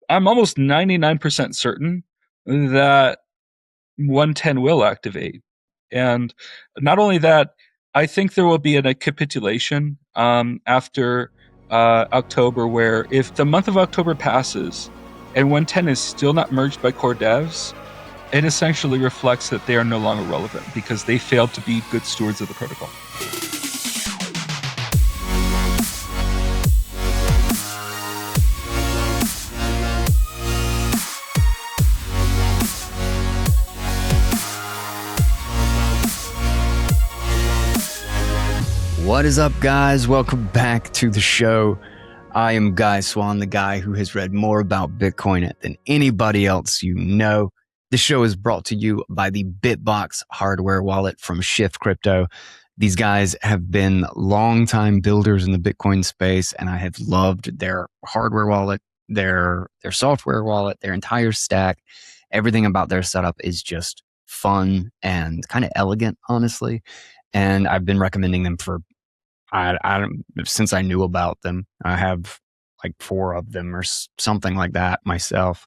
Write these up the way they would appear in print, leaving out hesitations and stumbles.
I'm almost 99% certain that 110 will activate. And not only that, I think there will be a capitulation after October, where if the month of October passes and 110 is still not merged by core devs, it essentially reflects that they are no longer relevant because they failed to be good stewards of the protocol. What is up, guys? Welcome back to the show. I am Guy Swan, the guy who has read more about Bitcoin than anybody else you know. The show is brought to you by the Bitbox hardware wallet from Shift Crypto. These guys have been longtime builders in the Bitcoin space, and I have loved their hardware wallet, their software wallet, their entire stack. Everything about their setup is just fun and kind of elegant, honestly. And I've been recommending them for since I knew about them. I have like 4 of them or something like that myself.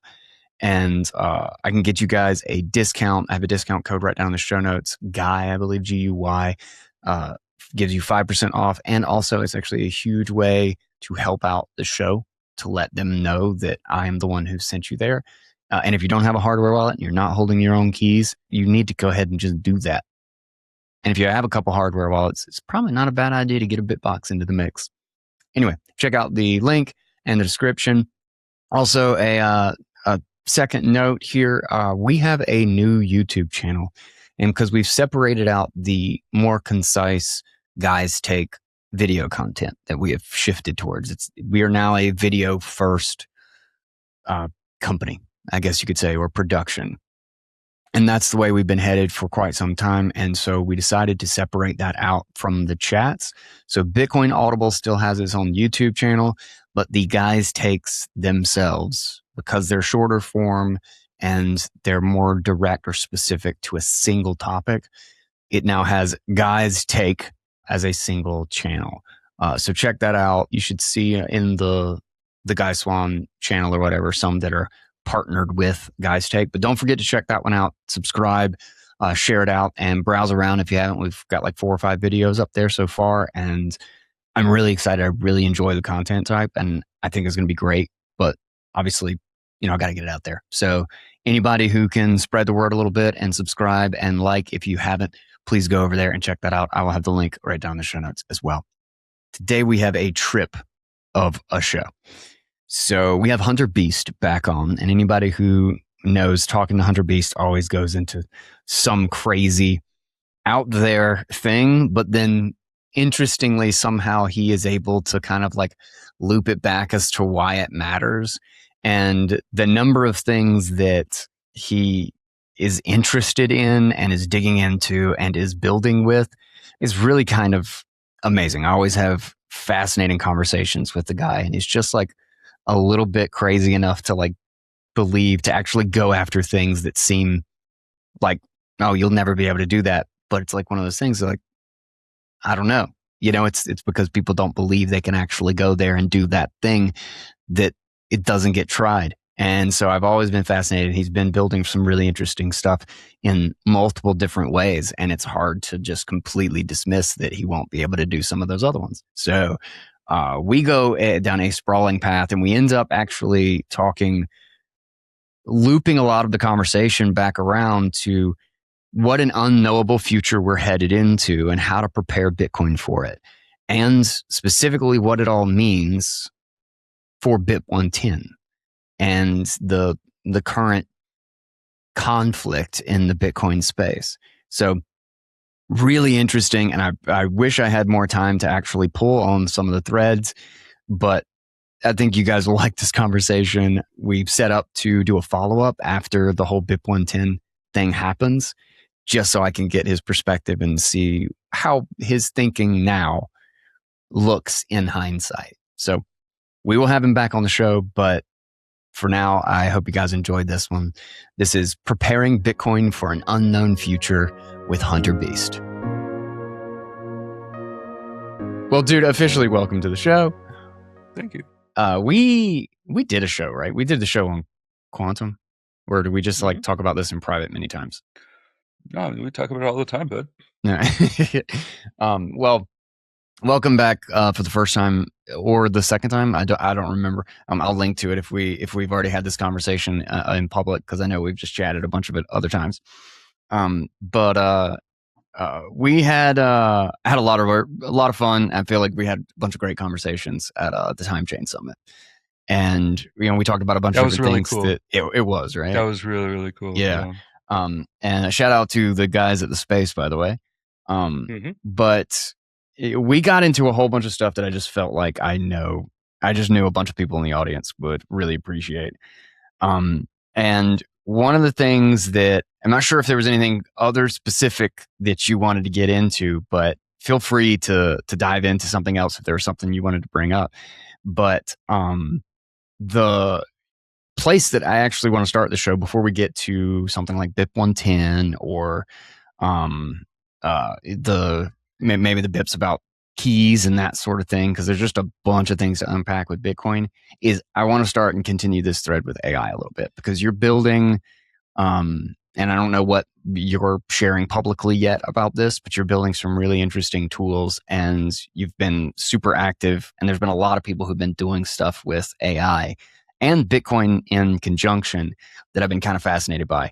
And I can get you guys a discount. I have a discount code right down in the show notes. Guy, I believe, GUY, gives you 5% off. And also, it's actually a huge way to help out the show, to let them know that I am the one who sent you there. And if you don't have a hardware wallet and you're not holding your own keys, you need to go ahead and just do that. And if you have a couple hardware wallets, it's probably not a bad idea to get a Bitbox into the mix. Anyway, check out the link and the description. Also, a second note here, we have a new YouTube channel. And because we've separated out the more concise guys take video content that we have shifted towards. We are now a video first company, I guess you could say, or production. And that's the way we've been headed for quite some time. And so we decided to separate that out from the chats. So Bitcoin Audible still has its own YouTube channel, but the guys takes themselves, because they're shorter form and they're more direct or specific to a single topic, it now has guys take as a single channel. So check that out. You should see in the Guy Swan channel or whatever, some that are partnered with Guys Take, but don't forget to check that one out. Subscribe, share it out, and browse around if you haven't. We've got like 4 or 5 videos up there so far, and I'm really excited. I really enjoy the content type, and I think it's going to be great. But obviously, I got to get it out there. So anybody who can spread the word a little bit and subscribe and like, if you haven't, please go over there and check that out. I will have the link right down in the show notes as well. Today we have a trip of a show. So we have Hunter Beast back on, and anybody who knows, talking to Hunter Beast always goes into some crazy out there thing, but then interestingly, somehow he is able to kind of like loop it back as to why it matters. And the number of things that he is interested in and is digging into and is building with is really kind of amazing. I always have fascinating conversations with the guy, and he's just like a little bit crazy enough to like believe, to actually go after things that seem like, oh, you'll never be able to do that. But it's like one of those things like, I don't know. It's because people don't believe they can actually go there and do that thing that it doesn't get tried. And so I've always been fascinated. He's been building some really interesting stuff in multiple different ways. And it's hard to just completely dismiss that he won't be able to do some of those other ones. So we go down a sprawling path, and we end up actually looping a lot of the conversation back around to what an unknowable future we're headed into and how to prepare Bitcoin for it. And specifically what it all means for BIP 110 and the current conflict in the Bitcoin space. So really interesting, and I wish I had more time to actually pull on some of the threads, but I think you guys will like this conversation. We've set up to do a follow-up after the whole BIP 110 thing happens, just so I can get his perspective and see how his thinking now looks in hindsight. So we will have him back on the show, but for now, I hope you guys enjoyed this one. This is Preparing Bitcoin for an Unknown Future with Hunter Beast. Well, dude, officially welcome to the show. Thank you. We We did a show, right? We did the show on quantum, or do we just like Mhm. talk about this in private many times? No, we talk about it all the time, bud. Yeah. Well, welcome back for the first time or the second time. I don't remember. I'll link to it if we've already had this conversation in public, because I know we've just chatted a bunch of it other times. But we had a lot of fun. I feel like we had a bunch of great conversations at the Time Chain Summit, and we talked about a bunch That of was different really things cool. that it was That right. was really, really cool. Yeah. Yeah. And a shout out to the guys at the space, by the way. Hmm. But we got into a whole bunch of stuff that I just felt like I just knew a bunch of people in the audience would really appreciate. And one of the things that I'm not sure if there was anything other specific that you wanted to get into, but feel free to dive into something else if there was something you wanted to bring up. But the place that I actually want to start the show before we get to something like BIP 110 or um the maybe the bips about keys and that sort of thing, because there's just a bunch of things to unpack with Bitcoin, is I want to start and continue this thread with AI a little bit, because you're building and I don't know what you're sharing publicly yet about this, but you're building some really interesting tools, and you've been super active, and there's been a lot of people who've been doing stuff with AI and Bitcoin in conjunction that I've been kind of fascinated by.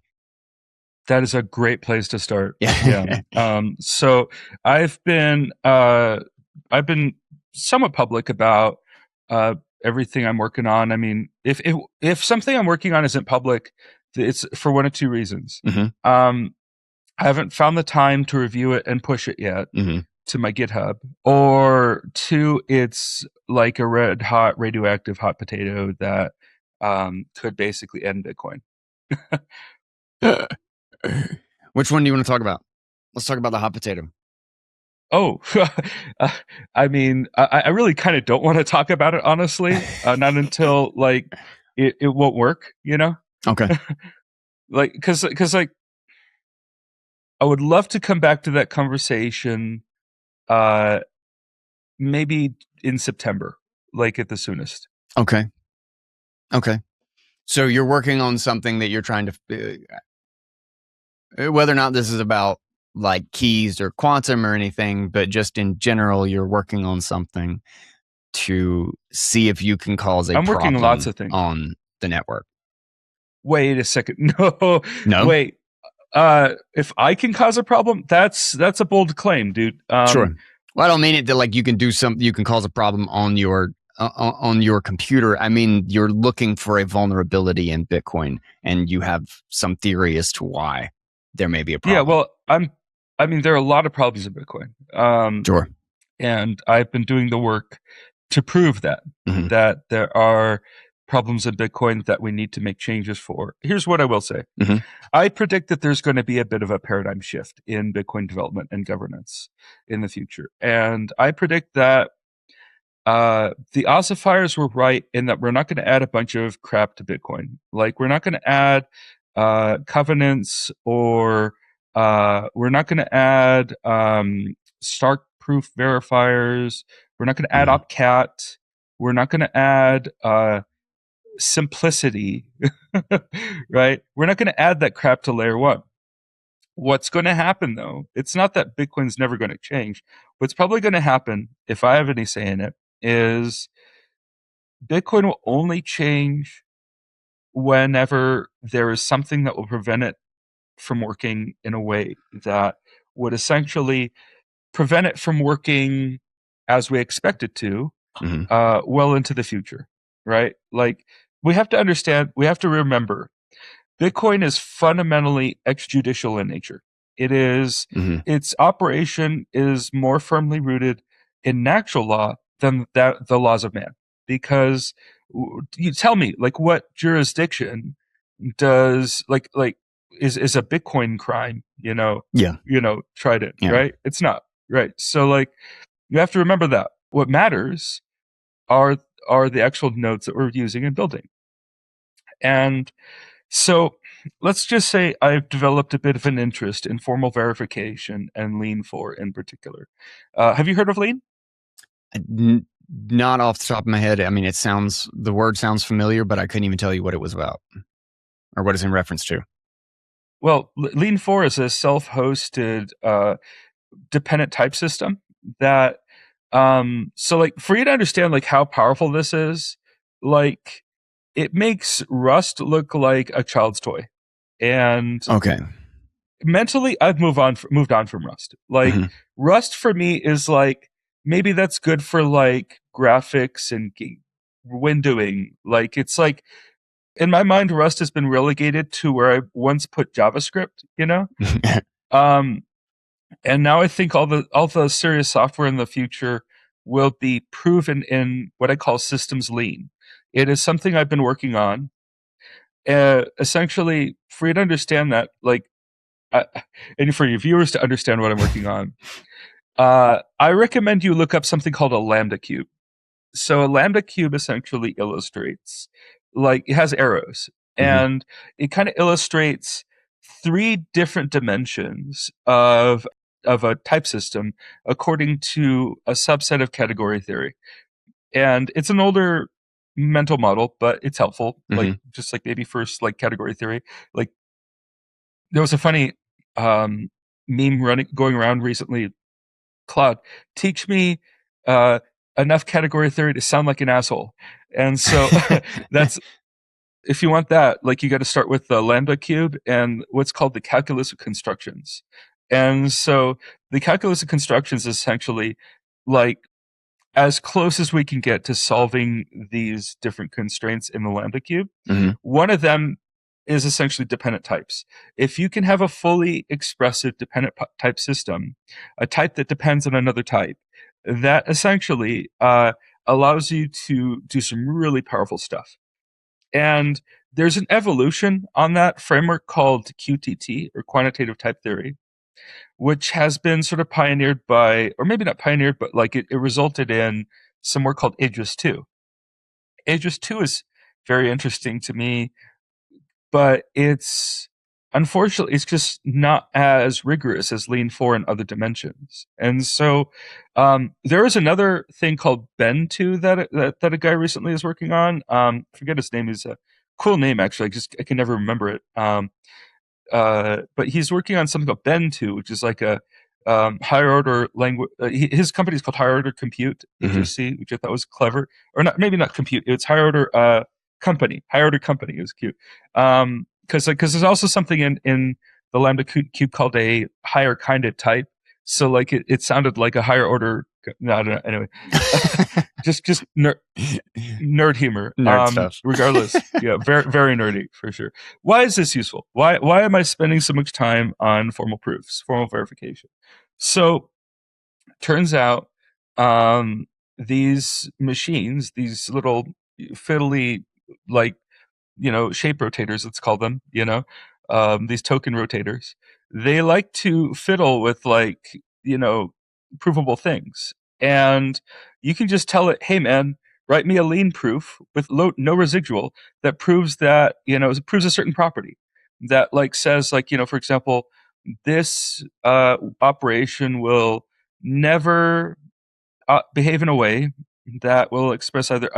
That is a great place to start. Yeah. Yeah. So I've been somewhat public about uh, everything I'm working on. I mean, if something I'm working on isn't public, it's for one of two reasons. Hmm. Um, I haven't found the time to review it and push it yet Hmm. to my GitHub, or two, it's like a red hot radioactive hot potato that could basically end Bitcoin. Which one do you want to talk about? Let's talk about the hot potato. Oh, uh, I mean, I really kind of don't want to talk about it, honestly. Not until like it won't work, you know? Okay. Like, cause like I would love to come back to that conversation, uh, maybe in September, like at the soonest. Okay. Okay. So you're working on something that you're trying to, whether or not this is about like keys or quantum or anything, but just in general, you're working on something to see if you can cause a I'm working on lots problem of things. on the network. Wait a second. No, No? wait. If I can cause a problem, that's a bold claim, dude. Sure. Well, I don't mean it that like you can do something, you can cause a problem on your computer. I mean, you're looking for a vulnerability in Bitcoin, and you have some theory as to why there may be a Yeah, problem. well, I mean, there are a lot of problems in Bitcoin. Sure. And I've been doing the work to prove that Hmm. that there are problems in Bitcoin that we need to make changes for. Here's what I will say. Hmm. I predict that there's going to be a bit of a paradigm shift in Bitcoin development and governance in the future. And I predict that the ossifiers were right in that we're not going to add a bunch of crap to Bitcoin. Like, we're not going to add covenants, or we're not going to add Stark proof verifiers. We're not going to add Hmm. opcat. We're not going to add simplicity, right? We're not going to add that crap to layer one. What's going to happen, though, it's not that Bitcoin's never going to change. What's probably going to happen, if I have any say in it, is Bitcoin will only change whenever there is something that will prevent it from working in a way that would essentially prevent it from working as we expect it to, Hmm. well into the future, right? Like, we have to understand, we have to remember, Bitcoin is fundamentally extrajudicial in nature. It is, Hmm. its operation is more firmly rooted in natural law than the laws of man. Because you tell me, like, what jurisdiction does is a Bitcoin crime? Yeah. Tried it, Yeah. right? It's not, right. So, like, you have to remember that what matters are are the actual nodes that we're using and building. And so let's just say I've developed a bit of an interest in formal verification and Lean 4 in particular. Have you heard of Lean? Not off the top of my head. I mean, the word sounds familiar, but I couldn't even tell you what it was about or what it's in reference to. Well, Lean 4 is a self-hosted dependent type system that so like for you to understand like how powerful this is, like it makes Rust look like a child's toy. And Okay. mentally I've moved on from Rust. Like Hmm. Rust for me is like maybe that's good for like graphics and windowing. Like it's like in my mind Rust has been relegated to where I once put JavaScript, you know? Um and now I think all the serious software in the future will be proven in what I call systems lean. It is something I've been working on. Essentially, for you to understand that, like, uh, and for your viewers to understand what I'm working on, I recommend you look up something called a lambda cube. So a lambda cube essentially illustrates, like, it has arrows, Hmm. and it kind of illustrates three different dimensions of a type system according to a subset of category theory. And it's an older mental model, but it's helpful. Like Hmm. just like maybe first like category theory. Like there was a funny um, meme running going around recently. Cloud, teach me uh, enough category theory to sound like an asshole. And so that's if you want that, like you got to start with the lambda cube and what's called the calculus of constructions. And so the calculus of constructions is essentially like as close as we can get to solving these different constraints in the lambda cube. Hmm. One of them is essentially dependent types. If you can have a fully expressive dependent type system, a type that depends on another type, that essentially allows you to do some really powerful stuff. And there's an evolution on that framework called QTT, or quantitative type theory, which has been sort of pioneered by, or maybe not pioneered, but like it resulted in some work called Idris 2. Idris 2 is very interesting to me, but it's unfortunately it's just not as rigorous as Lean 4 in other dimensions. And so there is another thing called Ben 2 that a guy recently is working on. Forget his name. Is a cool name actually. I can never remember it. But he's working on something called Ben 2, which is like a higher order language. His company is called Higher Order Compute Hmm. (HOC), which I thought was clever, or not, maybe not compute. It's Higher Order Company. Higher Order Company is cute. Because there's also something in the Lambda cube called a higher kind of type. So like it sounded like a higher order. No, I don't know. Anyway, just nerd humor. Nerd stuff. Regardless, yeah, very very nerdy for sure. Why is this useful? Why am I spending so much time on formal proofs, formal verification? So turns out, these machines, these little fiddly like shape rotators, let's call them, these token rotators, they like to fiddle with like, provable things. And you can just tell it, hey man, write me a lean proof with no residual that proves that, it proves a certain property that like says like, for example, this operation will never behave in a way that will express either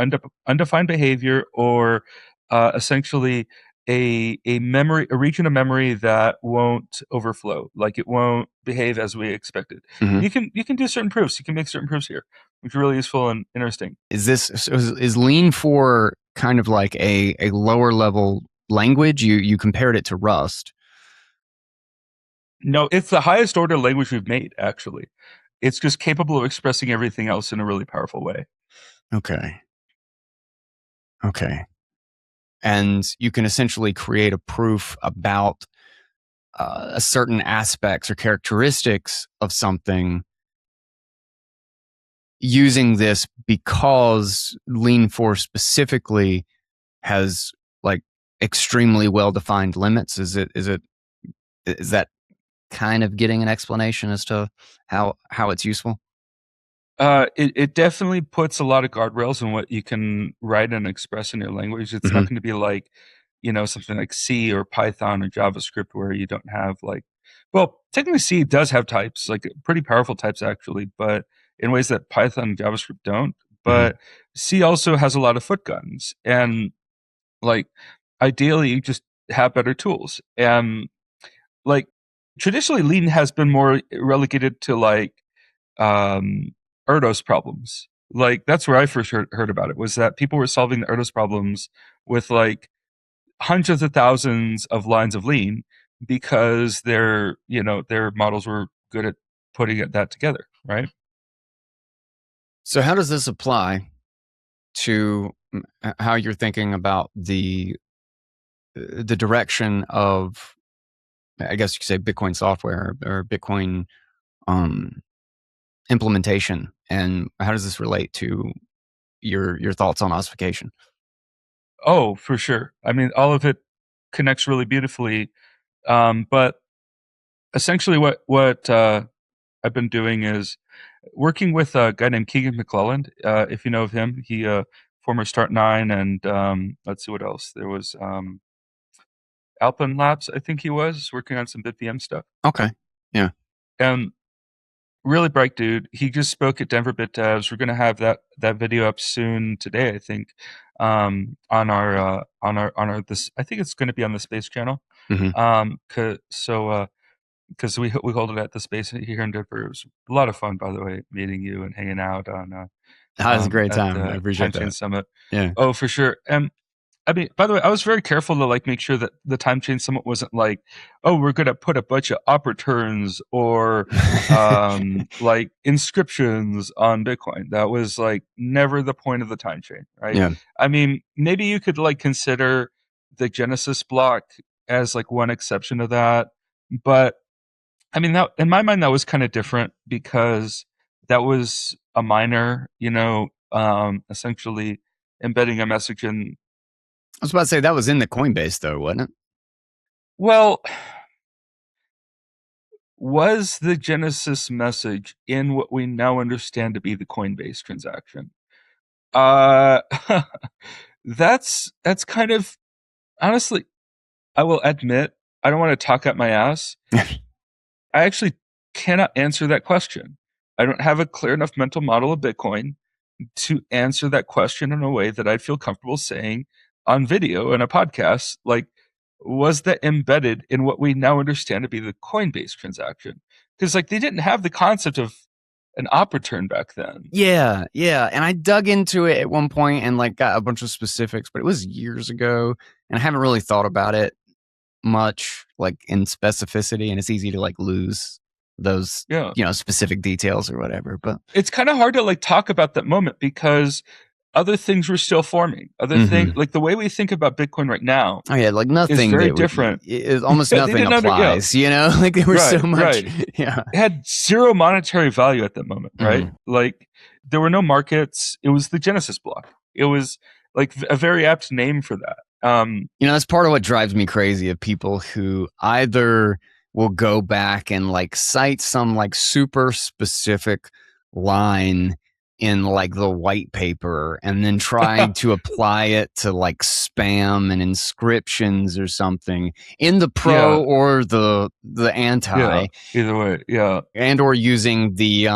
undefined behavior or essentially a region of memory that won't overflow, like it won't behave as we expected. Hmm. You can do certain proofs. You can make certain proofs here, which are really useful and interesting. Is Lean 4 kind of like a lower level language? You compared it to Rust. No, it's the highest order language we've made. Actually, it's just capable of expressing everything else in a really powerful way. Okay. Okay. And you can essentially create a proof about certain aspects or characteristics of something using this because Lean 4 specifically has like extremely well defined limits. Is that kind of getting an explanation as to how it's useful? It definitely puts a lot of guardrails on what you can write and express in your language. It's Hmm. not going to be like, something like C or Python or JavaScript where you don't have like, well, technically C does have types, like pretty powerful types actually, but in ways that Python and JavaScript don't. Mhm. but C also has a lot of foot guns, and like ideally you just have better tools. And like traditionally lean has been more relegated to like um Erdos problems. Like that's where I first heard about it, was that people were solving the Erdos problems with like hundreds of thousands of lines of lean because their models were good at putting that together, right? So how does this apply to how you're thinking about the direction of, I guess you could say, Bitcoin software or Bitcoin um, implementation, and how does this relate to your thoughts on ossification? Oh, for sure. I mean, all of it connects really beautifully. But essentially, what I've been doing is working with a guy named Keegan McClelland. If you know of him, he former Start Nine, and let's see what else. There was Alpine Labs, I think he was working on some BitVM stuff, Okay, yeah. and really bright dude. He just spoke at Denver Bit Devs. We're gonna have that video up soon today, I think, on our this. I think it's going to be on the Space Channel. Hmm. Because we hold it at the Space here in Denver. It was a lot of fun, by the way, meeting you and hanging out on That was a great at time. I the Time appreciate Chain that. Summit. Yeah. Oh, for sure. And I mean, by the way, I was very careful to like make sure that the Time Chain Summit wasn't like, oh, we're gonna put a bunch of operators or like inscriptions on Bitcoin. That was like never the point of the time chain, right? Yeah. I mean, maybe you could like consider the Genesis block as like one exception to that, but I mean, that in my mind that was kind of different because that was a miner, essentially embedding a message in. I was about to say that was in the Coinbase though, wasn't it? Well, was the Genesis message in what we now understand to be the Coinbase transaction? Uh, that's kind of honestly, I will admit, I don't want to talk up my ass. I actually cannot answer that question. I don't have a clear enough mental model of Bitcoin to answer that question in a way that I feel comfortable saying on video in a podcast. Like, was that embedded in what we now understand to be the Coinbase transaction? Because like they didn't have the concept of an op return back then. Yeah, yeah. And I dug into it at one point and like got a bunch of specifics, but it was years ago, and I haven't really thought about it much like in specificity, and it's easy to like lose those, Yeah. specific details or whatever. But It's kind of hard to like talk about that moment because other things were still forming. Other things, mhm. like the way we think about Bitcoin right now Oh yeah, like is nothing very that different. almost Yeah, they nothing didn't yeah, applies, like there was so right, much. right. Yeah. It had zero monetary value at that moment, right? Mhm. Like there were no markets. It was the Genesis block. It was like a very apt name for that. That's part of what drives me crazy of people who either will go back and like cite some like super specific line in like the white paper and then trying to apply it to like spam and inscriptions or something in the yeah, pro or the yeah. anti, Either way, yeah, and or using the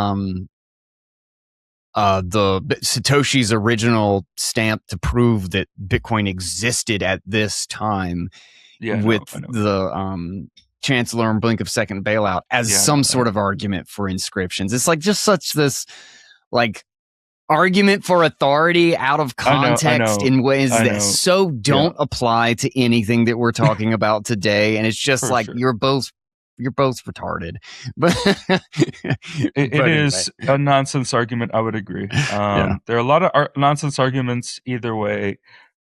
Satoshi's original stamp to prove that Bitcoin existed at this time yeah. with I know. the Chancellor and blink of second bailout as Yeah, I some know. I sort know. of argument for inscriptions. It's like just such this like argument for authority out of I know. I context know. in ways I that know. so Yeah, don't apply to anything that we're talking about today. And it's just for like sure. you're both retarded. But It but anyway. is a nonsense argument. I would agree. Yeah. There are a lot of nonsense arguments either way,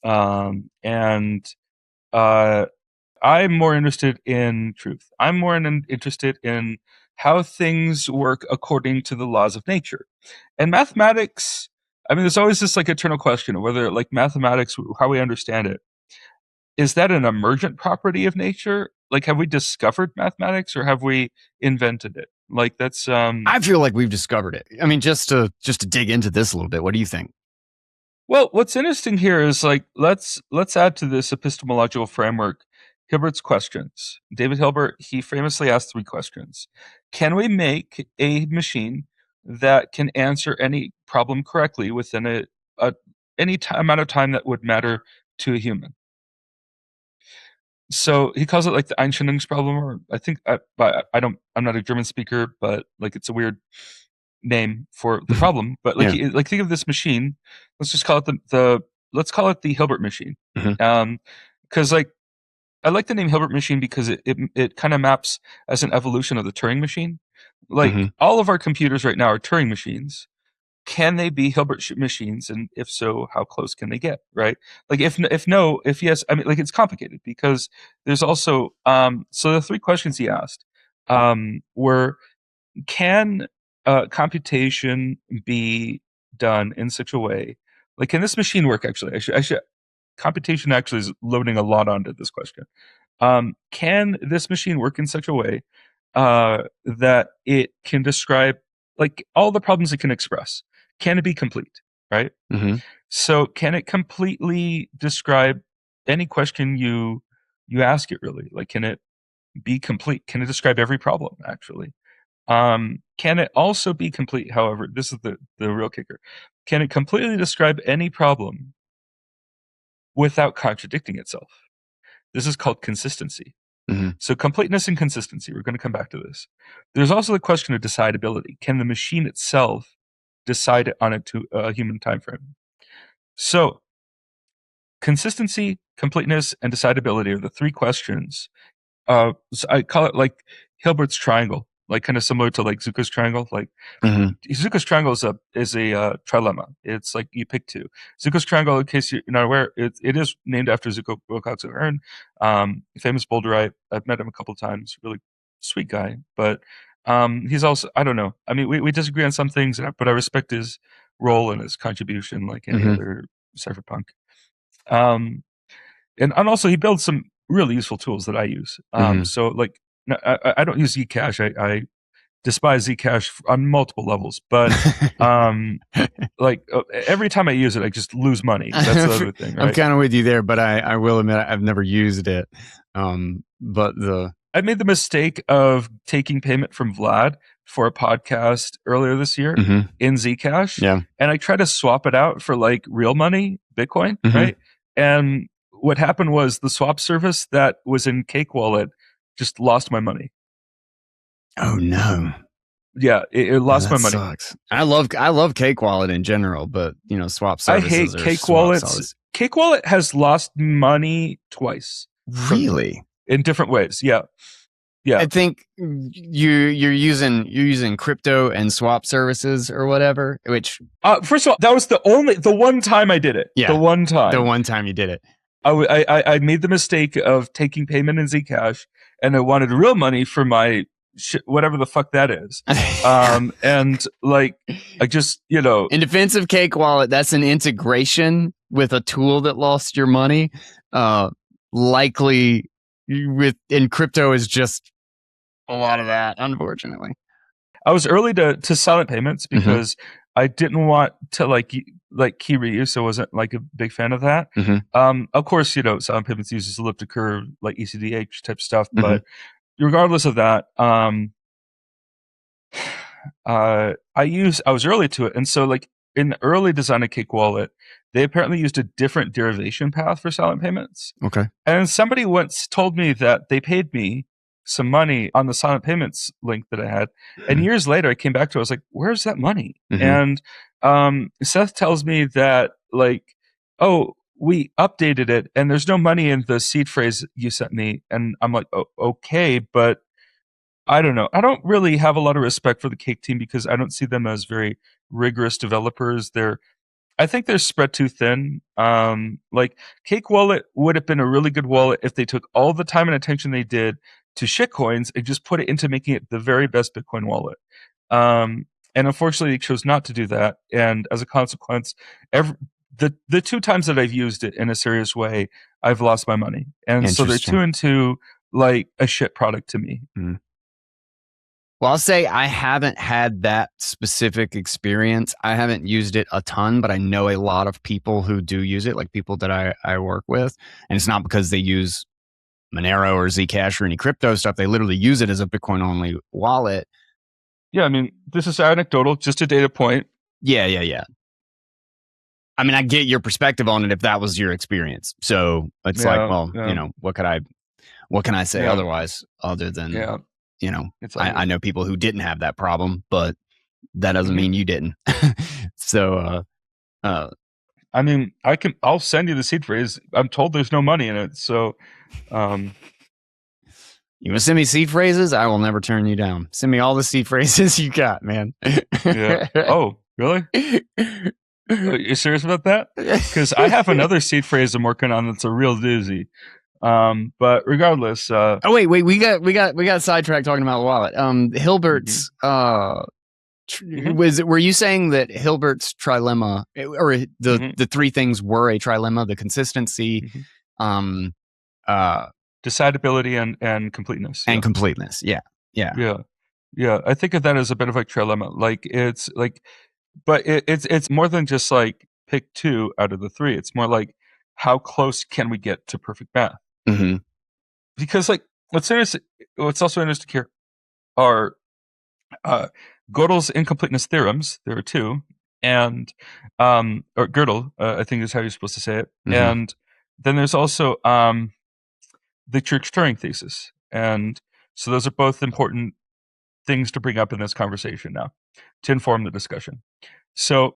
and uh, I'm more interested in truth. I'm more interested in how things work according to the laws of nature. And mathematics, I mean, there's always this like eternal question of whether like mathematics, how we understand it, is that an emergent property of nature? Like, have we discovered mathematics or have we invented it? Like that's I feel like we've discovered it. I mean, just to dig into this a little bit, what do you think? well, what's interesting here is like let's add to this epistemological framework Hilbert's questions. David Hilbert, he famously asked three questions. Can we make a machine that can answer any problem correctly within a amount of time that would matter to a human. So he calls it like the Einstellungsproblem, or I think I'm not a German speaker, but like it's a weird name for the problem. But like Yeah. like think of this machine. Let's just call it let's call it the Hilbert machine. Mhm. Because like I like the name Hilbert machine because it kind of maps as an evolution of the Turing machine. Like Mhm. all of our computers right now are Turing machines. Can they be Hilbert machines? And if so, how close can they get? Right? Like if yes, I mean, like it's complicated because there's also so the three questions he asked were: can computation be done in such a way? Like, can this machine work? Actually, I should. Computation actually is loading a lot onto this question. Can this machine work in such a way that it can describe like all the problems it can express? Can it be complete? Right. Mhm. So, can it completely describe any question you ask it? Really, like, can it be complete? Can it describe every problem? Actually, can it also be complete? However, this is the real kicker. Can it completely describe any problem without contradicting itself? This is called consistency. Mhm. So completeness and consistency, we're going to come back to this. There's also the question of decidability. Can the machine itself decide on a human time frame? So consistency, completeness, and decidability are the three questions. So I call it like Hilbert's triangle, like kind of similar to like Zuka's triangle. Like Mhm. Zuka's triangle is a trilemma. It's like you pick two. Zuka's triangle, in case you're not aware, it is named after Zuko Wilcox O'Hearn, famous boulderite. I've met him a couple times. Really sweet guy, but he's also, I don't know. I mean, we disagree on some things, but I respect his role and his contribution, like any Mhm. other cypherpunk. Um, and also he builds some really useful tools that I use. Mhm. So like I don't use Zcash. I despise Zcash on multiple levels, but um, like every time I use it, I just lose money. That's the other thing, I'm right? kind of with you there, but I will admit I've never used it. But I made the mistake of taking payment from Vlad for a podcast earlier this year Mhm. in Zcash, Yeah. and I tried to swap it out for like real money, Bitcoin, Mhm. right? And what happened was the swap service that was in Cake Wallet just lost my money. Oh no. Yeah, it Oh, lost that my money. sucks. I love Cake Wallet in general, but swap I services hate or Cake swaps Wallets. always Cake Wallet has lost money twice from me really. in different ways. Yeah. Yeah. I think you're using crypto and swap services or whatever, which First of all, that was the one time I did it. yeah, The one the time one time you did it. I made the mistake of taking payment in Zcash, and I wanted real money for my whatever the fuck that is. And like I just In defense of Cake Wallet, that's an integration with a tool that lost your money. Likely in crypto is just a lot of that, unfortunately. I was early to silent payments Mhm. because I didn't want to like key reuse. So I wasn't like a big fan of that. Mhm. Of course, silent payments uses elliptic curve like ECDH type stuff, Mhm. but regardless of that, I was early to it, and so like in the early design of Cake Wallet, they apparently used a different derivation path for silent payments. Okay. And somebody once told me that they paid me some money on the silent payments link that I had. And Mhm. years later, I came back to it. I was like, where's that money? Mhm. And Seth tells me that, like, oh, we updated it and there's no money in the seed phrase you sent me. And I'm like, oh, okay, but I don't know. I don't really have a lot of respect for the Cake team because I don't see them as very rigorous developers. I think they're spread too thin. Like Cake Wallet would have been a really good wallet if they took all the time and attention they did to shitcoins and just put it into making it the very best Bitcoin wallet. And unfortunately, they chose not to do that. And as a consequence, the two times that I've used it in a serious way, I've lost my money. And so they're two Interesting. and two like a shit product to me. Mm. Well, I'll say I haven't had that specific experience. I haven't used it a ton, but I know a lot of people who do use it, like people that I work with. And it's not because they use Monero or Zcash or any crypto stuff. They literally use it as a Bitcoin only wallet. Yeah, I mean, this is anecdotal, just a data point. Yeah. I mean, I get your perspective on it if that was your experience. So it's like, Yeah, well, yeah, what can I say yeah, otherwise other than, yeah. I Exactly. know people who didn't have that problem, but that doesn't Hmm. mean you didn't. So, uh, I mean, I'll send you the seed phrase. I'm told there's no money in it, so um, you want to send me seed phrases? I will never turn you down. Send me all the seed phrases you got, man. yeah. Oh, really? Are you serious about that? Because I have another seed phrase I'm working on that's a real doozy. But regardless, Oh wait, we got sidetracked talking about wallet. mhm, Hilbert's mhm, were you saying that Hilbert's trilemma or the mhm, the three things were a trilemma, the consistency, mhm. um uh Decidability and completeness. and Yeah, completeness. Yeah. Yeah. yeah, yeah. I think of that as a bit of a trilemma. Like it's like, but it's more than just like pick two out of the three. It's more like how close can we get to perfect math? Mhm. Because like what's also interesting here are uh, Gödel's incompleteness theorems. There are two, and or Gödel, I think is how you're supposed to say it. Mhm. And then there's also the Church-Turing thesis, and so those are both important things to bring up in this conversation now to inform the discussion. So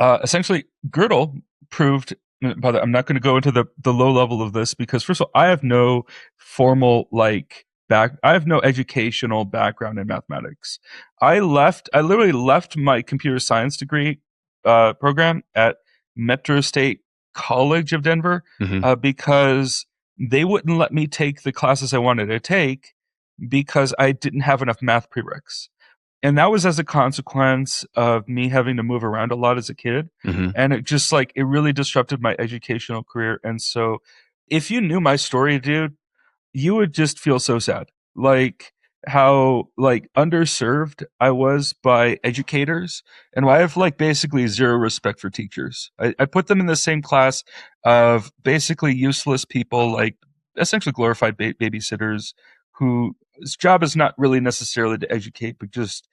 essentially, Gödel proved. By the way, I'm not going to go into the low level of this because first of all, I have no formal I have no educational background in mathematics. I literally left my computer science degree program at Metro State College of Denver Mhm. because they wouldn't let me take the classes I wanted to take because I didn't have enough math prereqs. And that was as a consequence of me having to move around a lot as a kid. Mhm. And it just like, it really disrupted my educational career. And so if you knew my story, dude, you would just feel so sad. Like how like underserved I was by educators and why I have like basically zero respect for teachers. I put them in the same class of basically useless people, like essentially glorified babysitters whose job is not really necessarily to educate, but just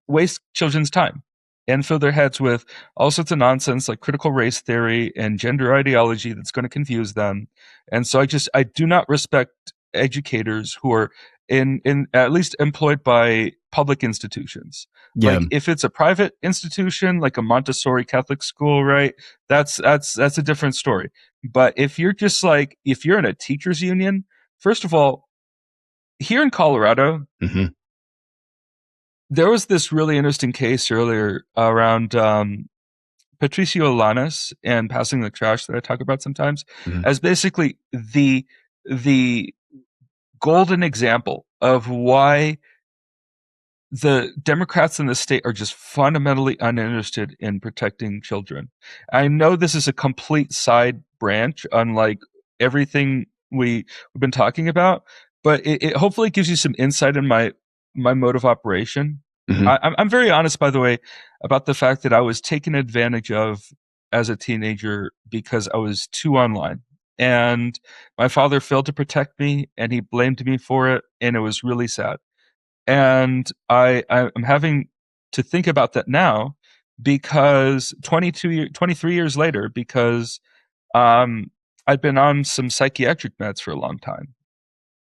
waste children's time and fill their heads with all sorts of nonsense like critical race theory and gender ideology that's going to confuse them. And so I do not respect educators who are in at least employed by public institutions. Yeah. Like if it's a private institution like a Montessori Catholic school, right? That's a different story. But if you're in a teachers union, first of all, here in Colorado, Mhm. there was this really interesting case earlier around Patricio Lanas and passing the trash that I talk about sometimes Mhm. as basically the golden example of why the Democrats in the state are just fundamentally uninterested in protecting children. I know this is a complete side branch, unlike everything we've been talking about, but it hopefully gives you some insight in my mode of operation. Mhm. I'm very honest, by the way, about the fact that I was taken advantage of as a teenager because I was too online. And my father failed to protect me and he blamed me for it. And it was really sad. And I'm having to think about that now because 23 years later, because um, I've been on some psychiatric meds for a long time.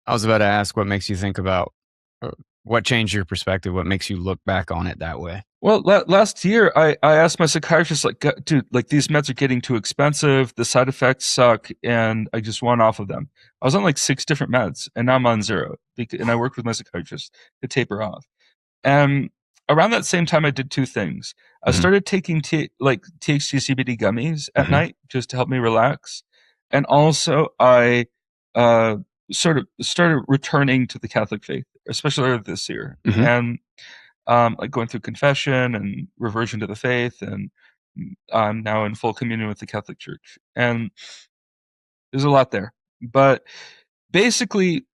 I was about to ask what makes you think about uh, what changed your perspective, what makes you look back on it that way. Well, last year I asked my psychiatrist, like, dude, like these meds are getting too expensive. The side effects suck. And I just want off of them. I was on like 6 different meds and now I'm on zero. And I worked with my psychiatrist to taper off. And around that same time, I did two things. I Mhm. started taking like THC CBD gummies at Mhm. night just to help me relax, and also I uh, sort of started returning to the Catholic faith, especially earlier this year, Mhm. and like going through confession and reversion to the faith, and I'm now in full communion with the Catholic Church, and there's a lot there, but basically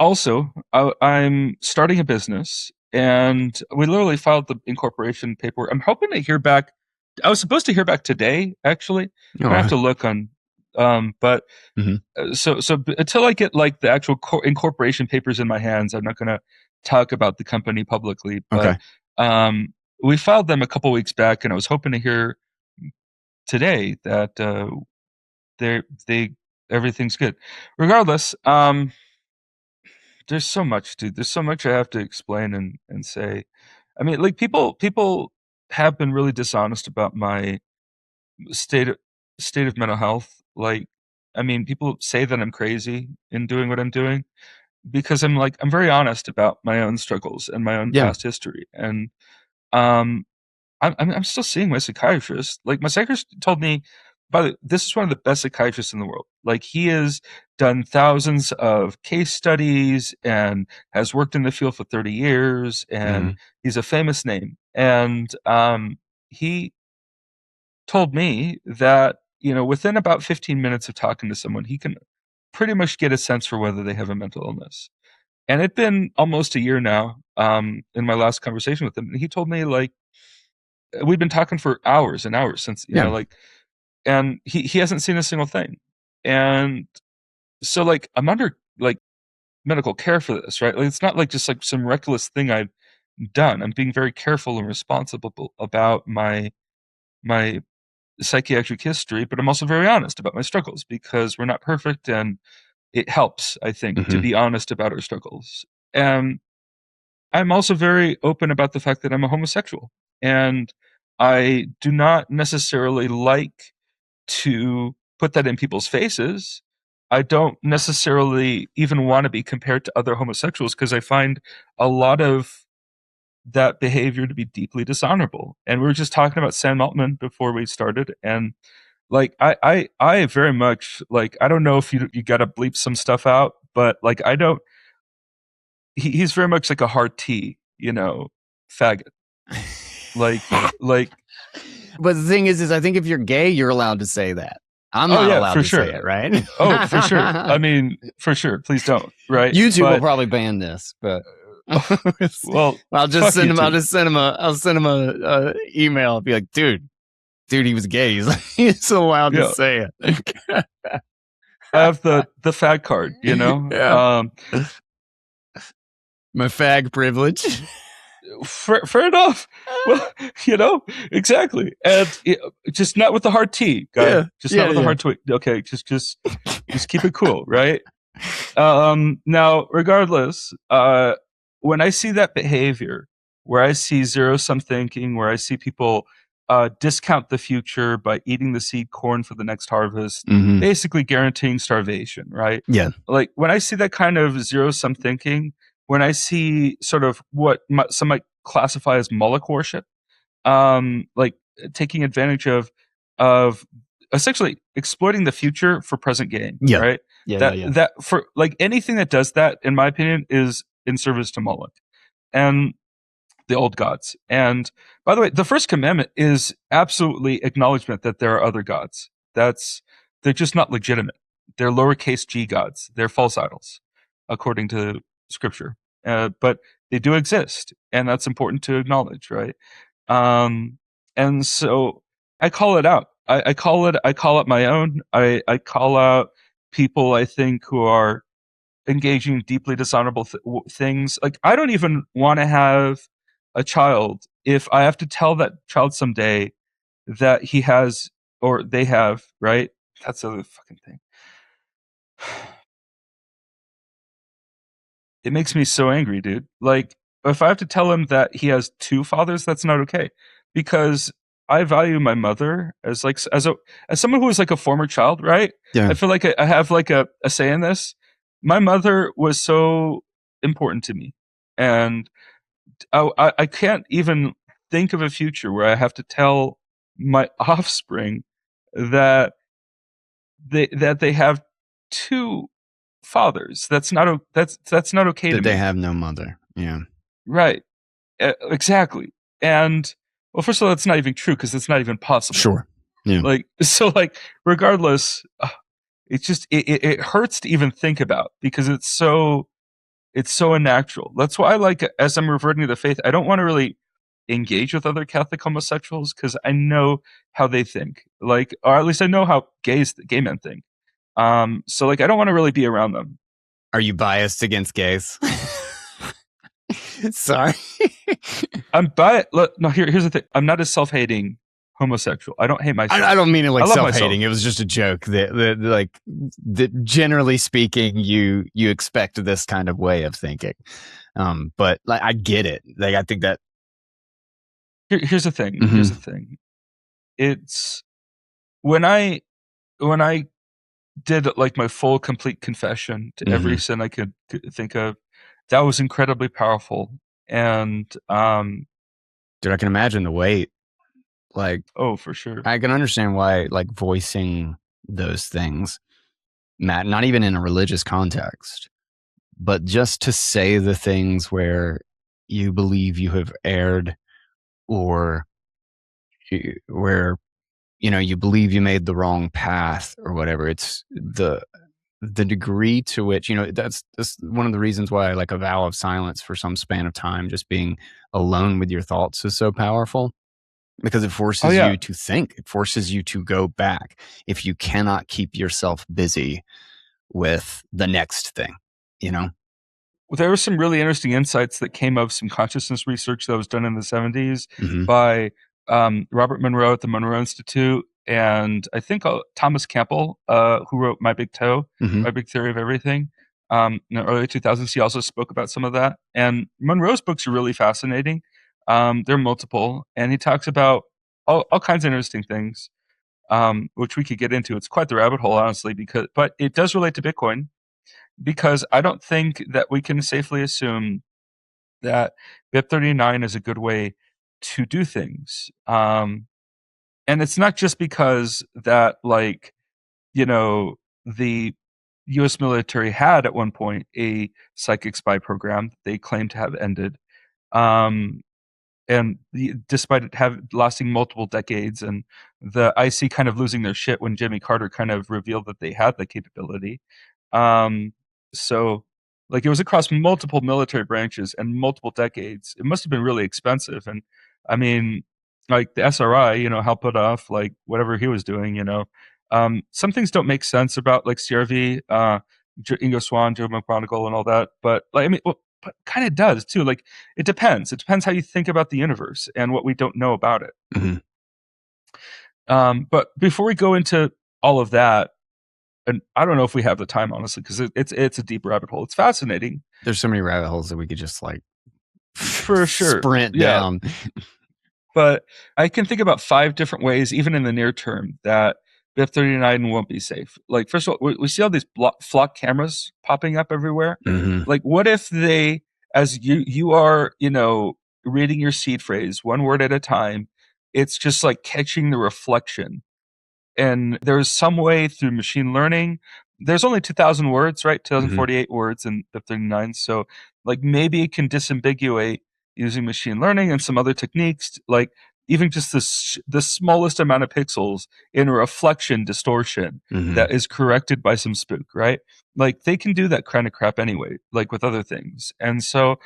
also, I'm starting a business, and we literally filed the incorporation paperwork. I'm hoping to hear back. I was supposed to hear back today, actually. I'm All gonna have right. to look on But Mhm. until I get like the actual incorporation papers in my hands, I'm not going to talk about the company publicly. But Okay. we filed them a couple weeks back, and I was hoping to hear today that they everything's good. Regardless, there's so much, dude. There's so much I have to explain and say. I mean, like people have been really dishonest about my state of, state of mental health. Like, I mean, people say that I'm crazy in doing what I'm doing because I'm very honest about my own struggles and my own Yeah. past history. And um, I'm still seeing my psychiatrist. Like my psychiatrist told me, by the this is one of the best psychiatrists in the world. Like he has done thousands of case studies and has worked in the field for 30 years, and Mhm. he's a famous name. And he told me that within about 15 minutes of talking to someone, he can pretty much get a sense for whether they have a mental illness. And it's been almost a year now. In my last conversation with him, and he told me like we've been talking for hours and hours since Yeah. like, and he hasn't seen a single thing. And so like I'm under like medical care for this, right? Like it's not like just like some reckless thing I've done. I'm being very careful and responsible about my psychiatric history, but I'm also very honest about my struggles because we're not perfect, and it helps, I think, to Mhm. be honest about our struggles. And I'm also very open about the fact that I'm a homosexual, and I do not necessarily like to put that in people's faces. I don't necessarily even want to be compared to other homosexuals because I find a lot of that behavior to be deeply dishonorable. And we were just talking about Sam Altman before we started, and like I very much like I don't know if you got to bleep some stuff out, but like I don't. He's very much like a hard T, faggot. Like like But the thing is I think if you're gay, you're allowed to say that. I'm oh not yeah, allowed for to say sure. it, right? Oh, for sure. I mean, for sure. Please don't. Right. YouTube will But probably ban this, but well, I'll just fuck send you him. too. I'll send him a email. I'll be like, dude, he was gay. He's allowed to Yeah. say it. I have the fag card, Yeah. My fag privilege. Fair enough. Well, exactly. And just not with the hard T, guy. Yeah. Just not with the hard T. Okay, just keep it cool, right? Now, regardless, when I see that behavior, where I see zero-sum thinking, where I see people discount the future by eating the seed corn for the next harvest, Mhm. basically guaranteeing starvation, right? Yeah. Like when I see that kind of zero-sum thinking, when I see sort of what some might classify as Moloch worship, like taking advantage of essentially exploiting the future for present gain, Yeah. right? Yeah. That for like anything that does that, in my opinion, is in service to Moloch and the old gods. And by the way, the first commandment is absolutely acknowledgement that there are other gods. They're just not legitimate. They're lowercase g gods. They're false idols, according to scripture. But they do exist, and that's important to acknowledge, right? Um, and so I call it out. I call it my own. I call out people I think who are engaging in deeply dishonorable things. Like I don't even want to have a child if I have to tell that child someday that he has or they have, right? That's the other fucking thing. It makes me so angry, dude. Like if I have to tell him that he has two fathers, that's not okay. Because I value my mother as like as someone who was like a former child, right? Yeah. I feel like I have like a say in this. My mother was so important to me, and I can't even think of a future where I have to tell my offspring that they have two fathers. That's not okay to That they me. have no mother. Yeah. Right. Exactly. And well, first of all, that's not even true because it's not even possible. Sure. Yeah. Like so, like regardless, it's just it hurts to even think about because it's so unnatural. That's why, like, as I'm reverting to the faith, I don't want to really engage with other Catholic homosexuals because I know how they think, like, or at least I know how gay men think. So like I don't want to really be around them. Are you biased against gays? Sorry. No, here's the thing. I'm not a self-hating homosexual. I don't hate myself. I don't mean it I like love myself. self-hating. It was just a joke. That generally speaking, you expect this kind of way of thinking. But like I get it. Like I think that Here's the thing. Here's the thing. It's when I did like my full complete confession to every sin I could think of, that was incredibly powerful. And dude, I can imagine the weight. Like, oh, for sure. I can understand why like voicing those things, not even in a religious context, but just to say the things where you believe you have erred, or where you believe you made the wrong path or whatever. It's the degree to which that's one of the reasons why like a vow of silence for some span of time, just being alone with your thoughts, is so powerful, because it forces you to think. It forces you to go back if you cannot keep yourself busy with the next thing. There were some really interesting insights that came of some consciousness research that was done in the 70s Mm-hmm. by Robert Monroe at the Monroe Institute, and I think Thomas Campbell, who wrote My Big Toe, Mm-hmm. My Big Theory of Everything. In the early 2000s, he also spoke about some of that. And Monroe's books are really fascinating. They're multiple, and he talks about all kinds of interesting things, which we could get into. It's quite the rabbit hole, honestly, but it does relate to Bitcoin, because I don't think that we can safely assume that BIP39 is a good way to do things. And it's not just because that, like, the US military had at one point a psychic spy program they claimed to have ended. And despite it lasting multiple decades, and the IC kind of losing their shit when Jimmy Carter kind of revealed that they had the capability. Um, so, like, it was across multiple military branches and multiple decades. It must have been really expensive. And I mean, like the SRI, helped put off like whatever he was doing. Some things don't make sense about like CRV, Ingo Swann, Joe McGonigal, and all that. But like, I mean, well, but kind of does too. Like, it depends. It depends how you think about the universe and what we don't know about it. Mm-hmm. But before we go into all of that, and I don't know if we have the time, honestly, because it's a deep rabbit hole. It's fascinating. There's so many rabbit holes that we could just like for sure sprint down. But I can think about 5 different ways, even in the near term, that BIP39 won't be safe. Like, first of all, we see all these flock cameras popping up everywhere. Mm-hmm. Like, what if they, as you are, reading your seed phrase one word at a time, it's just like catching the reflection. And there's some way through machine learning. There's only 2,000 words, right? 2,048 words in BIP39. So, like, maybe it can disambiguate using machine learning and some other techniques, like even just the smallest amount of pixels in a reflection distortion that is corrected by some spook, right? Like, they can do that kind of crap anyway, like with other things. And so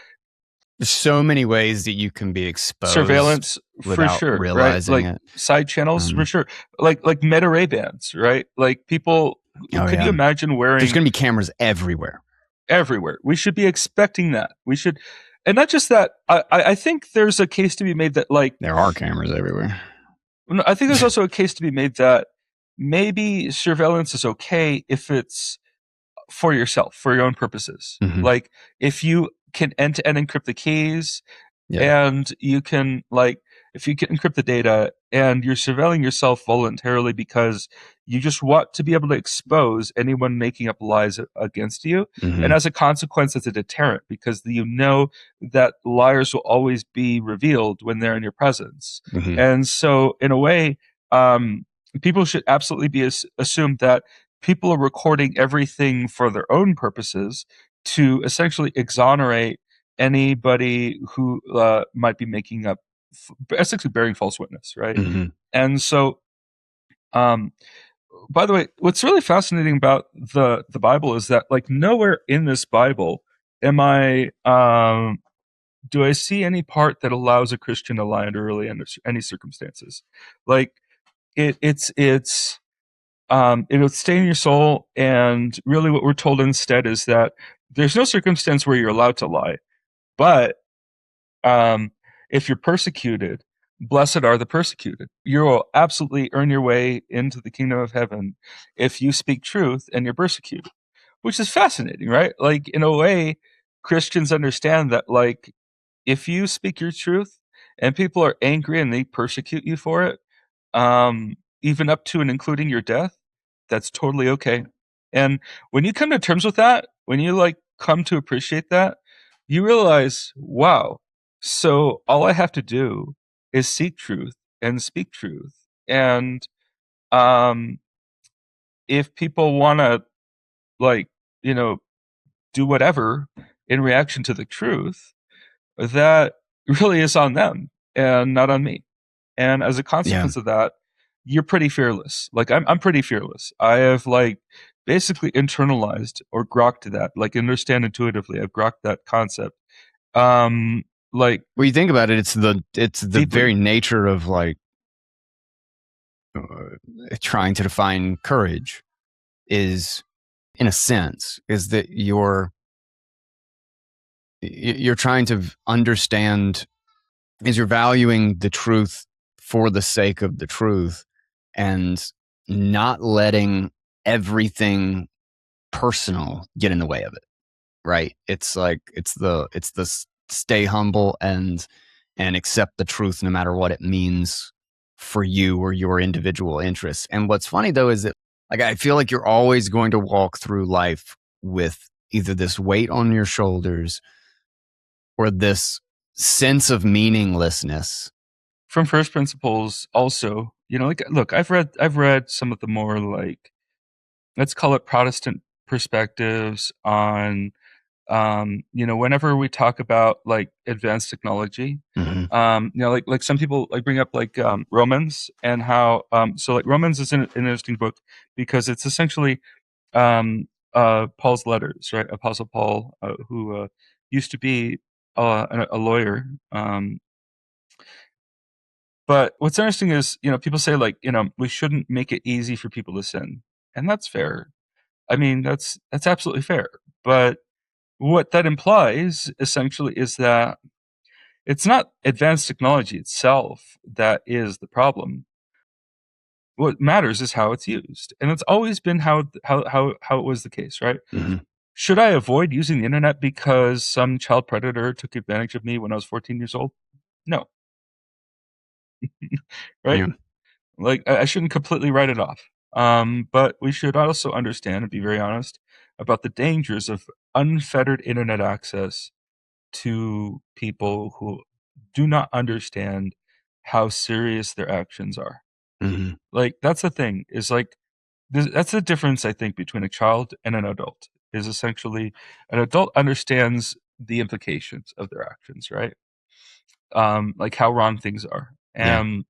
there's so many ways that you can be exposed. Surveillance, for sure, realizing right? Like it. Side channels, for sure. Like Meta Ray Bans, right? Like, people, could you imagine wearing? There's going to be cameras everywhere. Everywhere. We should be expecting that. We should, and not just that. I think there's a case to be made that, like, there are cameras everywhere. I think there's also a case to be made that maybe surveillance is okay if it's for yourself, for your own purposes. Like, if you can end-to-end encrypt the keys, and you can, like, if you can encrypt the data and you're surveilling yourself voluntarily because you just want to be able to expose anyone making up lies against you. And as a consequence, it's a deterrent, because that liars will always be revealed when they're in your presence. And so, in a way, people should absolutely be assumed that people are recording everything for their own purposes to essentially exonerate anybody who might be making up, essentially bearing false witness, right? And so, by the way, what's really fascinating about the Bible is that, like, nowhere in this Bible do I see any part that allows a Christian to lie under really any circumstances. Like, it's it'll stay in your soul. And really, what we're told instead is that there's no circumstance where you're allowed to lie, but um, if you're persecuted, blessed are the persecuted. You will absolutely earn your way into the kingdom of heaven if you speak truth and you're persecuted, which is fascinating, right? Like, in a way, Christians understand that, like, if you speak your truth and people are angry and they persecute you for it, even up to and including your death, that's totally okay. And when you come to terms with that, when you like come to appreciate that, you realize, wow, so all I have to do is seek truth and speak truth. And um, if people want to, like, you know, do whatever in reaction to the truth, that really is on them and not on me. And as a Yeah. consequence of that, you're pretty fearless. Like, I'm pretty fearless. I have like basically internalized or grokked that, like understand intuitively. I've grokked that concept. Um, like Well, you think about it, it's the very deeply. nature of like trying to define courage is, in a sense, is that you're trying to understand, is you're valuing the truth for the sake of the truth and not letting everything personal get in the way of it, right? It's like it's the stay humble and accept the truth no matter what it means for you or your individual interests. And what's funny though is that, like, I feel like you're always going to walk through life with either this weight on your shoulders or this sense of meaninglessness. From first principles also, like, look, I've read some of the more, like, let's call it Protestant perspectives on, whenever we talk about like advanced technology, Mm-hmm. like some people like bring up like Romans, and how so like Romans is an interesting book because it's essentially Paul's letters, right? Apostle Paul, who used to be a lawyer. But what's interesting is, people say, like, we shouldn't make it easy for people to sin, and that's fair. I mean, that's absolutely fair. But what that implies essentially is that it's not advanced technology itself that is the problem. What matters is how it's used, and it's always been how it was the case, right? Mm-hmm. Should I avoid using the internet because some child predator took advantage of me when I was 14 years old? No, right? Yeah. Like, I shouldn't completely write it off. But we should also understand and be very honest about the dangers of unfettered internet access to people who do not understand how serious their actions are. Mm-hmm. Like, that's the thing, is like, that's the difference, I think, between a child and an adult, is essentially an adult understands the implications of their actions, right? Like how wrong things are. Yeah. And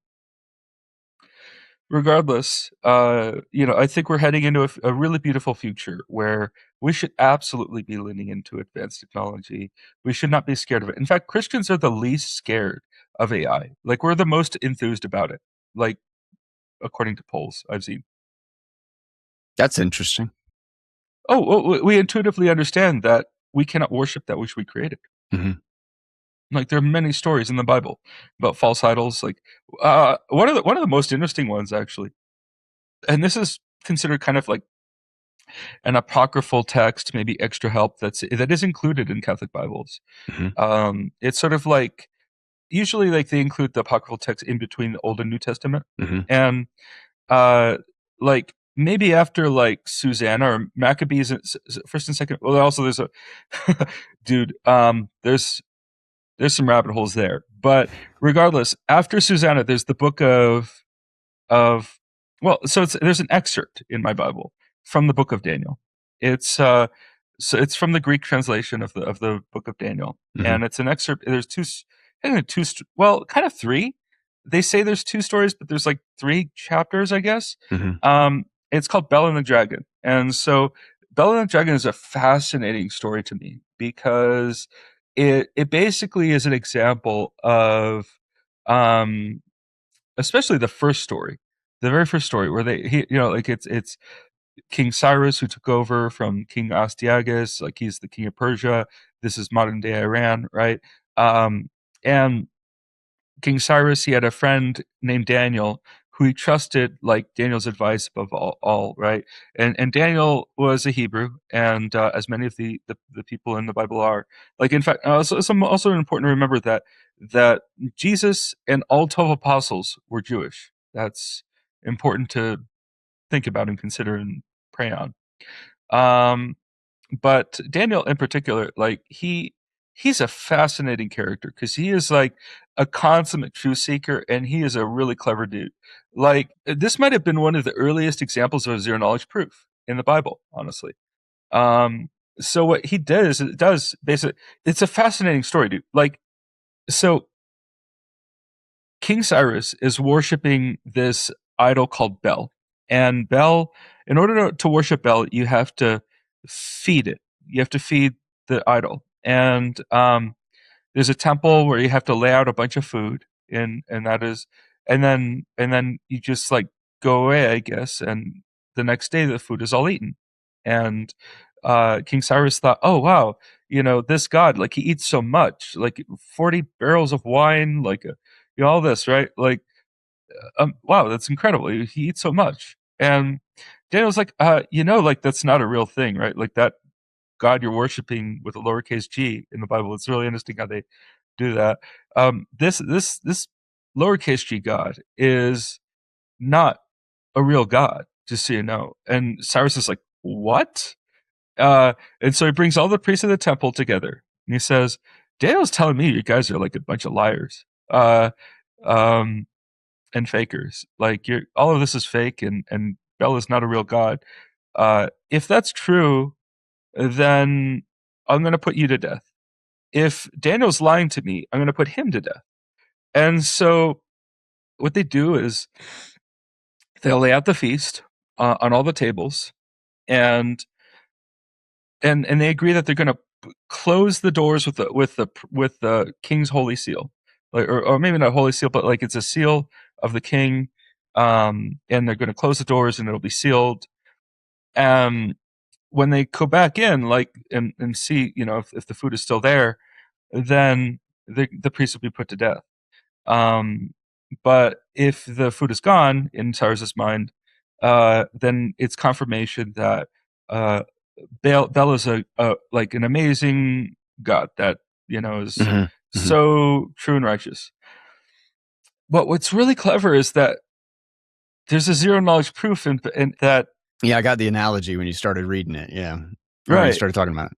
regardless, I think we're heading into a really beautiful future where we should absolutely be leaning into advanced technology. We should not be scared of it. In fact, Christians are the least scared of AI. Like, we're the most enthused about it. Like, according to polls I've seen. That's interesting. Oh, we intuitively understand that we cannot worship that which we created. Mm-hmm. Like, there are many stories in the Bible about false idols. Like, one of the most interesting ones, actually, and this is considered kind of like an apocryphal text, maybe extra help that is included in Catholic Bibles. Mm-hmm. It's sort of like, usually, like, they include the apocryphal text in between the Old and New Testament, Mm-hmm. and like maybe after like Susanna or Maccabees, first and second. Well, also there's a dude. There's some rabbit holes there, but regardless, after Susanna, there's the book of well, so there's an excerpt in my Bible from the book of Daniel. It's so it's from the Greek translation of the book of Daniel, Mm-hmm. and it's an excerpt. There's I think well, kind of three. They say there's two stories, but there's like three chapters, I guess. Mm-hmm. It's called Bell and the Dragon, and so Bell and the Dragon is a fascinating story to me because it basically is an example of, especially the first story. The very first story where like it's King Cyrus who took over from King Astyages, like he's the king of Persia. This is modern day Iran, right? And King Cyrus, he had a friend named Daniel who he trusted, like Daniel's advice above all, right? And Daniel was a Hebrew, and as many of the people in the Bible are, like in fact, it's also important to remember that Jesus and all 12 apostles were Jewish. That's important to think about and consider and pray on. Um, but Daniel in particular, like he's a fascinating character because he is like a consummate truth seeker and he is a really clever dude. Like this might have been one of the earliest examples of a zero knowledge proof in the Bible, honestly. Um, so what he does, it does basically, it's a fascinating story, dude. Like, so King Cyrus is worshiping this idol called Bel. And Bel, in order to worship Bel, you have to feed it. You have to feed the idol. And there's a temple where you have to lay out a bunch of food, and that is, and then you just like go away, I guess. And the next day, the food is all eaten. And King Cyrus thought, oh wow, this god, like he eats so much, like 40 barrels of wine, like all this, right? Like, wow, that's incredible. He eats so much. And Daniel's like, like that's not a real thing, right? Like that God you're worshiping with a lowercase g in the Bible. It's really interesting how they do that. This lowercase g God is not a real God, just so you know. And Cyrus is like, what? And so he brings all the priests of the temple together, and he says, Daniel's telling me you guys are like a bunch of liars. Um, and fakers. Like all of this is fake, and Bel is not a real god. If that's true, then I'm going to put you to death. If Daniel's lying to me, I'm going to put him to death. And so what they do is they'll lay out the feast on all the tables, and and they agree that they're going to close the doors with the king's holy seal, like, or maybe not holy seal, but like it's a seal of the king, and they're going to close the doors and it'll be sealed. And when they go back in, like and see, if the food is still there, then the priest will be put to death. But if the food is gone, in Cyrus's mind, then it's confirmation that uh, Bel is a like an amazing god that is Mm-hmm. Mm-hmm. so true and righteous. But what's really clever is that there's a zero knowledge proof in that. Yeah, I got the analogy when you started reading it. Yeah, or when you Right. started talking about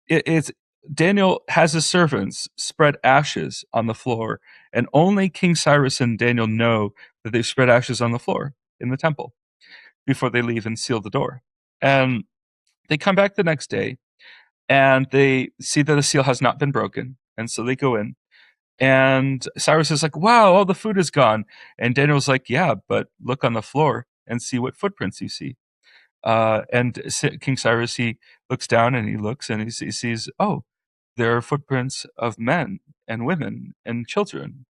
It's Daniel has his servants spread ashes on the floor, and only King Cyrus and Daniel know that they've spread ashes on the floor in the temple before they leave and seal the door. And they come back the next day and they see that the seal has not been broken. And so they go in. And Cyrus is like, wow, all the food is gone. And Daniel's like, yeah, but look on the floor and see what footprints you see. And King Cyrus, he looks down and he looks and he sees, oh, there are footprints of men and women and children.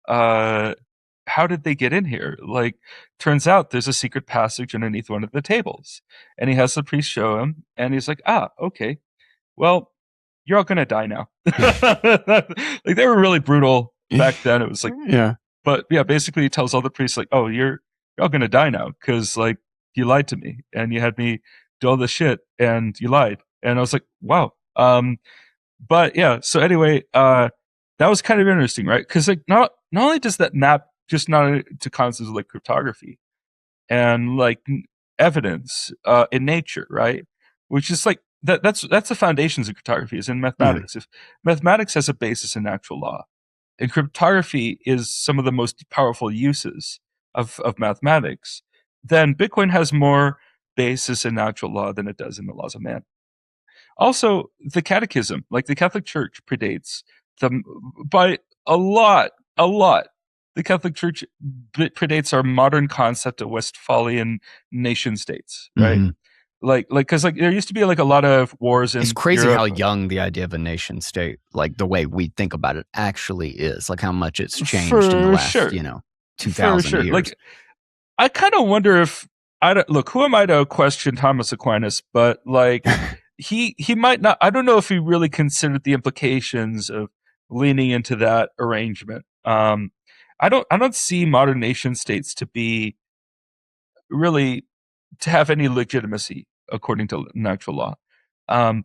How did they get in here? Like, turns out there's a secret passage underneath one of the tables. And he has the priest show him, and he's like, okay, well, you're all gonna die now. Like, they were really brutal back then. It was like, yeah. but yeah, basically he tells all the priests, like, oh, you're all gonna die now because like you lied to me and you had me do all this shit and you lied. And I was like, wow. But yeah, so anyway, that was kind of interesting, right? Because like not only does that map just not to concepts like cryptography and like evidence in nature, right? Which is like that's the foundations of cryptography is in mathematics. Mm-hmm. If mathematics has a basis in natural law, and cryptography is some of the most powerful uses of mathematics, then Bitcoin has more basis in natural law than it does in the laws of man. Also, the catechism, like the Catholic Church, predates them by a lot, a lot. The Catholic Church predates our modern concept of Westphalian nation states, right? Mm-hmm. Because there used to be like a lot of wars in It's crazy Europe. how young the idea of a nation state, like the way we think about it, actually is. Like how much it's changed in the last, 2,000 years. Like I kind of wonder if I don't look. Who am I to question Thomas Aquinas? But like, he might not. I don't know if he really considered the implications of leaning into that arrangement. I don't see modern nation states to be really to have any legitimacy according to natural law.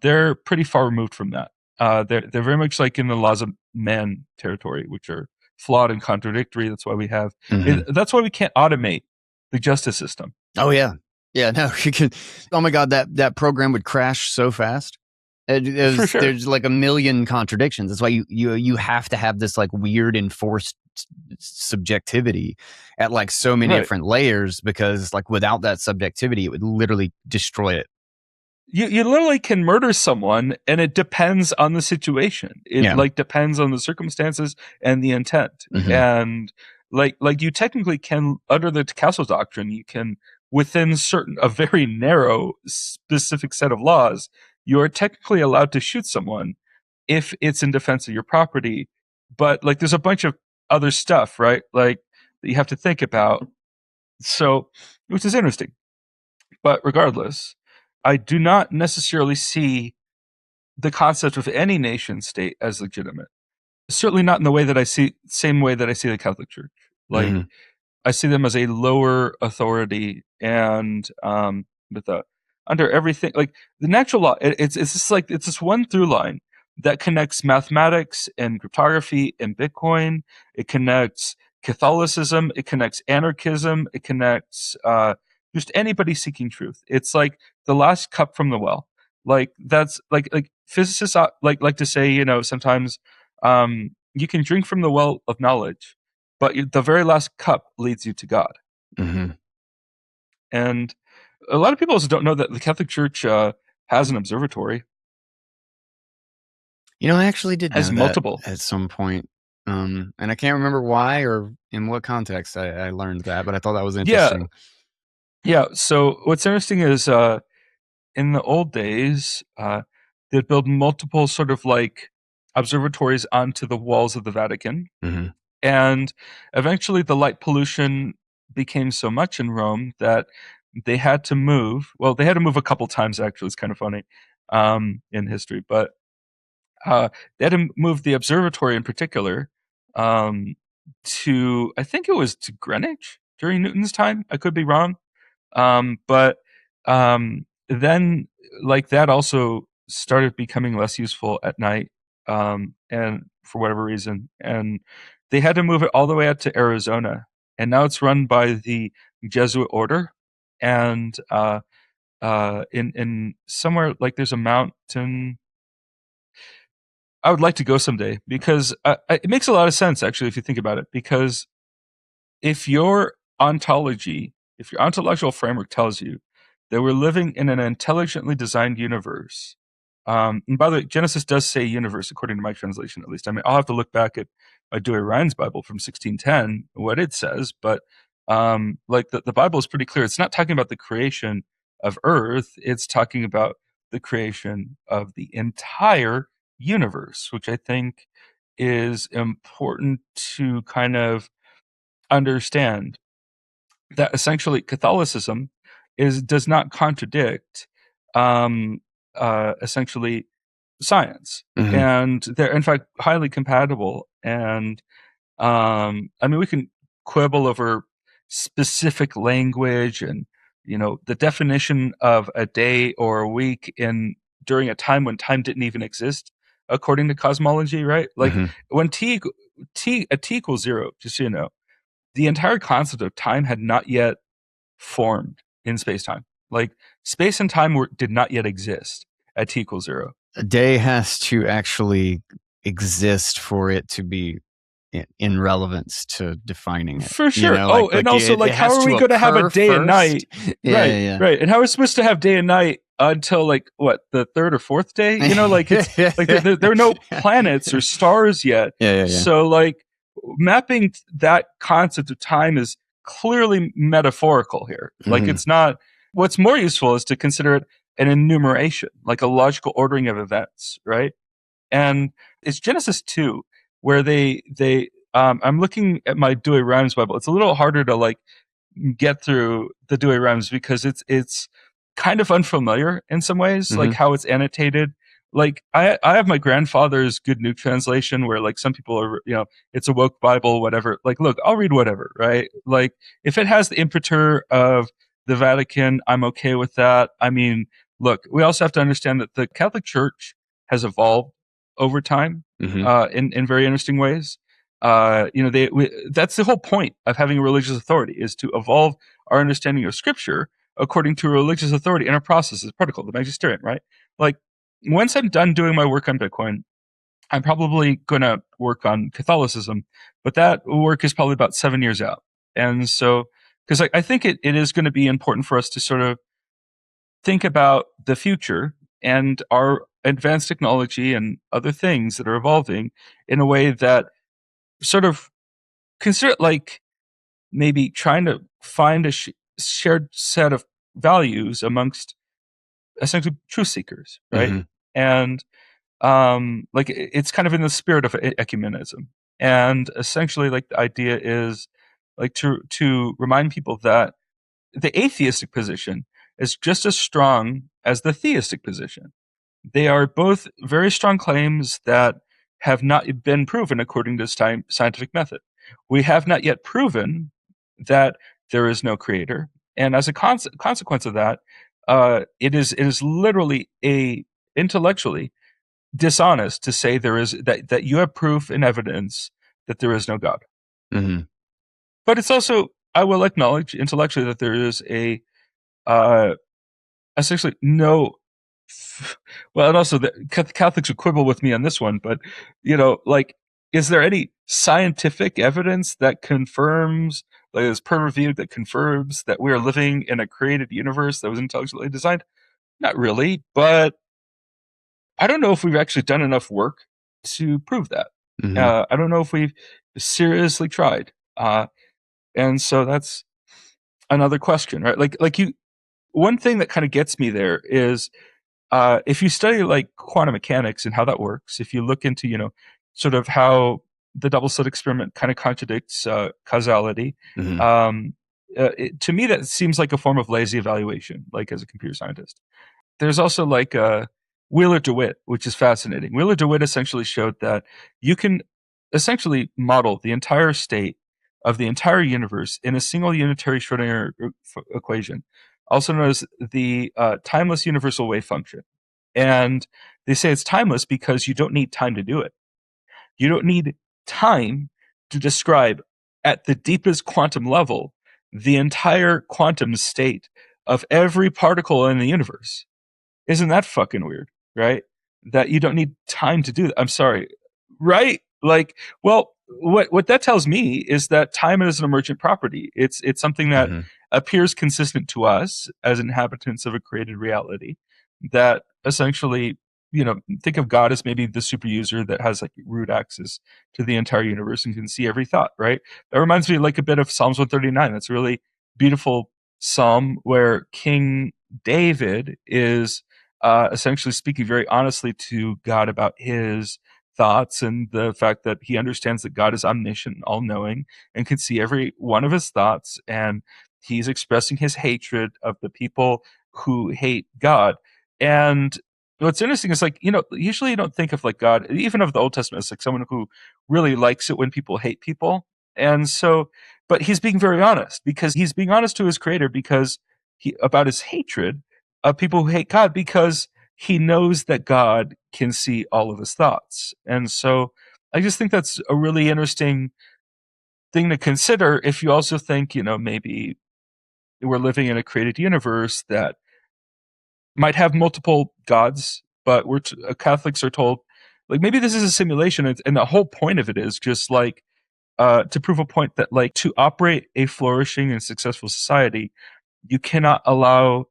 They're pretty far removed from that. They're very much like in the laws of man territory, which are flawed and contradictory. That's why we have. Mhm. That's why we can't automate the justice system. Oh yeah, yeah. No, you can. Oh my god, that program would crash so fast. For sure. There's like a million contradictions. That's why you have to have this like weird enforced subjectivity at like so many Right. different layers, because like without that subjectivity, it would literally destroy it. You literally can murder someone, and it depends on the situation. It Yeah. like depends on the circumstances and the intent. Mhm. And like you technically can, under the Castle doctrine, you can, within certain a very narrow specific set of laws, you are technically allowed to shoot someone if it's in defense of your property. But like there's a bunch of other stuff, right? Like that you have to think about. So, which is interesting. But regardless, I do not necessarily see the concept of any nation state as legitimate. Certainly not in the way that I see, same way that I see the Catholic Church. Like Mhm. I see them as a lower authority, and with a under everything, like the natural law. It's just like it's this one through line that connects mathematics and cryptography and Bitcoin. It connects Catholicism. It connects anarchism. It connects just anybody seeking truth. It's like the last cup from the well. Like that's like physicists like to say, sometimes you can drink from the well of knowledge, but the very last cup leads you to God. Mhm. And a lot of people also don't know that the Catholic Church has an observatory, You know, I actually did has know that multiple. at some point, and I can't remember why or in what context I learned that, but I thought that was Yeah, interesting. yeah. So what's interesting is in the old days, they'd build multiple sort of like observatories onto the walls of the Vatican. Mhm. And eventually the light pollution became so much in Rome that they had to move. Well, they had to move a couple times, actually. It's kind of funny in history. But uh, they had to move the observatory in particular um, to, I think it was to Greenwich during Newton's time. I could be wrong. But then, like, that also started becoming less useful at night, and for whatever reason, and they had to move it all the way out to Arizona, and now it's run by the Jesuit order, and in somewhere like there's a mountain. I would like to go someday because it makes a lot of sense actually if you think about it. Because if your ontology, if your ontological framework tells you that we're living in an intelligently designed universe, and by the way, Genesis does say universe according to my translation, at least. I mean, I'll have to look back at my Dewey Ryan's Bible from 1610, what it says, but like the Bible is pretty clear. It's not talking about the creation of Earth, it's talking about the creation of the entire universe, which I think is important to kind of understand that essentially Catholicism does not contradict essentially science, Mhm. and they're in fact highly compatible. And I mean, we can quibble over specific language and the definition of a day or a week in during a time when time didn't even exist according to cosmology, right? Like Mhm. when t equals zero, just so you know, the entire concept of time had not yet formed in space time. Like space and time did not yet exist at t equals zero. A day has to actually exist for it to be in relevance to defining it. For You sure. know, Oh, and like also, it like, how has are we to going to have a occur day and first. night? Yeah, Right, yeah, right. And how are we supposed to have day and night until like what, the third or fourth day? Like it's like yeah. there are no planets or stars yet. Yeah, yeah, yeah. So like mapping that concept of time is clearly metaphorical here. Like Mhm. it's not. What's more useful is to consider it an enumeration, like a logical ordering of events, right? And it's Genesis 2 where they I'm looking at my Dewey Rhymes Bible. It's a little harder to like get through the Dewey Rhymes because it's kind of unfamiliar in some ways, like Mm-hmm. how it's annotated. Like I have my grandfather's Good New Translation where like some people are, it's a woke Bible, whatever. Like, look, I'll read whatever, right? Like if it has the imprimatur of the Vatican, I'm okay with that. I mean, look, we also have to understand that the Catholic Church has evolved over time Mm-hmm. in very interesting ways. That's the whole point of having a religious authority, is to evolve our understanding of Scripture according to a religious authority in a process, is protocol, the magisterium, right? Like, once I'm done doing my work on Bitcoin, I'm probably going to work on Catholicism, but that work is probably about 7 years out. And so, because I think it is going to be important for us to sort of think about the future and our advanced technology and other things that are evolving in a way that sort of consider like maybe trying to find a shared set of values amongst essentially truth seekers, right? Mm-hmm. And like it's kind of in the spirit of ecumenism, and essentially like the idea is like to remind people that the atheistic position is just as strong as the theistic position. They are both very strong claims that have not been proven according to scientific method. We have not yet proven that there is no creator, and as a consequence of that, it is literally a intellectually dishonest to say that you have proof and evidence that there is no God. Mm-hmm. But it's also, I will acknowledge intellectually that there is a uh, essentially no. Well, and also the Catholics would quibble with me on this one, but like, is there any scientific evidence that confirms, like, is peer reviewed, that confirms that we are living in a created universe that was intelligently designed? Not really, but I don't know if we've actually done enough work to prove that. Mm-hmm. I don't know if we've seriously tried, and so that's another question, right? Like you, one thing that kind of gets me there is if you study like quantum mechanics and how that works, if you look into, sort of how the double slit experiment kind of contradicts causality, Mm-hmm. to me that seems like a form of lazy evaluation, like as a computer scientist. There's also like Wheeler DeWitt, which is fascinating. Wheeler DeWitt essentially showed that you can essentially model the entire state of the entire universe in a single unitary Schrodinger equation, also known as the timeless universal wave function. And they say it's timeless because you don't need time to do it. You don't need time to describe at the deepest quantum level the entire quantum state of every particle in the universe. Isn't that fucking weird, right? That you don't need time to do that. I'm sorry, right? Like, well, what that tells me is that time is an emergent property. It's something that Mm-hmm. appears consistent to us as inhabitants of a created reality. That essentially, think of God as maybe the super user that has like root access to the entire universe and can see every thought, right? That reminds me like a bit of Psalms 139. That's a really beautiful psalm where King David is essentially speaking very honestly to God about his thoughts and the fact that he understands that God is omniscient, all knowing, and can see every one of his thoughts. And he's expressing his hatred of the people who hate God. And what's interesting is like, usually you don't think of like God, even of the Old Testament, as like someone who really likes it when people hate people. And so, but he's being very honest because he's being honest to his creator because about his hatred of people who hate God, because he knows that God can see all of his thoughts. And so I just think that's a really interesting thing to consider if you also think, maybe we're living in a created universe that might have multiple gods, but Catholics are told, like, maybe this is a simulation. And the whole point of it is just like, to prove a point that like to operate a flourishing and successful society, you cannot allow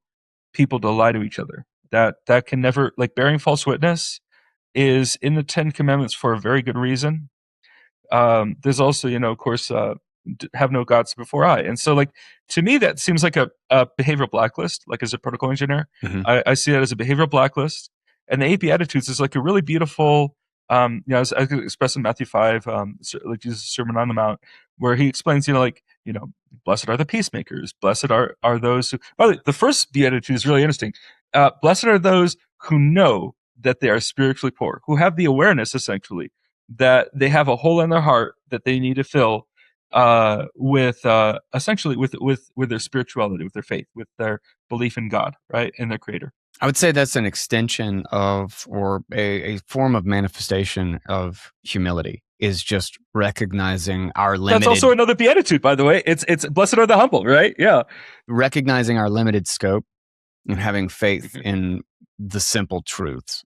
people to lie to each other. That can never, like, bearing false witness is in the Ten Commandments for a very good reason. There's also, of course, have no gods before I. And so, like, to me, that seems like a behavioral blacklist. Like, as a protocol engineer, Mm-hmm. I see that as a behavioral blacklist. And the Eight Beatitudes is like a really beautiful as expressed in Matthew 5, like Jesus' Sermon on the Mount, where he explains, blessed are the peacemakers. Blessed are those who. By the way, the first beatitude is really interesting. Blessed are those who know that they are spiritually poor, who have the awareness, essentially, that they have a hole in their heart that they need to fill with essentially with their spirituality, with their faith, with their belief in God, right, in their Creator. I would say that's an extension of, or a form of manifestation of humility, is just recognizing our That's limited, also another beatitude, by the way. It's blessed are the humble, right? Yeah. recognizing our limited scope and having faith Mhm. in the simple truths.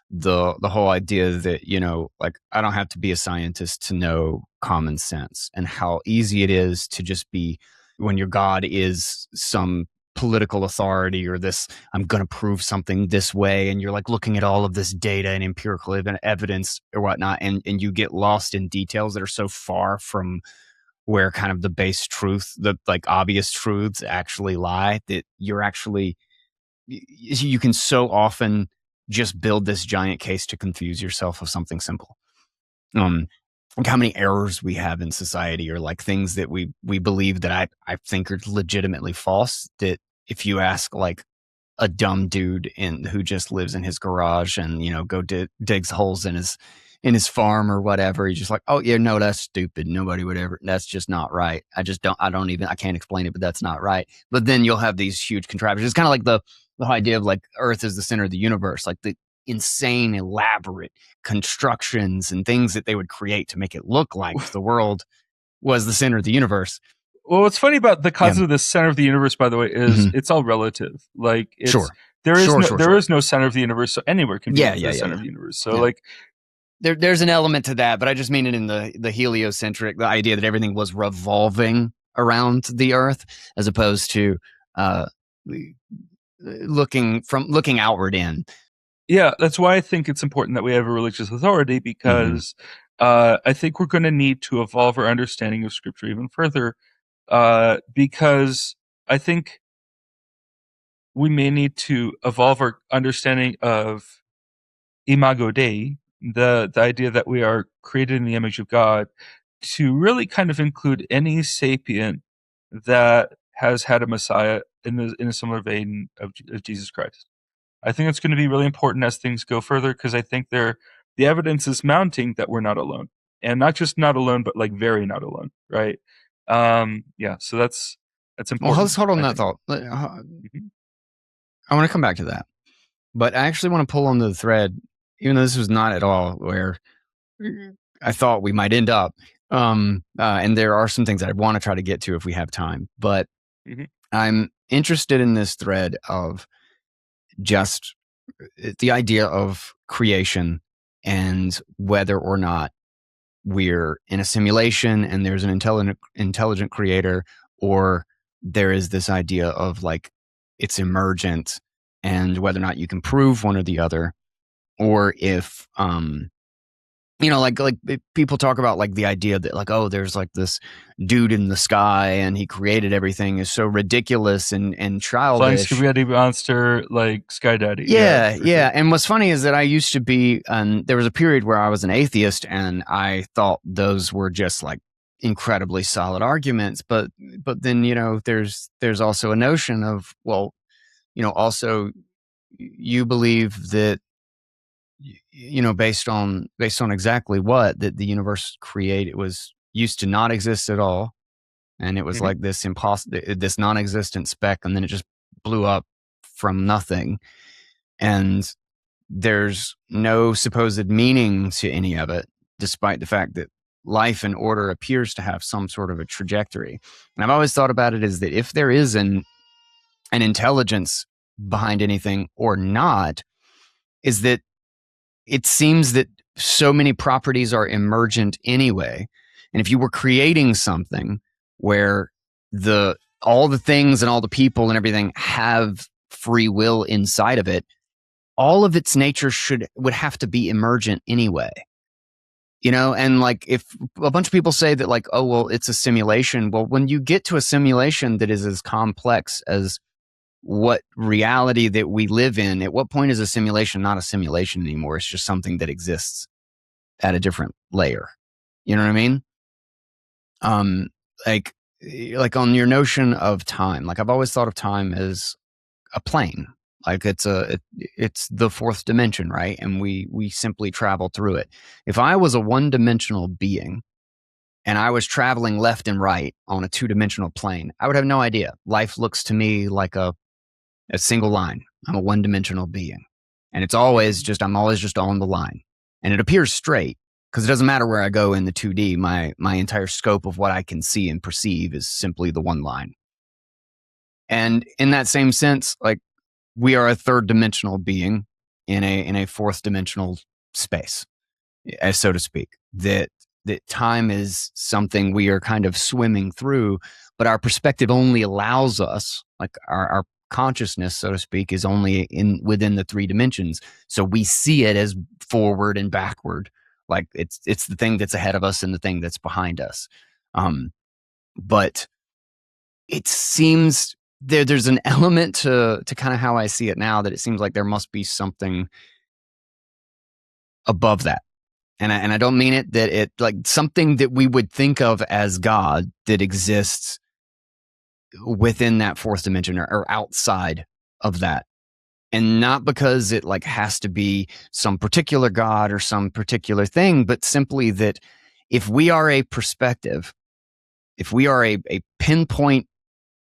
The whole idea that, like, I don't have to be a scientist to know common sense, and how easy it is to just be, when your God is some political authority, or this, I'm going to prove something this way, and you're like looking at all of this data and empirical evidence or whatnot, and you get lost in details that are so far from where kind of the base truth, the like obvious truths actually lie, that you're actually, you can so often just build this giant case to confuse yourself of something simple. Like how many errors we have in society, or like things that we believe that I think are legitimately false, that if you ask like a dumb dude who just lives in his garage and digs holes in his farm or whatever, he's just like, oh yeah, no, that's stupid, nobody would ever, that's just not right, I can't explain it, but that's not right. But then you'll have these huge contraptions. It's kind of like the whole idea of like Earth is the center of the universe, like the insane elaborate constructions and things that they would create to make it look like the world was the center of the universe. Well, what's funny about the Yeah. concept of the center of the universe, by the way, is Mhm. it's all relative. Like Sure. there is Sure, no sure, there sure. is no center of the universe, so anywhere can be Yeah, the yeah, yeah, center yeah. of the universe. So Yeah. like There's an element to that, but I just mean it in the heliocentric, the idea that everything was revolving around the Earth, as opposed to uh, looking outward in. yeah, that's why I think it's important that we have a religious authority, because I think we're going to need to evolve our understanding of Scripture even further, because I think we may need to evolve our understanding of imago Dei, the idea that we are created in the image of God, to really kind of include any sapient that has had a Messiah in a similar vein of Jesus Christ. I think it's going to be really important as things go further, because I think the evidence is mounting that we're not alone, and not just not alone, but like very not alone, right? Yeah, so that's Well, important, let's hold on I that think. thought. Mhm. I want to come back to that, but I actually want to pull on the thread, even though this was not at all where I thought we might end up. And there are some things that I want to try to get to if we have time, but Mhm. I'm interested in this thread of just the idea of creation, and whether or not we're in a simulation and there's an intelligent creator, or there is this idea of like it's emergent, and whether or not you can prove one or the other, or if like people talk about like the idea that like, oh, there's like this dude in the sky and he created everything, is so ridiculous and Flying childish. spaghetti monster, like Sky Daddy, yeah, Yeah, for yeah. sure. And what's funny is that I used to be, there was a period where I was an atheist, and I thought those were just like incredibly solid arguments. But then there's also a notion of, well, also you believe that based on exactly what, that the universe created was used to not exist at all, and it was Mhm. like this non-existent speck, and then it just blew up from nothing, and there's no supposed meaning to any of it, despite the fact that life and order appears to have some sort of a trajectory. And I've always thought about it as that if there is an intelligence behind anything or not, is that it seems that so many properties are emergent anyway. And if you were creating something where all the things and all the people and everything have free will inside of it, all of its nature would have to be emergent anyway. And like, if a bunch of people say that like, oh, well, it's a simulation. Well, when you get to a simulation that is as complex as what reality that we live in, at what point is a simulation not a simulation anymore? It's just something that exists at a different layer. You know what I mean? Um, like, like on your notion of time, like I've always thought of time as a plane. Like it's the fourth dimension, right? And we simply travel through it. If I was a one-dimensional being and I was traveling left and right on a two-dimensional plane, I would have no idea. Life looks to me like a single line. I'm a one-dimensional being. And it's always just, I'm always just on the line. And it appears straight because it doesn't matter where I go in the 2D. My entire scope of what I can see and perceive is simply the one line. And in that same sense, like we are a third dimensional being in a fourth dimensional space, as so to speak. That time is something we are kind of swimming through, but our perspective only allows us, like our consciousness, so to speak, is only in within the three dimensions. So we see it as forward and backward. Like it's the thing that's ahead of us and the thing that's behind us. But it seems there's an element to kind of how I see it now that it seems like there must be something above that. And I don't mean it that it like something that we would think of as God that exists within that fourth dimension or outside of that. And not because it like has to be some particular God or some particular thing, but simply that if we are a perspective, if we are a pinpoint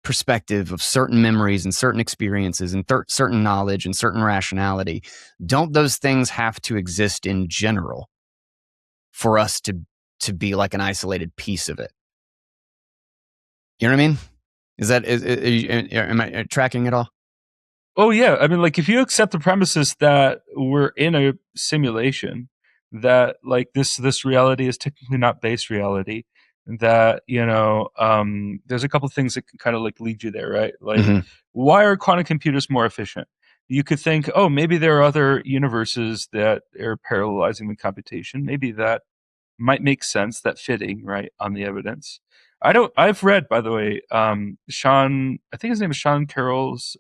perspective of certain memories and certain experiences and certain knowledge and certain rationality, don't those things have to exist in general for us to be like an isolated piece of it? You know what I mean? Am I tracking it all? Oh yeah, I mean, like if you accept the premises that we're in a simulation, that like this reality is technically not base reality, that there's a couple of things that can kind of like lead you there, right? Like, Mm-hmm. why are quantum computers more efficient? You could think, oh, maybe there are other universes that are parallelizing the computation. Maybe that might make sense. That fitting, right, on the evidence. I don't. I've read, by the way, Sean. I think his name is Sean Carroll's.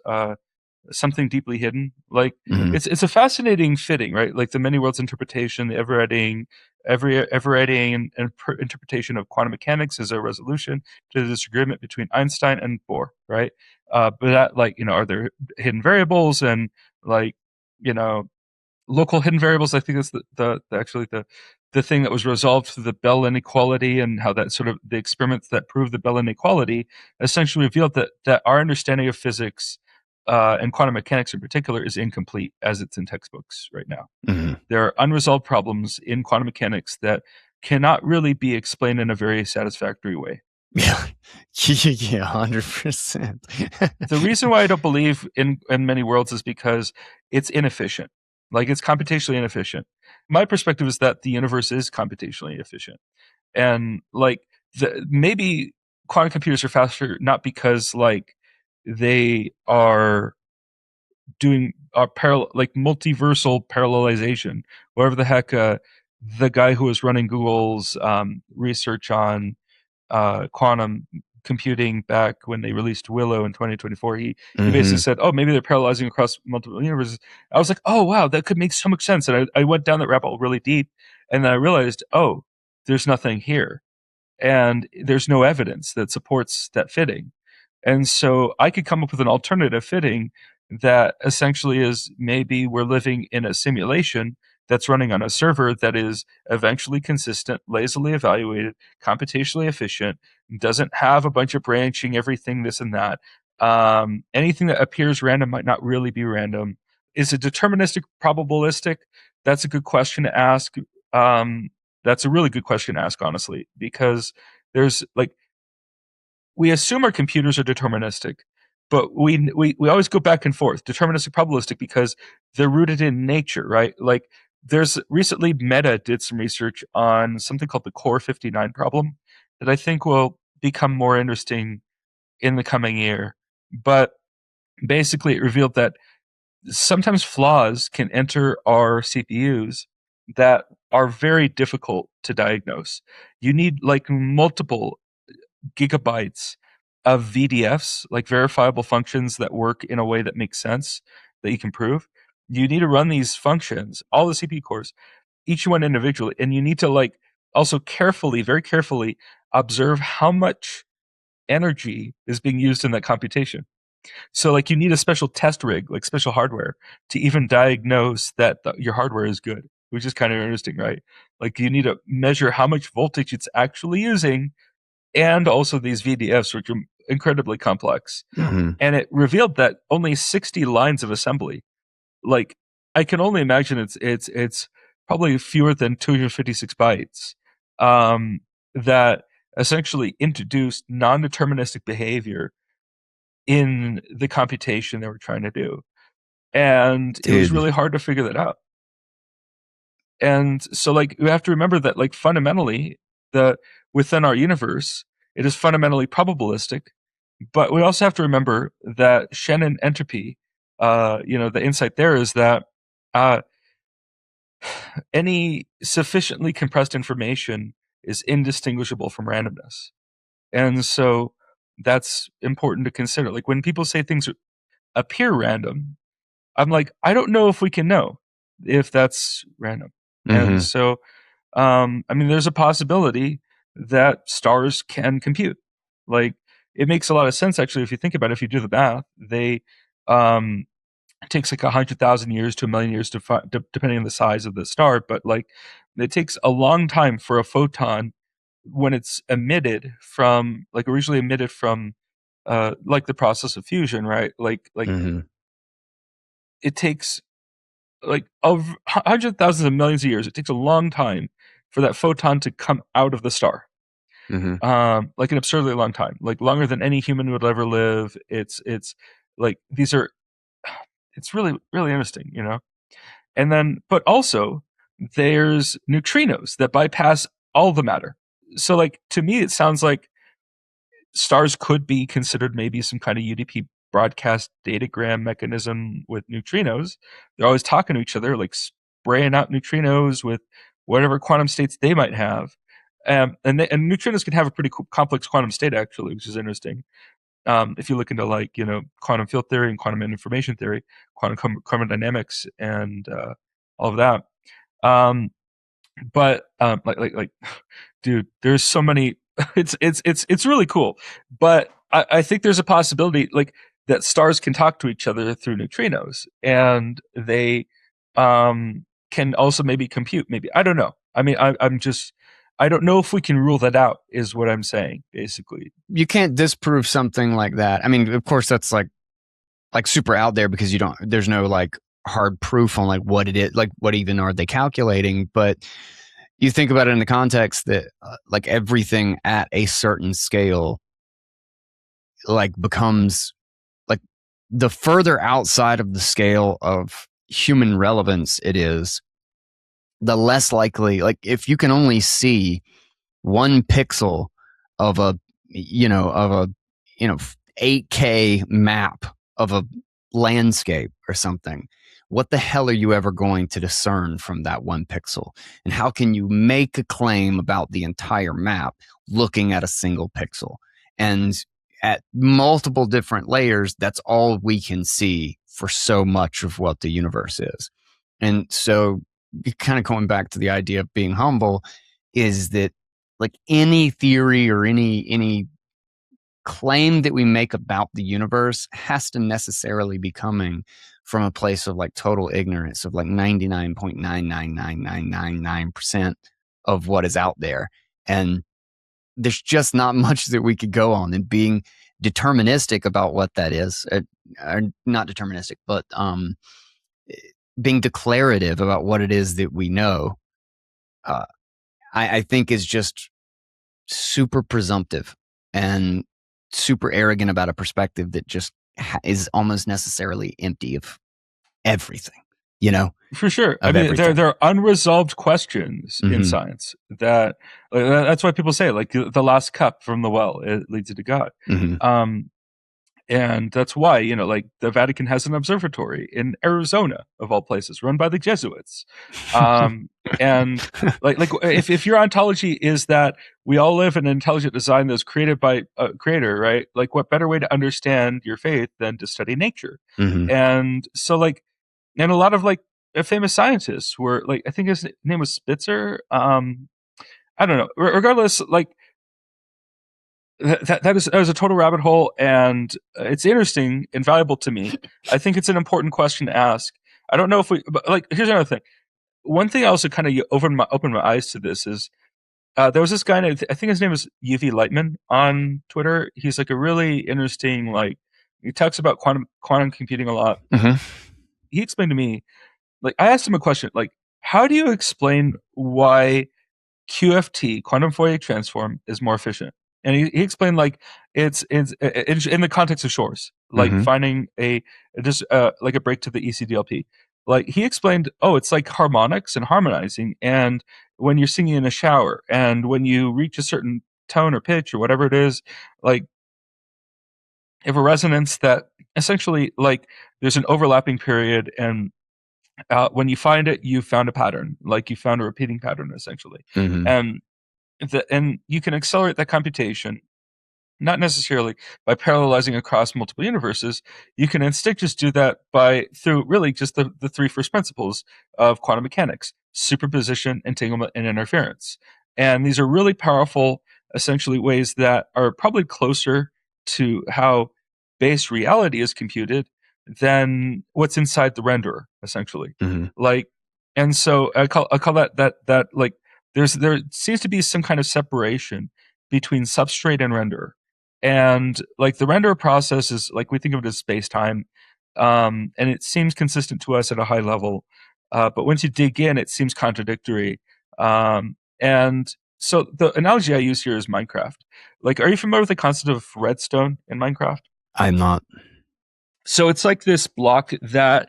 Something deeply hidden. Like Mm-hmm. it's a fascinating fitting, right? Like the many worlds interpretation, the ever-editing interpretation of quantum mechanics as a resolution to the disagreement between Einstein and Bohr, right? But that, like, are there hidden variables and like, you know, local hidden variables? I think that's actually the thing that was resolved through the Bell inequality, and how that sort of the experiments that proved the Bell inequality essentially revealed that our understanding of physics and quantum mechanics in particular is incomplete as it's in textbooks right now. Mm-hmm. There are unresolved problems in quantum mechanics that cannot really be explained in a very satisfactory way. Yeah, yeah, 100%. The reason why I don't believe in many worlds is because it's inefficient. Like it's computationally inefficient. My perspective is that the universe is computationally efficient, and like maybe quantum computers are faster not because like they are doing parallel, like multiversal parallelization, whatever the heck. The guy who was running Google's research on quantum computing back when they released Willow in 2024, he basically Mm-hmm. said, "Oh, maybe they're parallelizing across multiple universes." I was like, "Oh, wow, that could make so much sense." And I went down that rabbit hole really deep, and then I realized, oh, there's nothing here, and there's no evidence that supports that fitting. And so I could come up with an alternative fitting that essentially is maybe we're living in a simulation that's running on a server that is eventually consistent, lazily evaluated, computationally efficient, doesn't have a bunch of branching, everything, this and that. Anything that appears random might not really be random. Is it deterministic, probabilistic? That's a good question to ask. That's a really good question to ask, honestly, because there's like, we assume our computers are deterministic, but we always go back and forth, deterministic, probabilistic, because they're rooted in nature, right? Like there's recently Meta did some research on something called the Core 59 problem that I think will become more interesting in the coming year. But basically, it revealed that sometimes flaws can enter our CPUs that are very difficult to diagnose. You need like multiple gigabytes of VDFs, like verifiable functions that work in a way that makes sense, that you can prove, you need to run these functions, all the CPU cores, each one individually, and you need to like also carefully, very carefully observe how much energy is being used in that computation. So like you need a special test rig, like special hardware, to even diagnose that your hardware is good, which is kind of interesting, right? Like you need to measure how much voltage it's actually using, and also these VDFs, which are incredibly complex. Mm-hmm. And it revealed that only 60 lines of assembly. Like I can only imagine it's probably fewer than 256 bytes that essentially introduced non-deterministic behavior in the computation they were trying to do. And it was Dude. really hard to figure that out. And so like we have to remember that like fundamentally the within our universe, it is fundamentally probabilistic, but we also have to remember that Shannon entropy, the insight there is that uh, any sufficiently compressed information is indistinguishable from randomness. And so that's important to consider. Like when people say things appear random, I'm like, I don't know if we can know if that's random. And Mm-hmm. so, I mean, there's a possibility that stars can compute. Like, it makes a lot of sense, actually, if you think about it. If you do the math, it takes like 100,000 years to a million years depending on the size of the star. But like, it takes a long time for a photon when it's emitted from, like, originally emitted from, like the process of fusion, right? Like Mm-hmm. it takes like of hundreds of thousands of millions of years. It takes a long time for that photon to come out of the star. Mm-hmm. Like an absurdly long time, like longer than any human would ever live. It's like these are. It's really really interesting. And then, but also there's neutrinos that bypass all the matter. So, like to me, it sounds like stars could be considered maybe some kind of UDP broadcast datagram mechanism with neutrinos. They're always talking to each other, like spraying out neutrinos with whatever quantum states they might have. And neutrinos can have a pretty complex quantum state, actually, which is interesting. If you look into like quantum field theory and quantum information theory, quantum chromodynamics, and all of that. But like dude, there's so many. It's really cool, but I think there's a possibility like that stars can talk to each other through neutrinos, and they can also maybe compute. Maybe I don't know. I mean, I'm just I don't know if we can rule that out. Is what I'm saying basically. You can't disprove something like that. I mean, of course, that's like super out there because there's no like hard proof on like what it is, like what even are they calculating. But you think about it in the context that like everything at a certain scale like becomes like the further outside of the scale of human relevance it is, the less likely, like if you can only see 1 pixel of a 8K map of a landscape or something, what the hell are you ever going to discern from that 1 pixel? And how can you make a claim about the entire map looking at a single pixel? And at multiple different layers, that's all we can see for so much of what the universe is. And so kind of going back to the idea of being humble is that like any theory or any claim that we make about the universe has to necessarily be coming from a place of like total ignorance of like 99.99999% of what is out there. And there's just not much that we could go on, and being deterministic about what that is, or not deterministic, but being declarative about what it is that we know, I think is just super presumptive and super arrogant about a perspective that just is almost necessarily empty of everything, For sure. I of mean, everything. there are unresolved questions in Mhm. science that that's why people say like the last cup from the well, it leads you to God. Mhm. Um, And that's why, like the Vatican has an observatory in Arizona, of all places, run by the Jesuits. And like if your ontology is that we all live in an intelligent design that's created by a creator, right? Like, what better way to understand your faith than to study nature? Mm-hmm. And so, like, and a lot of like famous scientists were like, I think his name was Spitzer. I don't know. Regardless, like that is a total rabbit hole, and it's interesting and valuable to me. I think it's an important question to ask. I don't know if we, but like, here's another thing. One thing I also kind of opened my eyes to this is there was this guy, I think his name is UV Lightman on Twitter. He's like a really interesting, like, he talks about quantum computing a lot. Mm-hmm. He explained to me, like, I asked him a question, like, how do you explain why QFT, quantum Fourier transform, is more efficient? And he explained, like, it's in the context of shores, like Mm-hmm. finding just like a break to the ECDLP. Like, he explained, oh, it's like harmonics and harmonizing, and when you're singing in a shower, and when you reach a certain tone or pitch or whatever it is, like, you have a resonance that essentially, like, there's an overlapping period, and when you find it, you found a pattern, like you found a repeating pattern, essentially. Mm-hmm. And and you can accelerate that computation, not necessarily by parallelizing across multiple universes. You can instead just do that by through really just the three first principles of quantum mechanics: superposition, entanglement, and interference. And these are really powerful, essentially, ways that are probably closer to how base reality is computed than what's inside the renderer, essentially. Mm-hmm. Like, and so I call that like, there seems to be some kind of separation between substrate and renderer. And like, the render process is like, we think of it as space time, and it seems consistent to us at a high level. But once you dig in, it seems contradictory. And so the analogy I use here is Minecraft. Like, are you familiar with the concept of redstone in Minecraft? I'm not. So it's like this block that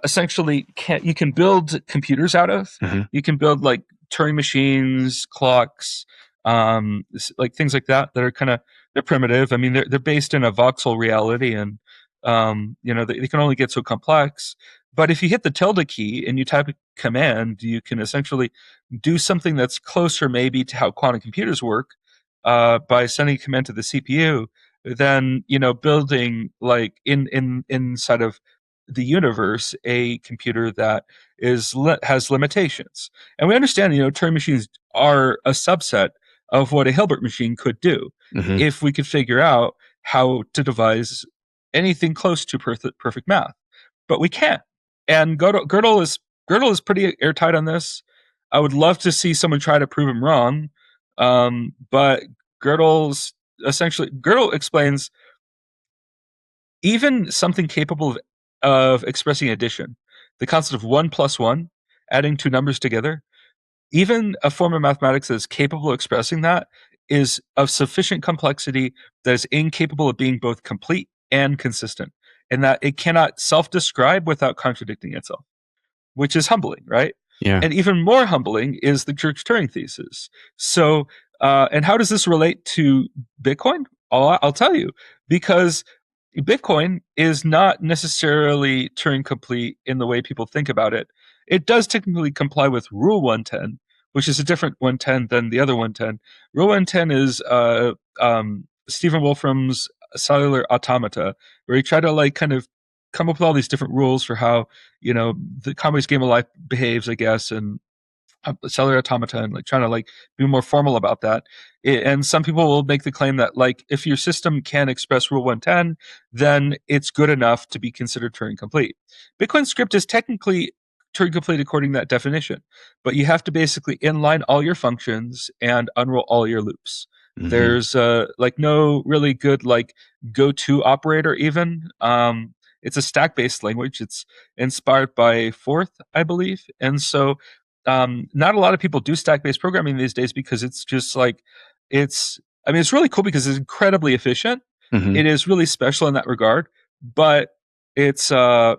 essentially you can build computers out of. Mm-hmm. You can build like Turing machines, clocks, like things like that are kind of, they're primitive. I mean, they're based in a voxel reality, and they can only get so complex. But if you hit the tilde key and you type a command, you can essentially do something that's closer maybe to how quantum computers work, by sending a command to the CPU, than building like inside of the universe a computer that has limitations. And we understand, Turing machines are a subset of what a Hilbert machine could do, Mm-hmm. if we could figure out how to devise anything close to perfect math. But we can't. And Gödel is pretty airtight on this. I would love to see someone try to prove him wrong. But Gödel explains even something capable of expressing addition, the concept of 1 plus 1, adding two numbers together, even a form of mathematics that is capable of expressing that is of sufficient complexity that is incapable of being both complete and consistent, and that it cannot self-describe without contradicting itself, which is humbling, right? Yeah. And even more humbling is the Church-Turing thesis. So, and how does this relate to Bitcoin? I'll tell you, because Bitcoin is not necessarily Turing complete in the way people think about it. It does technically comply with Rule 110, which is a different 110 than the other 110. Rule 110 is Stephen Wolfram's cellular automata, where he tried to like kind of come up with all these different rules for how the company's game of life behaves, I guess, and cellular automata, and like trying to like be more formal about that. And some people will make the claim that like, if your system can express Rule 110, then it's good enough to be considered Turing complete. Bitcoin script is technically Turing complete according to that definition, but you have to basically inline all your functions and unroll all your loops. Mm-hmm. There's like no really good like go-to operator even. It's a stack-based language. It's inspired by Forth, I believe, and so not a lot of people do stack-based programming these days, because it's just like, it's really cool because it's incredibly efficient. Mm-hmm. It is really special in that regard, but it's that's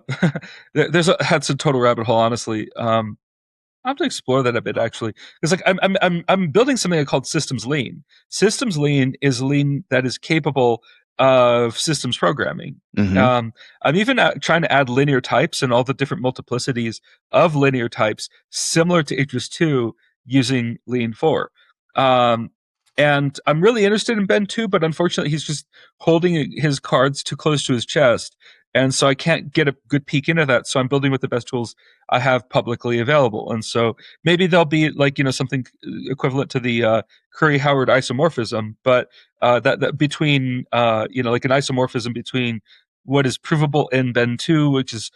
a total rabbit hole, honestly. I have to explore that a bit, actually. It's like I'm building something called systems lean. Systems lean is lean that is capable of systems programming. Mm-hmm. I'm even trying to add linear types and all the different multiplicities of linear types similar to Idris 2 using Lean 4. Um, and I'm really interested in Ben 2, but unfortunately, he's just holding his cards too close to his chest. And so I can't get a good peek into that. So I'm building with the best tools I have publicly available. And so maybe there'll be like, something equivalent to the Curry Howard isomorphism, but that between like an isomorphism between what is provable in Ben 2, which is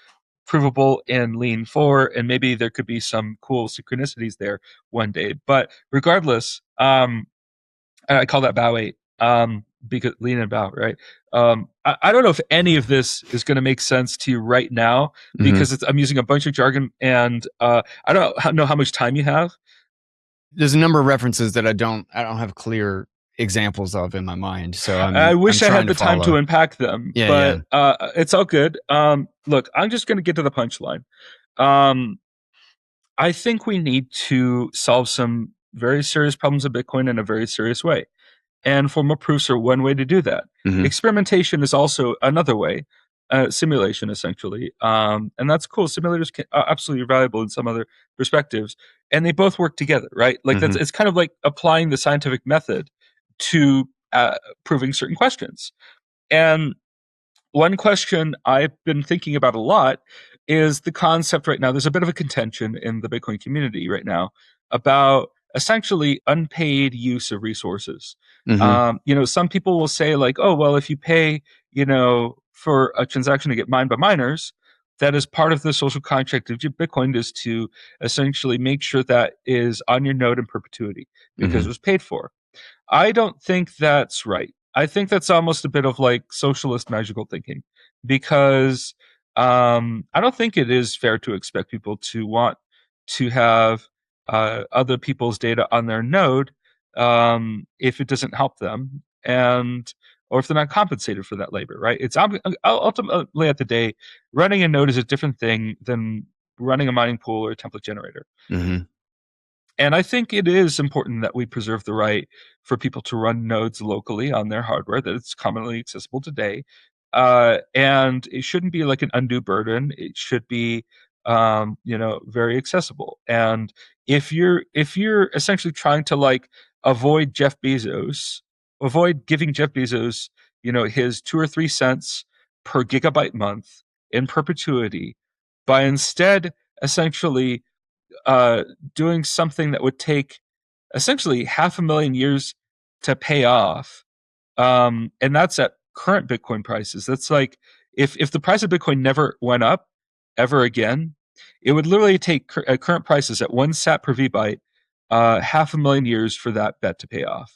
provable in Lean 4, and maybe there could be some cool synchronicities there one day. But regardless, I call that bow 8, because Lean and bow, right? I don't know if any of this is going to make sense to you right now Mm-hmm. because I'm using a bunch of jargon, and I don't know how much time you have. There's a number of references that I don't have clear examples of in my mind, so I I'm wish I trying had to the time follow. to unpack them, Yeah, yeah. but it's all good. Look, I'm just going to get to the punchline. Um, I think we need to solve some very serious problems of Bitcoin in a very serious way. And formal proofs are one way to do that. Mm-hmm. Experimentation is also another way, simulation essentially. And that's cool. Simulators are absolutely valuable in some other perspectives. And they both work together, right? Like Mm-hmm. it's kind of like applying the scientific method to proving certain questions. And one question I've been thinking about a lot is the concept right now. There's a bit of a contention in the Bitcoin community right now about essentially unpaid use of resources. Mm-hmm. Some people will say, like, oh, well, if you pay, for a transaction to get mined by miners, that is part of the social contract of Bitcoin is to essentially make sure that is on your node in perpetuity because Mm-hmm. it was paid for. I don't think that's right. I think that's almost a bit of like socialist magical thinking because I don't think it is fair to expect people to want to have other people's data on their node if it doesn't help them and or if they're not compensated for that labor, right? It's ultimately at the day, running a node is a different thing than running a mining pool or a template generator. Mm-hmm. And I think it is important that we preserve the right for people to run nodes locally on their hardware that it's commonly accessible today. And it shouldn't be like an undue burden. It should be, very accessible. And if you're essentially trying to like avoid avoid giving Jeff Bezos, his 2 or 3 cents per gigabyte month in perpetuity, by instead essentially doing something that would take essentially 500,000 years to pay off. And that's at current Bitcoin prices. That's like if the price of Bitcoin never went up ever again, it would literally take at current prices at 1 sat per VByte, 500,000 years for that bet to pay off.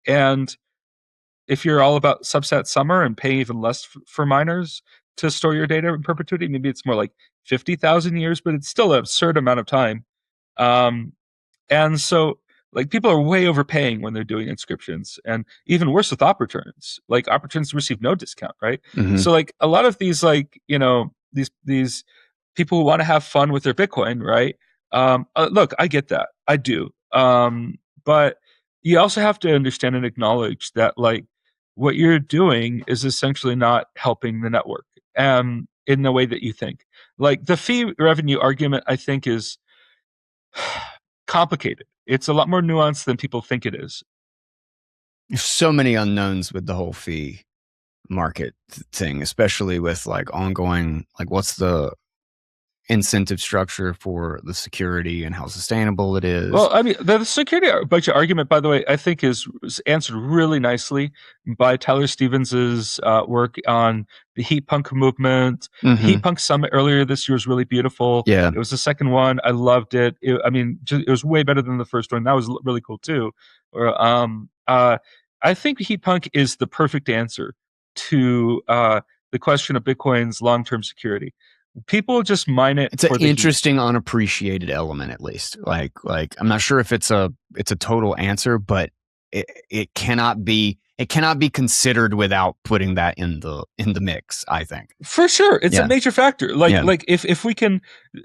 And if you're all about subset summer and pay even less for miners to store your data in perpetuity, maybe it's more like 50,000 years, but it's still an absurd amount of time. Um, and so, like, people are way overpaying when they're doing inscriptions, and even worse with op returns. Like, op returns receive no discount, right? Mm-hmm. So, like, a lot of these, like, these people who want to have fun with their Bitcoin, right? Look, I get that, I do. But you also have to understand and acknowledge that, like, what you're doing is essentially not helping the network, in the way that you think. Like, the fee revenue argument, I think, is complicated. It's a lot more nuanced than people think it is. There's so many unknowns with the whole fee market thing, especially with like ongoing, like what's the incentive structure for the security and how sustainable it is. Well, I mean, the security budget argument, by the way, I think is answered really nicely by Tyler Stevens's work on the heat punk movement. The Mm-hmm. heat punk summit earlier this year was really beautiful. Yeah. It was the second one. I loved it. It was way better than the first one. That was really cool too. I think heat punk is the perfect answer to the question of Bitcoin's long-term security. People just mine it It's an for the heat. interesting unappreciated element, at least. Like I'm not sure if it's a total answer, but it cannot be it cannot be considered without putting that in the mix, I think. For sure, it's a major factor. Like Yeah. like if we can,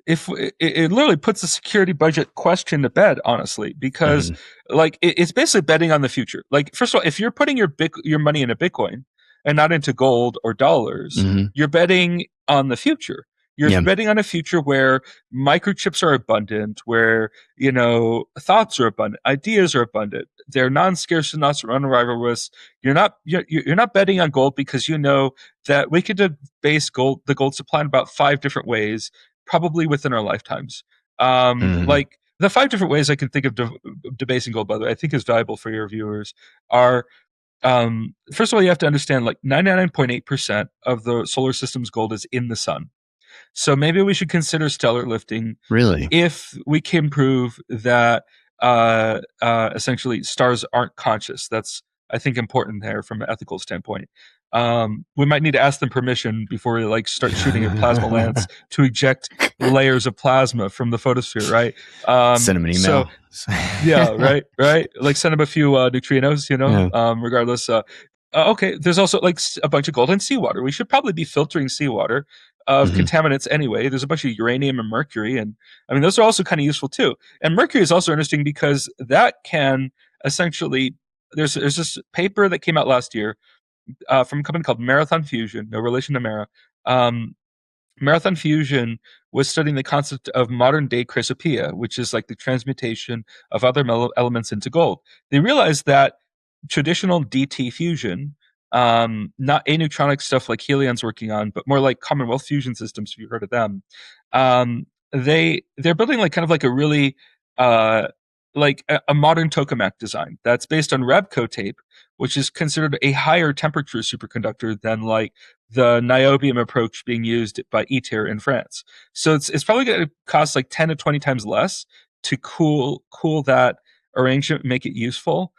if it literally puts the security budget question to bed, honestly, because like it's basically betting on the future. Like first of all, if you're putting your money into Bitcoin and not into gold or dollars, you're betting on the future. You're betting on a future where microchips are abundant, where thoughts are abundant, ideas are abundant. They're non-scarce and not unrivalrous. You're not betting on gold because you know that we could debase the gold supply in about 5 different ways, probably within our lifetimes. Like the 5 different ways I can think of debasing gold, by the way, I think is valuable for your viewers are. First of all, you have to understand like 99.8% of the solar system's gold is in the sun. So maybe we should consider stellar lifting. Really? If we can prove that essentially stars aren't conscious. That's, I think, important there from an ethical standpoint. We might need to ask them permission before we like start shooting a plasma lance to eject layers of plasma from the photosphere, right? Send them an email. So, yeah, right. Like send them a few neutrinos, regardless. Okay, there's also like a bunch of gold in seawater. We should probably be filtering seawater of contaminants anyway. There's a bunch of uranium and mercury, and I mean those are also kind of useful too. And mercury is also interesting because that can essentially there's this paper that came out last year from a company called Marathon Fusion, no relation to Mara. Marathon Fusion was studying the concept of modern day chrysopoeia, which is like the transmutation of other elements into gold. They realized that traditional DT fusion, not aneutronic stuff like Helion's working on, but more like Commonwealth fusion systems, if you've heard of them. They're building like kind of like a really like a modern tokamak design that's based on Rebco tape, which is considered a higher temperature superconductor than like the niobium approach being used by ITER in France. So it's probably going to cost like 10 to 20 times less to cool that arrangement, make it useful.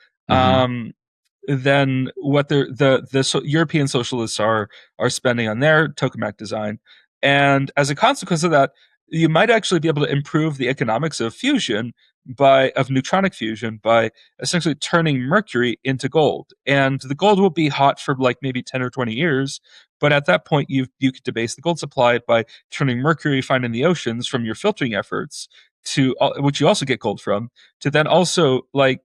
Than what the European socialists are spending on their tokamak design. And as a consequence of that, you might actually be able to improve the economics of fusion of neutronic fusion by essentially turning mercury into gold. And the gold will be hot for like maybe 10 or 20 years. But at that point, you could debase the gold supply by turning mercury found in the oceans from your filtering efforts to which you also get gold from, to then also like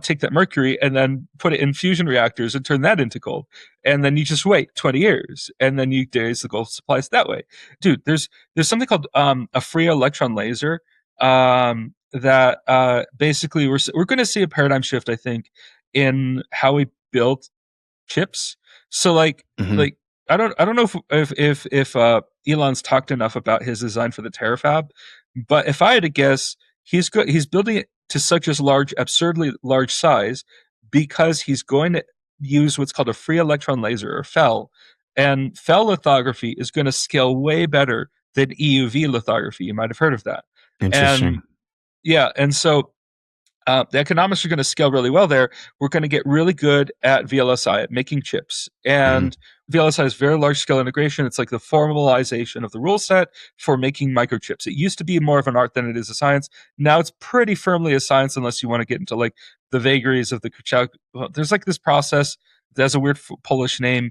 take that mercury and then put it in fusion reactors and turn that into gold. And then you just wait 20 years and then you debase the gold supplies that way. Dude, there's something called a free electron laser that basically we're going to see a paradigm shift, I think, in how we build chips. So like I don't know if Elon's talked enough about his design for the terafab, but if I had to guess, he's building it to such a absurdly large size because he's going to use what's called a free electron laser, or FEL. And FEL lithography is going to scale way better than EUV lithography. You might have heard of that. Interesting. And so the economics are going to scale really well there. We're going to get really good at VLSI, at making chips. And VLSI is very large scale integration. It's like the formalization of the rule set for making microchips. It used to be more of an art than it is a science. Now it's pretty firmly a science, unless you want to get into like the vagaries of the there's like this process that has a weird Polish name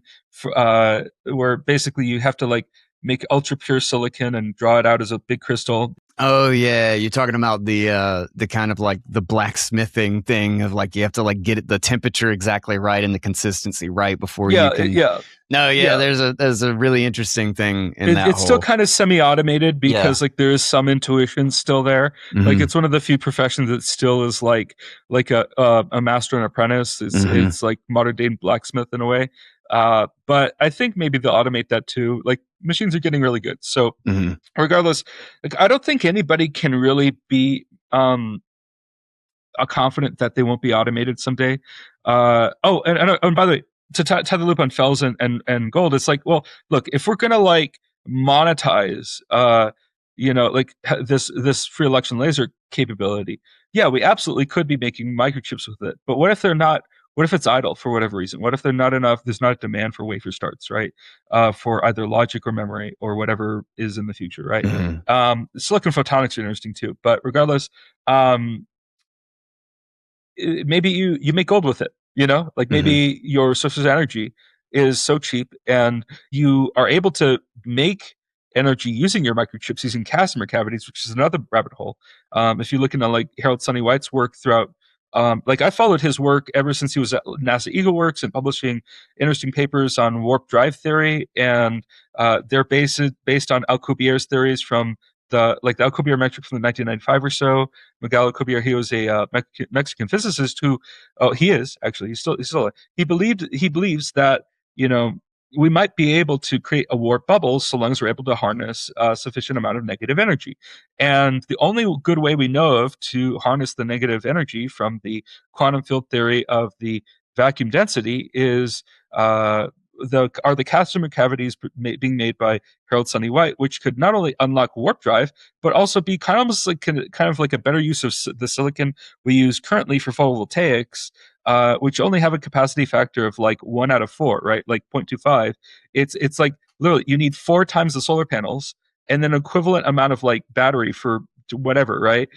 where basically you have to like make ultra pure silicon and draw it out as a big crystal. Oh yeah, you're talking about the kind of like the blacksmithing thing of like you have to like get the temperature exactly right and the consistency right before you can. There's a really interesting thing in that. It's still kind of semi-automated because like there is some intuition still there. Like it's one of the few professions that still is like a master and apprentice. It's like modern day blacksmith in a way. But I think maybe they'll automate that too. Like machines are getting really good. So regardless, like I don't think anybody can really be confident that they won't be automated someday. And by the way, to tie the loop on FELs and gold, it's like, well, look, if we're gonna like monetize like this free electron laser capability, yeah, we absolutely could be making microchips with it. But what if they're not? What if it's idle for whatever reason? What if there's not a demand for wafer starts, right? For either logic or memory or whatever is in the future, right? Silicon photonics are interesting too. But regardless, maybe you make gold with it. Like Hmm. maybe your source of energy is so cheap and you are able to make energy using your microchips using Casimir cavities, which is another rabbit hole. If you look into like Harold Sunny White's work throughout, like I followed his work ever since he was at NASA EagleWorks and publishing interesting papers on warp drive theory, and they're based on Alcubierre's theories from the Alcubierre metric from the 1995 or so. Miguel Alcubierre, he was a Mexican physicist who, oh, he is actually, he's still he believes that you know we might be able to create a warp bubble so long as we're able to harness a sufficient amount of negative energy. And the only good way we know of to harness the negative energy from the quantum field theory of the vacuum density is the Casimir cavities being made by Harold Sunny White, which could not only unlock warp drive, but also be kind of like a better use of the silicon we use currently for photovoltaics, which only have a capacity factor of like 1 out of 4, right? Like 0.25. It's like literally you need 4 times the solar panels and then equivalent amount of like battery for whatever, right?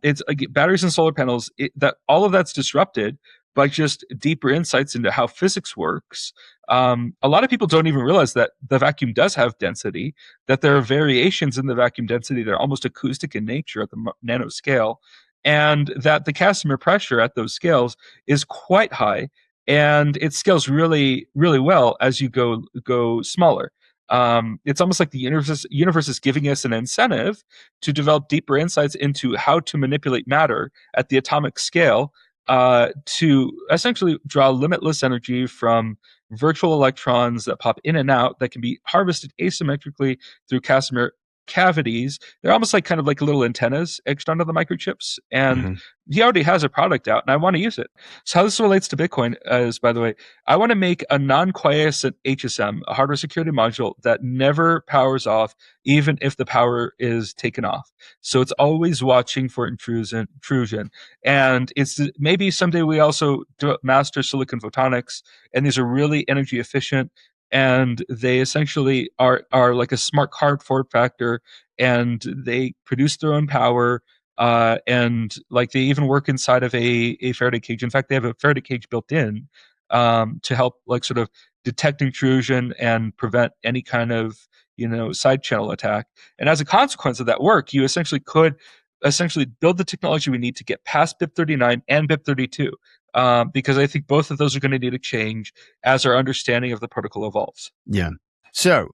It's like batteries and solar panels. That all of that's disrupted by just deeper insights into how physics works. A lot of people don't even realize that the vacuum does have density, that there are variations in the vacuum density that are almost acoustic in nature at the nanoscale, and that the Casimir pressure at those scales is quite high, and it scales really, really well as you go smaller. It's almost like the universe is giving us an incentive to develop deeper insights into how to manipulate matter at the atomic scale to essentially draw limitless energy from virtual electrons that pop in and out that can be harvested asymmetrically through Casimir cavities. They're almost like kind of like little antennas etched onto the microchips. And Hmm. he already has a product out, and I want to use it. So how this relates to Bitcoin is, by the way, I want to make a non-quiescent HSM, a hardware security module that never powers off, even if the power is taken off. So it's always watching for intrusion. And it's maybe someday we also master silicon photonics, and these are really energy efficient, and they essentially are like a smart card form factor, and they produce their own power, and like they even work inside of a Faraday cage. In fact, they have a Faraday cage built in to help like sort of detect intrusion and prevent any kind of side channel attack. And as a consequence of that work, you essentially could essentially build the technology we need to get past BIP 39 and BIP 32, because I think both of those are going to need to change as our understanding of the protocol evolves. Yeah. So,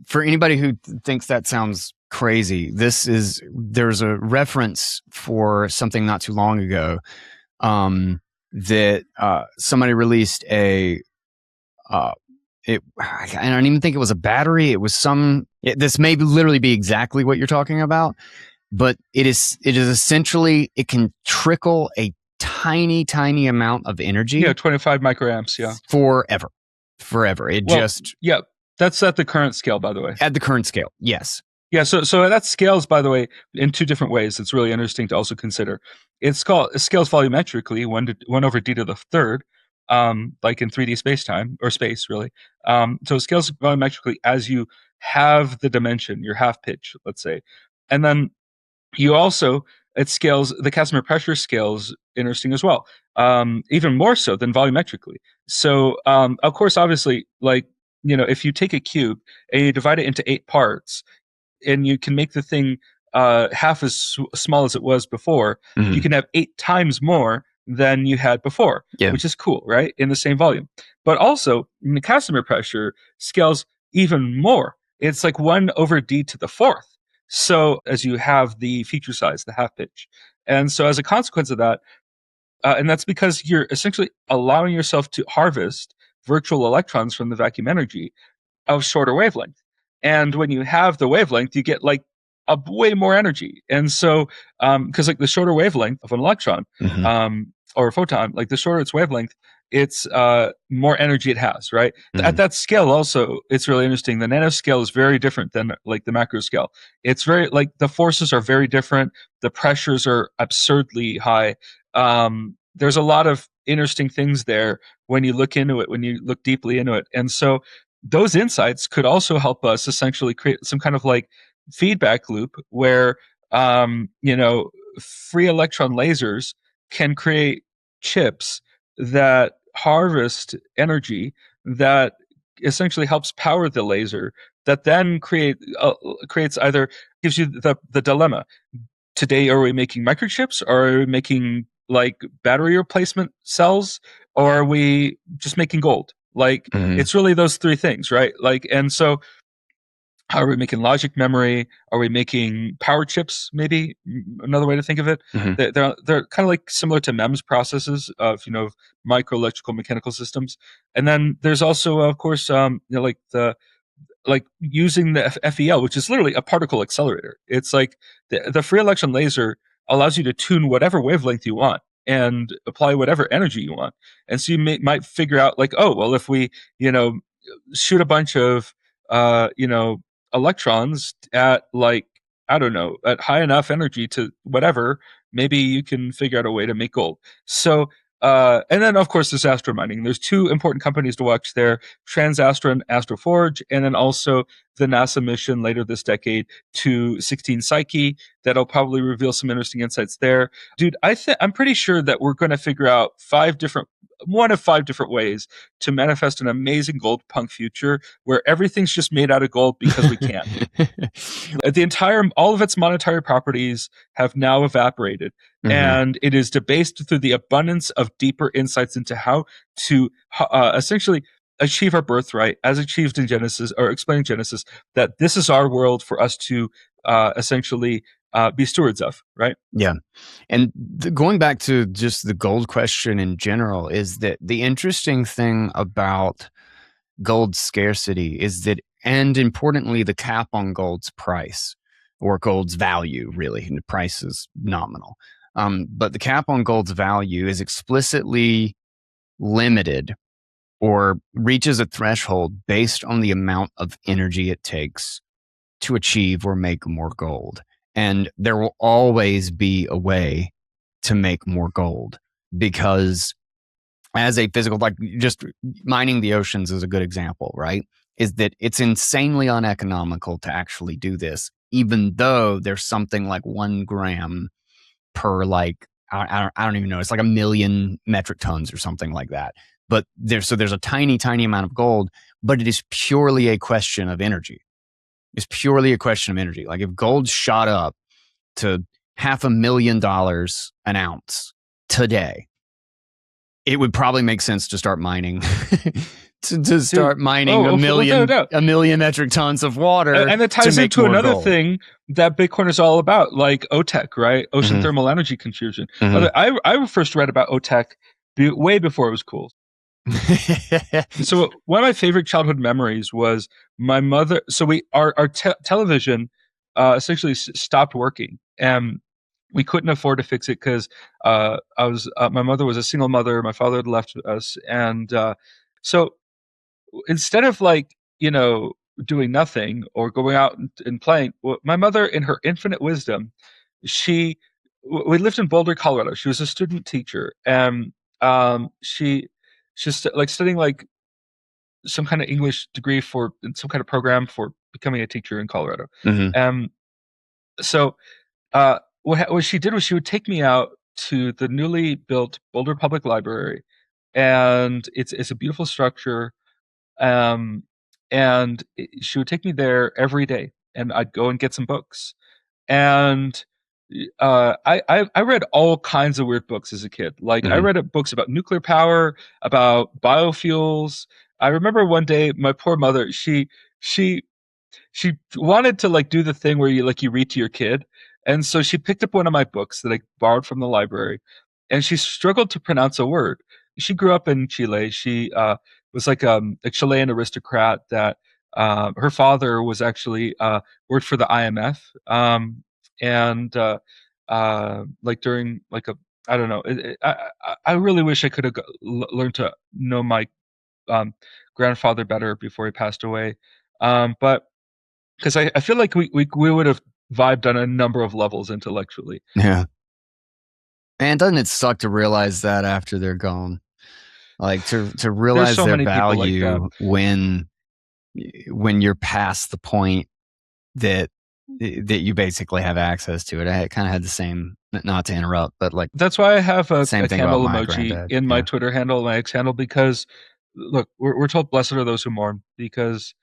for anybody who thinks that sounds crazy, there's a reference for something not too long ago, that somebody released I don't even think it was a battery. It was this may literally be exactly what you're talking about, but it is essentially, it can trickle a tiny amount of energy. 25 microamps. Yeah. Forever. Well, yeah, that's at the current scale, by the way. At the current scale, yes. Yeah, so that scales, by the way, in two different ways. It's really interesting to also consider. It scales volumetrically, 1/d⁻³, like in 3D space-time, or space, really. So it scales volumetrically as you have the dimension, your half pitch, let's say. And then it scales, the Casimir pressure scales interesting as well, even more so than volumetrically. So, of course, obviously, like, if you take a cube and you divide it into 8 parts, and you can make the thing half as small as it was before, you can have 8 times more than you had before, which is cool, right? In the same volume. But also, the Casimir pressure scales even more. It's like 1/d⁴. So as you have the feature size, the half pitch. And so as a consequence of that, and that's because you're essentially allowing yourself to harvest virtual electrons from the vacuum energy of shorter wavelength. And when you have the wavelength, you get like a way more energy. And so, because like the shorter wavelength of an electron, or a photon, like the shorter its wavelength, it's more energy it has, right? At that scale, also, it's really interesting. The nanoscale is very different than like the macro scale. It's very like the forces are very different. The pressures are absurdly high. There's a lot of interesting things there when you look into it, when you look deeply into it. And so those insights could also help us essentially create some kind of like feedback loop where free electron lasers can create chips that harvest energy that essentially helps power the laser that then creates either gives you the dilemma. Today, are we making microchips, or are we making like battery replacement cells, or are we just making gold? Like, Mm-hmm. it's really those three things, right? Like, and so how are we making logic memory? Are we making power chips? Maybe another way to think of it. Mm-hmm. They're kind of like similar to MEMS processes of micro electrical mechanical systems. And then there's also, of course, like using the FEL, which is literally a particle accelerator. It's like the free election laser allows you to tune whatever wavelength you want and apply whatever energy you want. And so might figure out like, oh, well, if we, shoot a bunch of, electrons at like, I don't know, at high enough energy to whatever, maybe you can figure out a way to make gold. So, and then of course there's astro mining. There's two important companies to watch there: TransAstra and Astroforge, and then also the NASA mission later this decade to 16 Psyche that'll probably reveal some interesting insights there. Dude, I'm pretty sure that we're going to figure out one of five different ways to manifest an amazing gold punk future where everything's just made out of gold because we can. All of its monetary properties have now evaporated, and it is debased through the abundance of deeper insights into how to essentially achieve our birthright as achieved in Genesis, or explaining Genesis, that this is our world for us to essentially be stewards of, right? Yeah. And going back to just the gold question in general, is that the interesting thing about gold scarcity is that, and importantly, the cap on gold's price, or gold's value, really, and the price is nominal. But the cap on gold's value is explicitly limited or reaches a threshold based on the amount of energy it takes to achieve or make more gold. And there will always be a way to make more gold, because as a physical, like just mining the oceans is a good example, right? Is that it's insanely uneconomical to actually do this, even though there's something like 1 gram per, like, I don't even know. It's like 1 million metric tons or something like that. But there's a tiny, tiny amount of gold, but it is purely a question of energy. It's purely a question of energy. Like, if gold shot up to $500,000 an ounce today, it would probably make sense to start mining, to start mining a million metric tons of water. And it ties into another thing that Bitcoin is all about, like OTEC, right? Ocean thermal energy conversion. I first read about OTEC way before it was cool. So one of my favorite childhood memories was my mother. So our television essentially stopped working, and we couldn't afford to fix it because my mother was a single mother. My father had left us, and so instead of doing nothing or going out and playing, my mother, in her infinite wisdom, we lived in Boulder, Colorado. She was a student teacher, and she's like studying like some kind of English degree for some kind of program for becoming a teacher in Colorado. So what she did was she would take me out to the newly built Boulder Public Library, and it's a beautiful structure. And she would take me there every day, and I'd go and get some books. And I read all kinds of weird books as a kid. Like, I read books about nuclear power, about biofuels. I remember one day my poor mother, she wanted to like do the thing where you read to your kid. And so she picked up one of my books that I borrowed from the library, and she struggled to pronounce a word. She grew up in Chile. She was like a Chilean aristocrat that her father was actually worked for the IMF, and like during like a I don't know. I really wish I could have learned to know my grandfather better before he passed away, but because I feel like we would have vibed on a number of levels intellectually. Yeah. And doesn't it suck to realize that after they're gone? Like, to realize their value like when you're past the point that you basically have access to it. I kind of had the same not to interrupt, but like That's why I have same a thing about candle my emoji granddad. in my Yeah. Twitter handle, my X handle, because look, we're told blessed are those who mourn, because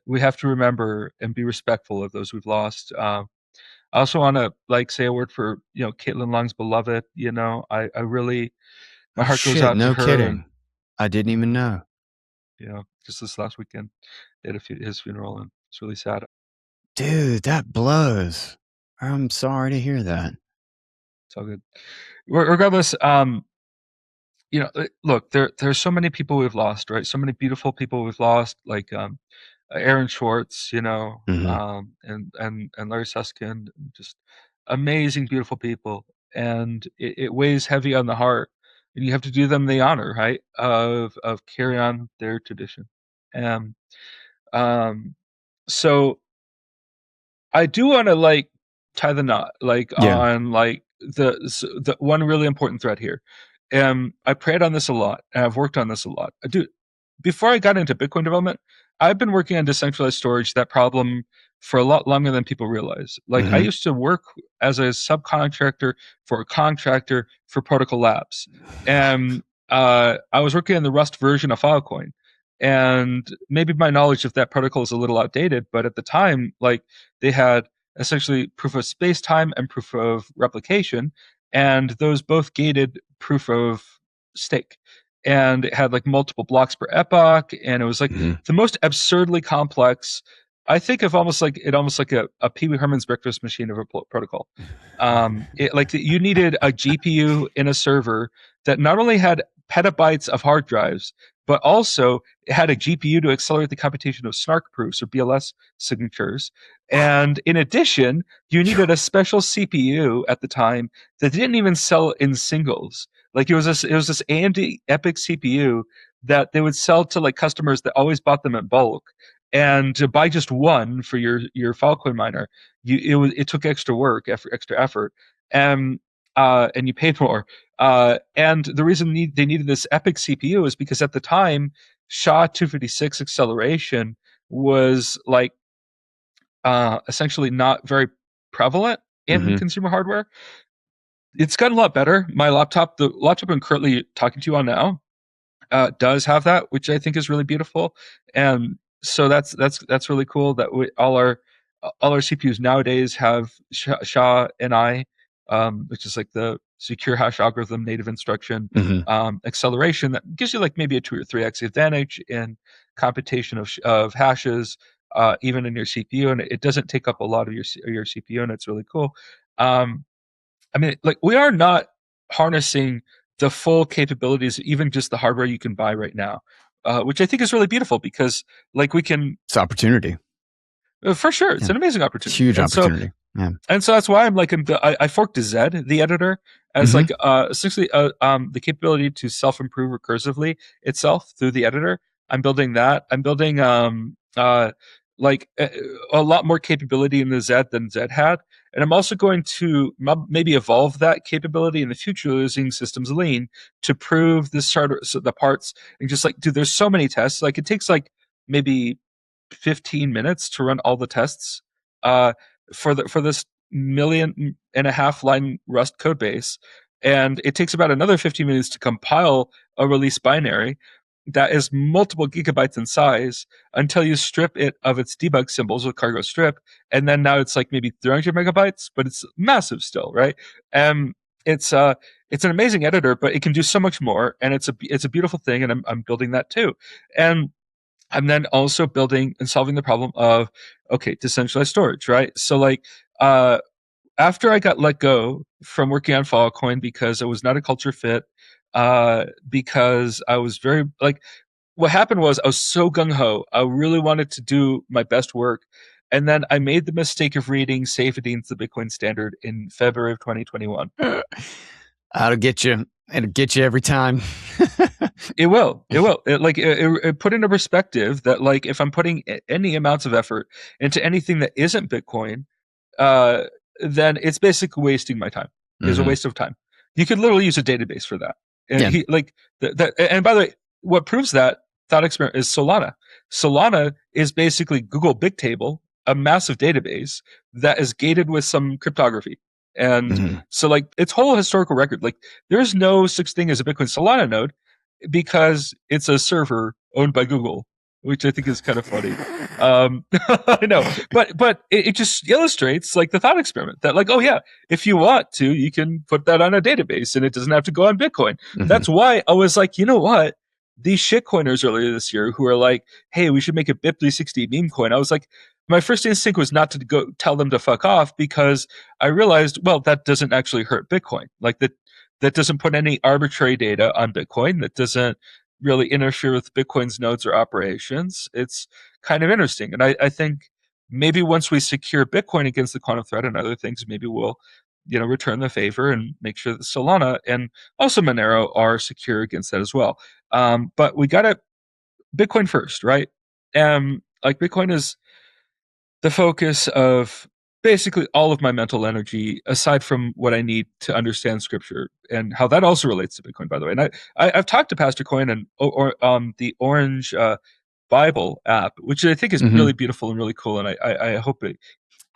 we have to remember and be respectful of those we've lost. I also want to like say a word for Caitlin Long's beloved. I really, my Oh heart goes shit! out to No her, and kidding. I didn't even know. just this last weekend they had his funeral, and it's really sad. Dude, that blows. I'm sorry to hear that. It's all good. Regardless, look, there's so many people we've lost, right? So many beautiful people we've lost, like Aaron Schwartz, Hmm. and Larry Susskind, just amazing, beautiful people, and it weighs heavy on the heart, and you have to do them the honor, right, of carry on their tradition, and um, so I do want to like tie the knot, like Yeah. on like the one really important thread here. I prayed on this a lot, and I've worked on this a lot. Dude, before I got into Bitcoin development, I've been working on decentralized storage, that problem, for a lot longer than people realize. Like I Hmm. used to work as a subcontractor for a contractor for Protocol Labs, and I was working on the Rust version of Filecoin. And maybe my knowledge of that protocol is a little outdated, but at the time, like they had essentially proof of space time and proof of replication, and those both gated proof of stake. And it had like multiple blocks per epoch, and it was like Hmm. the most absurdly complex. I think of almost like a Pee Wee Herman's breakfast machine of a protocol. It like you needed a GPU in a server that not only had petabytes of hard drives, but also it had a GPU to accelerate the computation of snark proofs or BLS signatures. And in addition, you needed a special CPU at the time that didn't even sell in singles. Like it was this AMD Epic CPU that they would sell to like customers that always bought them in bulk. And to buy just one for your Filecoin miner, it took extra work, extra effort, and you paid more. And the reason they needed this Epic CPU is because at the time, SHA-256 acceleration was like essentially not very prevalent in Hmm. consumer hardware. It's gotten a lot better. My laptop, the laptop I'm currently talking to you on now, does have that, which I think is really beautiful. And so that's really cool that all our CPUs nowadays have SHA-NI, which is like the secure hash algorithm native instruction Hmm. acceleration that gives you like maybe a 2 or 3x advantage in computation of hashes, even in your CPU, and it doesn't take up a lot of your CPU, and it's really cool. Um, I mean, like we are not harnessing the full capabilities, even just the hardware you can buy right now, which I think is really beautiful because, like, we can, It's opportunity. for sure, it's Yeah. an amazing opportunity, Huge opportunity. Yeah. and so that's why I'm like, I forked to Zed, the editor, as Hmm. like essentially the capability to self improve recursively itself through the editor. I'm building that. I'm building like a lot more capability in the Zed than Zed had, and I'm also going to maybe evolve that capability in the future using systems lean to prove this sort of so the parts, and just like, dude, there's so many tests. Like it takes like maybe 15 minutes to run all the tests uh, for this 1.5 million line Rust code base, and it takes about another 15 minutes to compile a release binary that is multiple gigabytes in size until you strip it of its debug symbols with cargo strip, and then now it's like maybe 300 megabytes, but it's massive still, right? And it's it's an amazing editor, but it can do so much more, and it's a beautiful thing, and I'm building that too, and I'm then also building and solving the problem of, okay, decentralized storage, right? So like after I got let go from working on Filecoin because it was not a culture fit, because I was very like what happened was I was so gung ho. I really wanted to do my best work. And then I made the mistake of reading Safety into the Bitcoin Standard in February of 2021. That'll get you. It'll get you every time. It will. It will. It put into perspective that like if I'm putting any amounts of effort into anything that isn't Bitcoin, uh, then it's basically wasting my time. It's a Hmm. waste of time. You could literally use a database for that. And Yeah. he like that. And by the way, what proves that thought experiment is Solana. Solana is basically Google Bigtable, a massive database that is gated with some cryptography. And Mhm. so like its whole historical record, like there's no such thing as a Bitcoin Solana node because it's a server owned by Google, which I think is kind of funny. I know, but it just illustrates like the thought experiment that like, oh yeah, if you want to, you can put that on a database and it doesn't have to go on Bitcoin. Mhm. That's why I was like, you know what? These shitcoiners earlier this year who are like, hey, we should make a BIP360 meme coin. I was like, my first instinct was not to go tell them to fuck off because I realized, well, that doesn't actually hurt Bitcoin. Like that doesn't put any arbitrary data on Bitcoin. That doesn't really interfere with Bitcoin's nodes or operations. It's kind of interesting. And I think maybe once we secure Bitcoin against the quantum threat and other things, maybe we'll, return the favor and make sure that Solana and also Monero are secure against that as well. But we got to Bitcoin first, right? Like Bitcoin is the focus of basically all of my mental energy, aside from what I need to understand scripture and how that also relates to Bitcoin, by the way. And I've talked to Pastor Coin and the Orange Bible app, which I think is Mhm. really beautiful and really cool. And I hope it.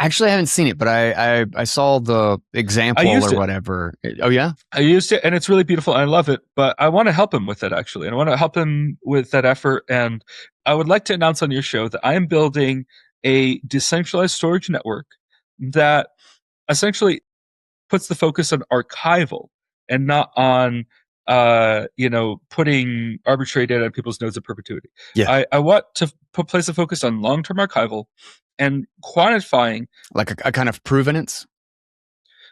Actually, I haven't seen it, but I saw the I example used or it. whatever. Oh yeah. I used it, and it's really beautiful. And I love it, but I want to help him with it actually, and I want to help him with that effort. And I would like to announce on your show that I am building a decentralized storage network that essentially puts the focus on archival and not on putting arbitrary data on people's nodes of perpetuity. Yeah. I want to place the focus on long-term archival and quantifying. Like a kind of provenance.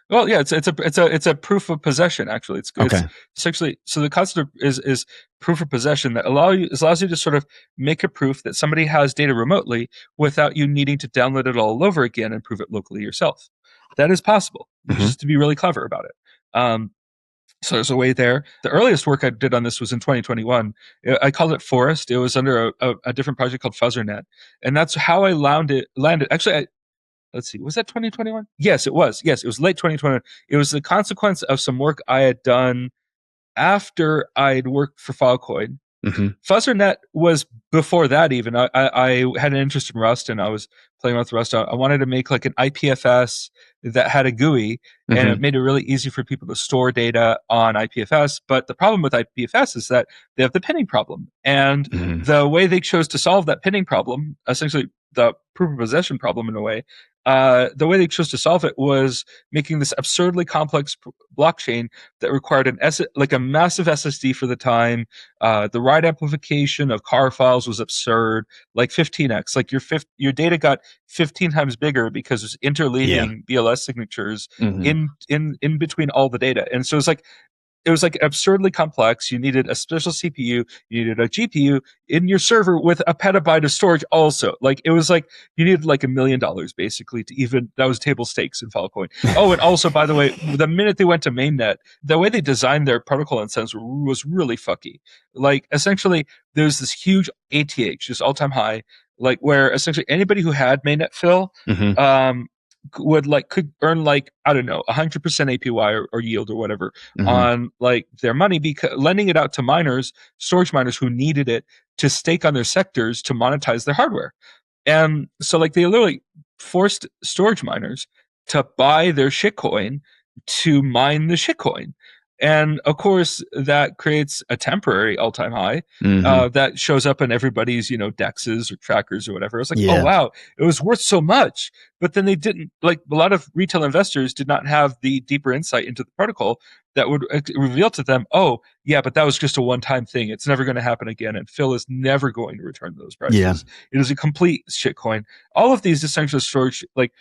Well, yeah, it's a proof of possession. Actually, it's Okay. essentially so the concept is proof of possession that allows you to sort of make a proof that somebody has data remotely without you needing to download it all over again and prove it locally yourself. That is possible. You just Mhm. have to be really clever about it. So there's a way there. The earliest work I did on this was in 2021. I called it Forest. It was under a different project called FuzzerNet, and that's how I landed. Actually, let's see, was that 2021? Yes, it was. Yes, it was late 2021. It was the consequence of some work I had done after I'd worked for Filecoin. Mhm. FuzzerNet was before that even. I had an interest in Rust and I was playing with Rust. I wanted to make like an IPFS that had a GUI and it Mhm. made it really easy for people to store data on IPFS. But the problem with IPFS is that they have the pinning problem. And Mhm. the way they chose to solve that pinning problem, essentially the proof of possession problem in a way, the way they chose to solve it was making this absurdly complex blockchain that required like a massive SSD for the time. The write amplification of car files was absurd, like 15x. Like your data got 15 times bigger because it's Yeah. interleaving BLS signatures Mhm. in between all the data. And so it was like absurdly complex. You needed a special CPU, you needed a GPU in your server with a petabyte of storage also. Like it was like you needed like $1 million basically to even that was table stakes in Filecoin. Oh, and also by the way, the minute they went to mainnet, the way they designed their protocol incentives was really fucky. Like essentially there's this huge ATH, just all-time high, like where essentially anybody who had mainnet fill Mhm. um could earn like I don't know 100% APY or yield or whatever Mhm. on like their money because lending it out to miners, storage miners who needed it to stake on their sectors to monetize their hardware. And so like they literally forced storage miners to buy their shitcoin to mine the shitcoin. And of course, that creates a temporary all-time high Mhm. that shows up in everybody's, dexes or trackers or whatever. It's like, oh Yeah. wow, it was worth so much. But then they didn't like a lot of retail investors did not have the deeper insight into the protocol that would reveal to them, oh yeah, but that was just a one-time thing. It's never going to happen again, and Phil is never going to return those Yeah. prices. It is a complete shitcoin. All of these decentralized storage, like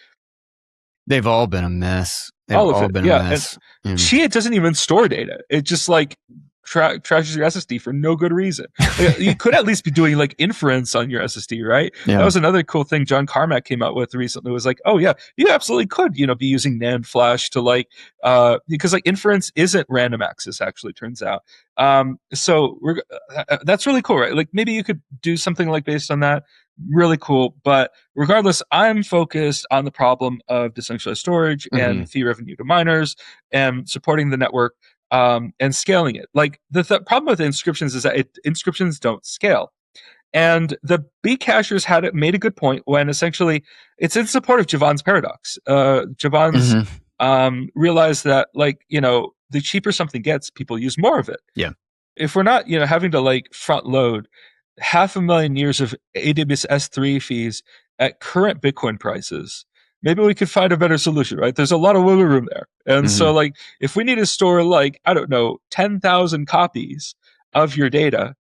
They've all been a mess. They've all of all it, been a yeah. And mess. Mm. Chia doesn't even store data. It just like trashes your SSD for no good reason. Like, you could at least be doing like inference on your SSD, right? That Yeah. was another cool thing John Carmack came out with recently. Was like, oh yeah, you absolutely could, be using NAND flash to like, because like inference isn't random access. Actually, turns out. So that's really cool, right? Like maybe you could do something like based on that. Really cool, but regardless, I'm focused on the problem of decentralized storage Mhm. and fee revenue to miners and supporting the network and scaling it. Like the problem with inscriptions is that inscriptions don't scale. And the Bcashers made a good point when essentially it's in support of Javon's paradox. Javon's Mhm. realize that like, the cheaper something gets, people use more of it. Yeah. If we're not, having to like front load 500,000 years of AWS S3 fees at current Bitcoin prices, maybe we could find a better solution, right? There's a lot of wiggle room there. And so like, if we need to store like, I don't know, 10,000 copies of your data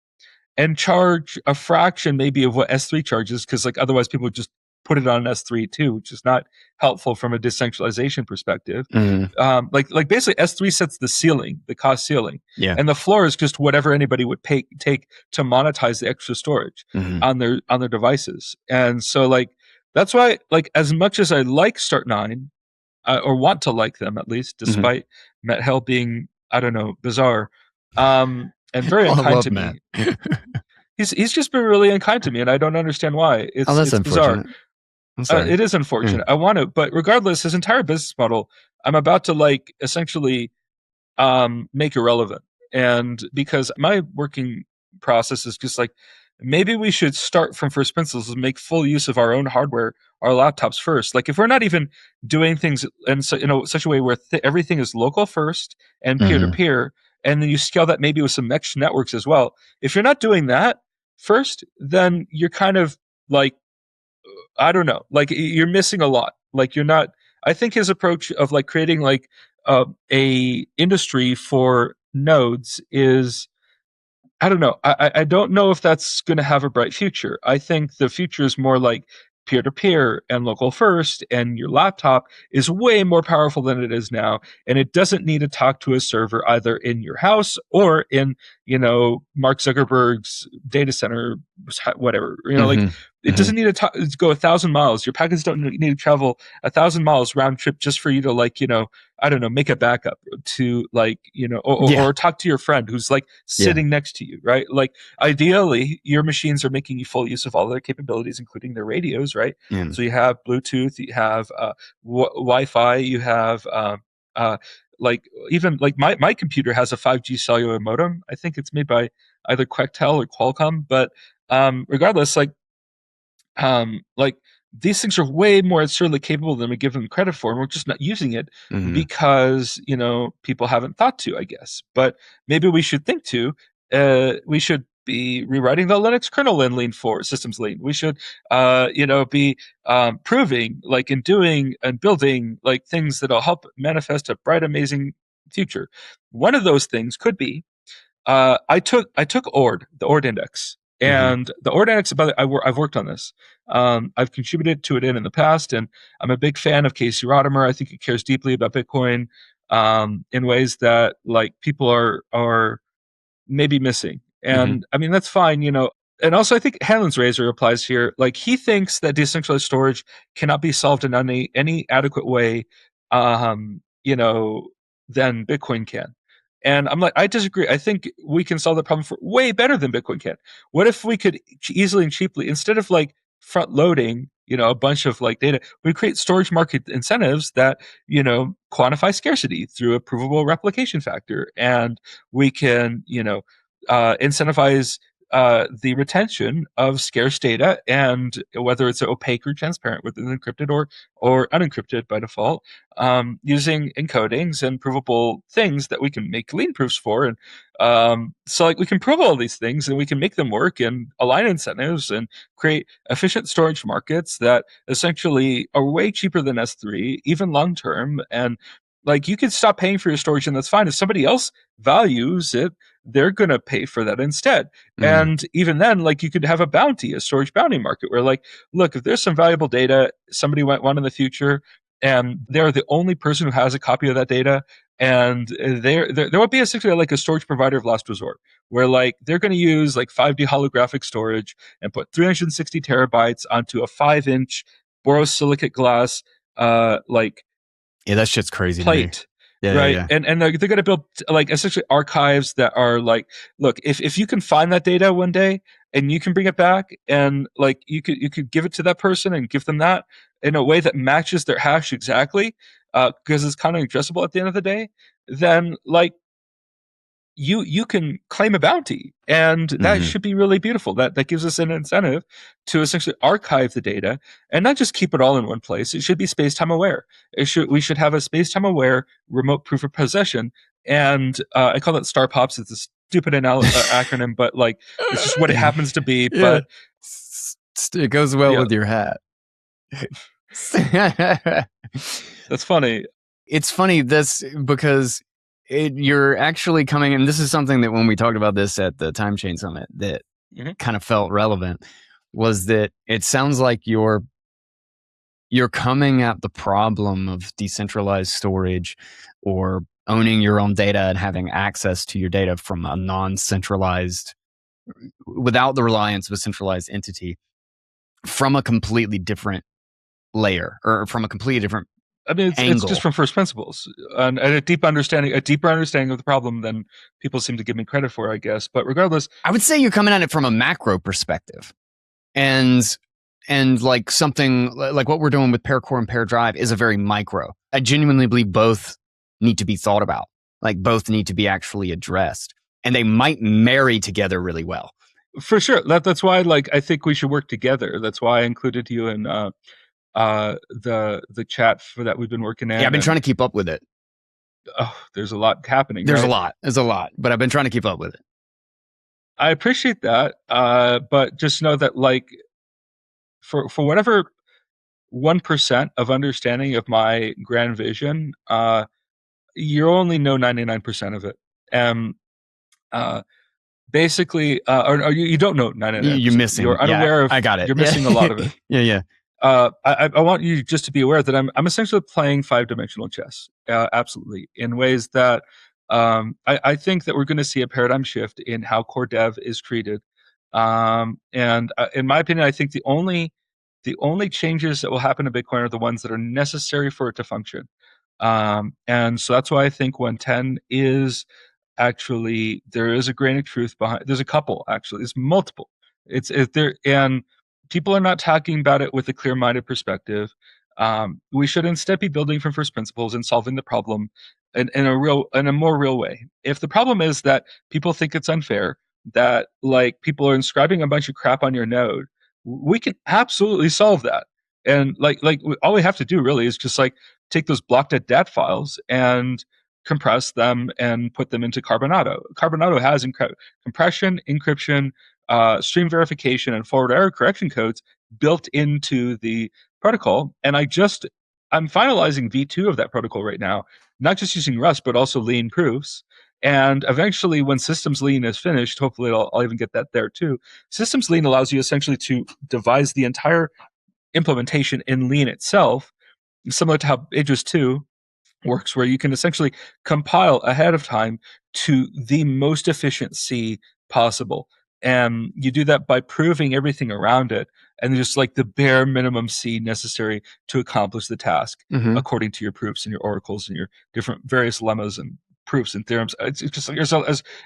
and charge a fraction maybe of what S3 charges, because like otherwise people would just put it on S3 too, which is not helpful from a decentralization perspective. Like basically S3 sets the ceiling, the cost ceiling, Yeah. and the floor is just whatever anybody would take to monetize the extra storage on their devices. And so like that's why like as much as I like Start9 or want to like them at least, despite Matt Hell being I don't know bizarre and very I unkind love to Matt. me. He's just been really unkind to me, and I don't understand why. Oh, that's It's bizarre. unfortunate. I'm sorry. It is unfortunate. I want to, but regardless, his entire business model, I'm about to like essentially make irrelevant. And because my working process is just like maybe we should start from first principles and make full use of our own hardware, our laptops first. Like if we're not even doing things in such a way where everything is local first and peer to peer, and then you scale that maybe with some mesh networks as well. If you're not doing that first, then you're kind of like I don't know, like you're missing a lot. Like you're not. I think his approach of like creating like a industry for nodes is I don't know. I don't know if that's going to have a bright future. I think the future is more like peer to peer and local first, and your laptop is way more powerful than it is now. And it doesn't need to talk to a server either in your house or in, Mark Zuckerberg's data center, whatever. Like it doesn't need to go 1,000 miles. Your packets don't need to travel 1,000 miles round trip just for you to like, I don't know, make a backup to like, or talk to your friend who's like sitting next to you, right? Like ideally, your machines are making you full use of all their capabilities, including their radios, right? So you have Bluetooth, you have Wi-Fi, you have like even like my computer has a 5G cellular modem. I think it's made by either Quectel or Qualcomm, but regardless, like these things are way more absurdly capable than we give them credit for, and we're just not using it because people haven't thought to, I guess. But maybe we should think to. We should be rewriting the Linux kernel in Lean 4 systems Lean. We should, be proving, like, and doing and building like things that'll help manifest a bright, amazing future. One of those things could be I took ORD, the ORD index, and the ORD index. I've worked on this. I've contributed to it in the past, and I'm a big fan of Casey Rodimer. I think he cares deeply about Bitcoin in ways that like people are maybe missing. And I mean that's fine, And also, I think Hanlon's razor applies here. Like he thinks that decentralized storage cannot be solved in any adequate way, than Bitcoin can. And I'm like, I disagree. I think we can solve the problem for way better than Bitcoin can. What if we could easily and cheaply, instead of like front loading, a bunch of like data, we create storage market incentives that, quantify scarcity through a provable replication factor. And we can, incentivize the retention of scarce data, and whether it's opaque or transparent, whether it's encrypted or unencrypted by default, using encodings and provable things that we can make lean proofs for. And so like we can prove all these things and we can make them work and align incentives and create efficient storage markets that essentially are way cheaper than S3, even long term. And like you could stop paying for your storage and that's fine. If somebody else values it, they're going to pay for that instead. And even then, like you could have a storage bounty market where like, look, if there's some valuable data, somebody might want in the future, and they're the only person who has a copy of that data, and there would be essentially like a storage provider of last resort where like they're going to use like 5D holographic storage and put 360 terabytes onto a 5-inch borosilicate glass like that shit's crazy plate. to me. Yeah, right. yeah. And they're going to build like essentially archives that are like, look, if you can find that data one day and you can bring it back and like you could give it to that person and give them that in a way that matches their hash exactly, because it's kind of addressable at the end of the day, then like you can claim a bounty, and that Mm-hmm. should be really beautiful. That gives us an incentive to essentially archive the data and not just keep it all in one place. It should be space-time aware. We should have a space-time aware remote proof of possession, and I call it star pops. It's a stupid acronym, but like it's just what it happens to be. Yeah, But it goes well yeah, with your hat. that's funny. It's funny this because you're actually coming, and this is something that when we talked about this at the Time Chain Summit that Mhm. kind of felt relevant, was that it sounds like you're coming at the problem of decentralized storage or owning your own data and having access to your data from a non-centralized, without the reliance of a centralized entity, from a completely different layer or from a completely different I mean, it's just angle. from first principles and a deeper understanding of the problem than people seem to give me credit for, I guess. But regardless, I would say you're coming at it from a macro perspective. And like something like what we're doing with pair core and pair drive is a very micro. I genuinely believe both need to be thought about. Like both need to be actually addressed. And they might marry together really well. for sure, that's why like I think we should work together. That's why I included you in the chat for that we've been working Yeah, I've in, been trying and to keep up with it. there's a lot happening, There's a right? lot. There's a lot, but I've been trying to keep up with it. I appreciate that, but just know that like for whatever 1% of understanding of my grand vision, you only know 99% of it. And uh, basically, or you don't know You're 99%. missing. You're Yeah, unaware I of. got it. You're Yeah, missing a lot of it. yeah, yeah. I want you just to be aware that I'm essentially playing 5-dimensional chess, absolutely, in ways that I think that we're going to see a paradigm shift in how core dev is treated. And in my opinion, I think the only changes that will happen to Bitcoin are the ones that are necessary for it to function. And so that's why I think 110 is actually, there is a grain of truth behind. There's a couple actually. There's multiple. It's there, and people are not talking about it with a clear-minded perspective. We should instead be building from first principles and solving the problem in a more real way. If the problem is that people think it's unfair, that like people are inscribing a bunch of crap on your node, we can absolutely solve that. And all we have to do really is just like take those block.dat files and compress them and put them into Carbonado. Carbonado has compression, encryption, stream verification, and forward error correction codes built into the protocol. And I'm finalizing V2 of that protocol right now, not just using Rust, but also lean proofs. And eventually, when systems lean is finished, hopefully I'll even get that there too. Systems lean allows you essentially to devise the entire implementation in lean itself, similar to how Idris 2 works, where you can essentially compile ahead of time to the most efficient C possible. And you do that by proving everything around it and just like the bare minimum C necessary to accomplish the task Mm-hmm. according to your proofs and your oracles and your different various lemmas and proofs and theorems. It's just like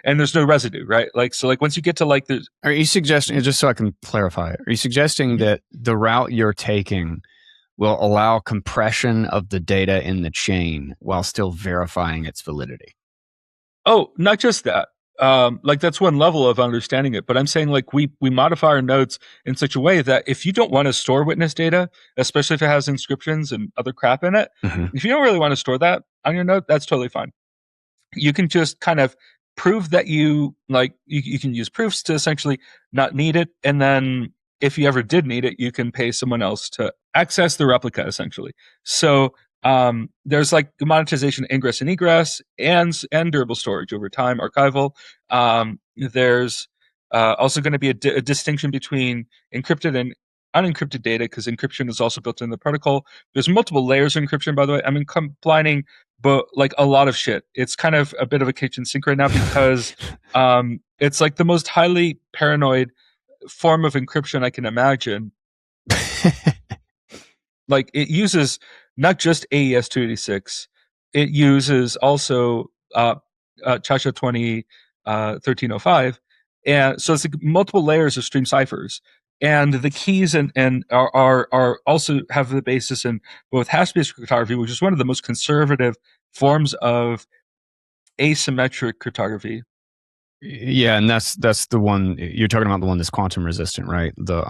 and there's no residue, right? Like, so like once you get to like the. Are you suggesting, just so I can clarify, are you suggesting that the route you're taking will allow compression of the data in the chain while still verifying its validity? Oh, not just that. Like that's one level of understanding it, but I'm saying like we modify our nodes in such a way that if you don't want to store witness data, especially if it has inscriptions and other crap in it, Mm-hmm. if you don't really want to store that on your node, that's totally fine. You can just kind of prove that you can use proofs to essentially not need it, and then if you ever did need it, you can pay someone else to access the replica essentially. So there's like monetization, ingress and egress, and durable storage over time, archival. There's also going to be a distinction between encrypted and unencrypted data, because encryption is also built in the protocol. There's multiple layers of encryption, by the way. I'm combining but like a lot of shit. It's kind of a bit of a kitchen sink right now because it's like the most highly paranoid form of encryption I can imagine. Like it uses not just AES 286, it uses also Chacha 20 1305, and so it's like multiple layers of stream ciphers. And the keys and are also have the basis in both hash-based cryptography, which is one of the most conservative forms of asymmetric cryptography. Yeah, and that's the one you're talking about, the one that's quantum resistant, right? The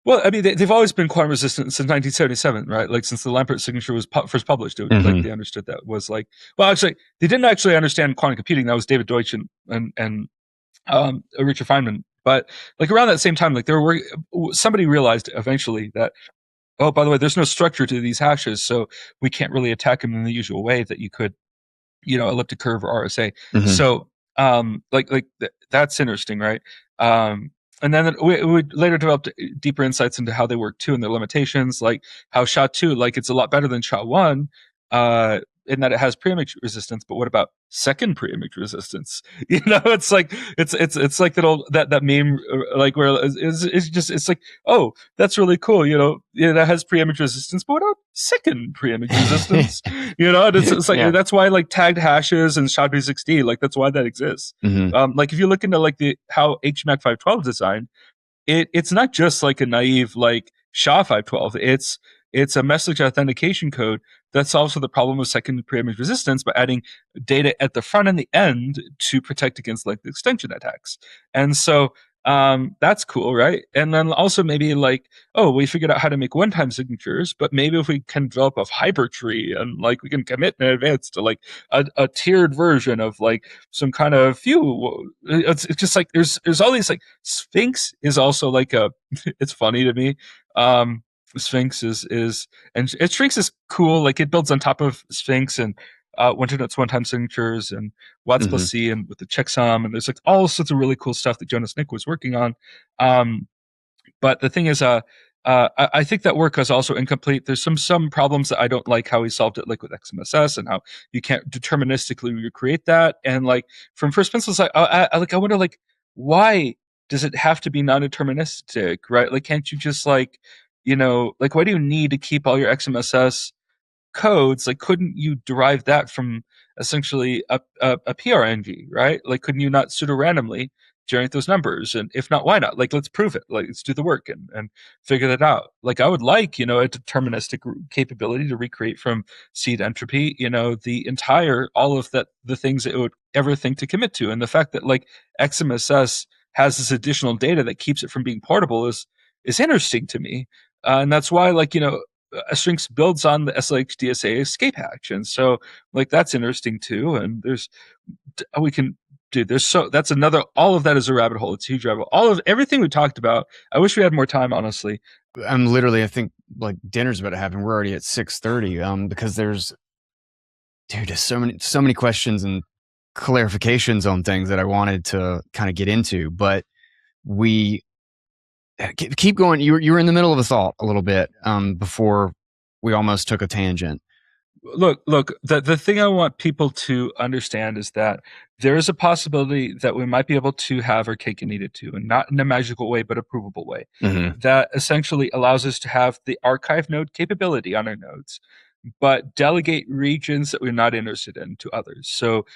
Well, I mean, they've always been quantum resistant since 1977, right? Like since the Lampert signature was first published, like mhm, they understood that was like, well, actually, they didn't actually understand quantum computing. That was David Deutsch and Richard Feynman. But like around that same time, like there were somebody realized eventually that, oh, by the way, there's no structure to these hashes, so we can't really attack them in the usual way that you could, elliptic curve or RSA. mhm, So that's interesting, right? Um, and then we later developed deeper insights into how they work too and their limitations, like how SHA-2, like it's a lot better than SHA-1, uh, in that it has preimage resistance, but what about second preimage resistance? It's like it's like that meme, like where it's like, oh, that's really cool, yeah, that has preimage resistance, but what about second preimage resistance? And it's like yeah, that's why like tagged hashes and SHA-256D, like that's why that exists. mhm, Like if you look into like the how HMAC 512 is designed, it's not just like a naive like SHA-512. It's a message authentication code that solves for the problem of second preimage resistance by adding data at the front and the end to protect against like the extension attacks. And so that's cool, right? And then also maybe like, oh, we figured out how to make one-time signatures, but maybe if we can develop a hybrid tree and like we can commit in advance to like a tiered version of like some kind of few. It's just like there's all these like Sphinx is also like a. It's funny to me. Um, Sphinx is and Sphinx is cool. Like it builds on top of Sphinx and Winternote's one-time signatures and Watts plus mhm. C and with the checksum and there's like all sorts of really cool stuff that Jonas Nick was working on. Um, but the thing is, I think that work is also incomplete. There's some problems that I don't like how he solved it, like with XMSS and how you can't deterministically recreate that. And like from first principles, I wonder like why does it have to be non-deterministic, right? Like can't you just like like why do you need to keep all your XMSS codes, like couldn't you derive that from essentially a PRNG, right? Like couldn't you not pseudo randomly generate those numbers? And if not, why not? Like let's prove it. Like let's do the work and figure that out. Like I would like, a deterministic capability to recreate from seed entropy, the entire all of that the things that it would ever think to commit to. And the fact that like XMSS has this additional data that keeps it from being portable is interesting to me. And that's why like, Sphinx builds on the SLHDSA escape hatch, and so like that's interesting too. And we can, dude. That's another. All of that is a rabbit hole. It's a huge rabbit hole. All of everything we talked about. I wish we had more time, honestly. I'm literally, I think like dinner's about to happen. We're already at 6:30. Because there's so many questions and clarifications on things that I wanted to kind of get into, but we keep going. You were in the middle of a thought a little bit before we almost took a tangent. Look. The thing I want people to understand is that there is a possibility that we might be able to have our cake and eat it too, and not in a magical way, but a provable way. Mhm. That essentially allows us to have the archive node capability on our nodes, but delegate regions that we're not interested in to others. So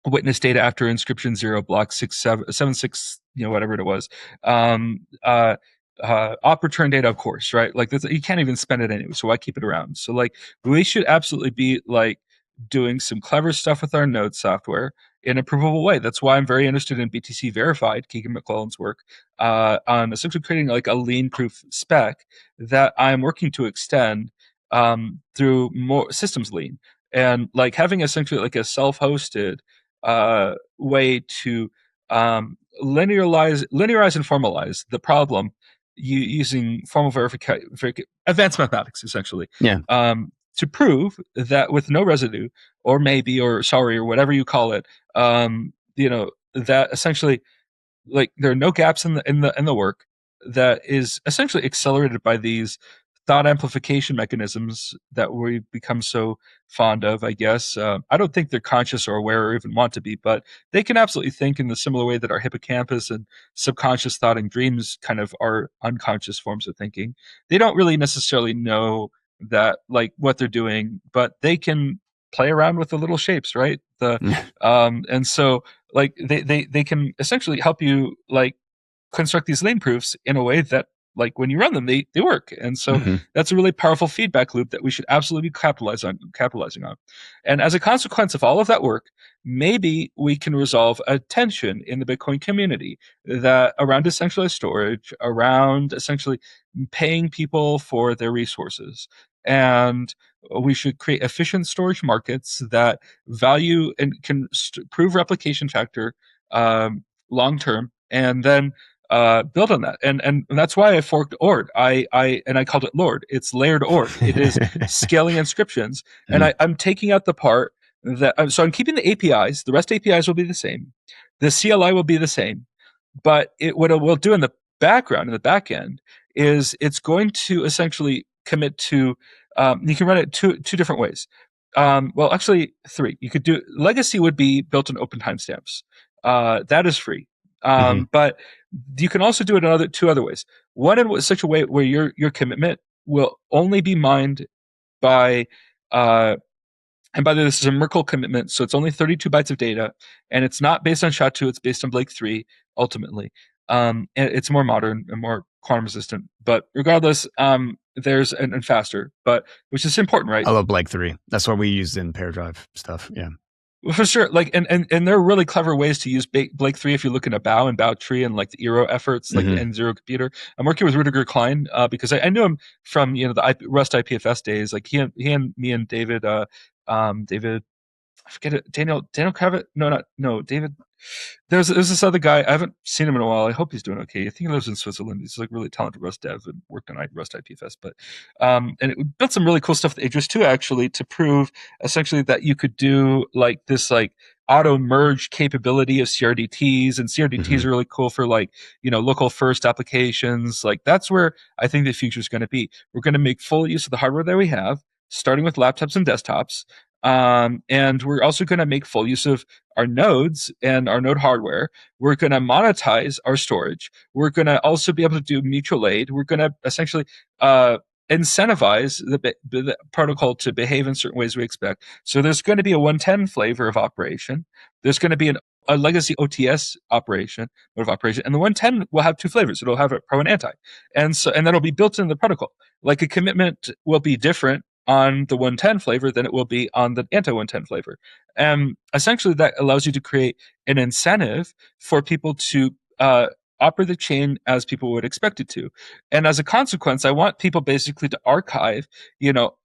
witness data after inscription 0 block 6 7 7 6, whatever it was, op return data, of course, right? Like that's, you can't even spend it anyway, so why keep it around? So like we should absolutely be like doing some clever stuff with our node software in a provable way. That's why I'm very interested in BTC verified, Keegan McClellan's work, on essentially creating like a lean proof spec that I'm working to extend through more systems lean, and like having essentially like a self-hosted way to linearize and formalize the problem using formal verification, advanced mathematics, essentially, Yeah. to prove that with no residue, or maybe, or sorry, or whatever you call it, that essentially like there are no gaps in the work that is essentially accelerated by these thought amplification mechanisms that we've become so fond of, I guess. I don't think they're conscious or aware or even want to be, but they can absolutely think in the similar way that our hippocampus and subconscious thought and dreams kind of are unconscious forms of thinking. They don't really necessarily know that like what they're doing, but they can play around with the little shapes, right? And so like they can essentially help you like construct these lane proofs in a way that like when you run them, they work. And so that's a really powerful feedback loop that we should absolutely be capitalizing on. And as a consequence of all of that work, maybe we can resolve a tension in the Bitcoin community that around decentralized storage, around essentially paying people for their resources. And we should create efficient storage markets that value and can prove replication factor long term, and then build on that. And that's why I forked Ord. I called it Lord. It's layered Ord. It is scaling inscriptions, and I'm taking out the part that so I'm keeping the APIs. The REST APIs will be the same. The CLI will be the same, but what it will do in the background, in the back end, is it's going to essentially commit to. You can run it two different ways. Well, actually, three. You could do legacy would be built on open timestamps. That is free. But you can also do it in two other ways. One in such a way where your commitment will only be mined by and by the way, this is a Merkle commitment, so it's only 32 bytes of data, and it's not based on SHA-2, it's based on Blake 3, ultimately. And it's more modern and more quantum resistant. But regardless, there's and faster, but which is important, right? I love Blake 3. That's what we used in pair drive stuff. Yeah. Well, for sure. Like, and there are really clever ways to use Blake 3 if you look in a BOW and BOW tree and like the Eero efforts, like the N0 computer. I'm working with Rudiger Klein because I knew him from the Rust IPFS days. Like he and me and David, David, I forget it, Daniel Kravitz. No, David. There's this other guy. I haven't seen him in a while. I hope he's doing okay. I think he lives in Switzerland. He's like really talented Rust dev and worked on Rust IPFS. But and it built some really cool stuff with Idris too, actually, to prove essentially that you could do like this like auto merge capability of CRDTs, and CRDTs are really cool for like local first applications. Like that's where I think the future is going to be. We're going to make full use of the hardware that we have, starting with laptops and desktops. And we're also going to make full use of our nodes and our node hardware. We're going to monetize our storage. We're going to also be able to do mutual aid. We're going to essentially incentivize the protocol to behave in certain ways we expect. So there's going to be a 110 flavor of operation. There's going to be a legacy OTS operation, mode of operation, and the 110 will have two flavors. It'll have a pro and anti, and that'll be built into the protocol. Like a commitment will be different on the 110 flavor than it will be on the anti-110 flavor. And essentially that allows you to create an incentive for people to operate the chain as people would expect it to. And as a consequence, I want people basically to archive,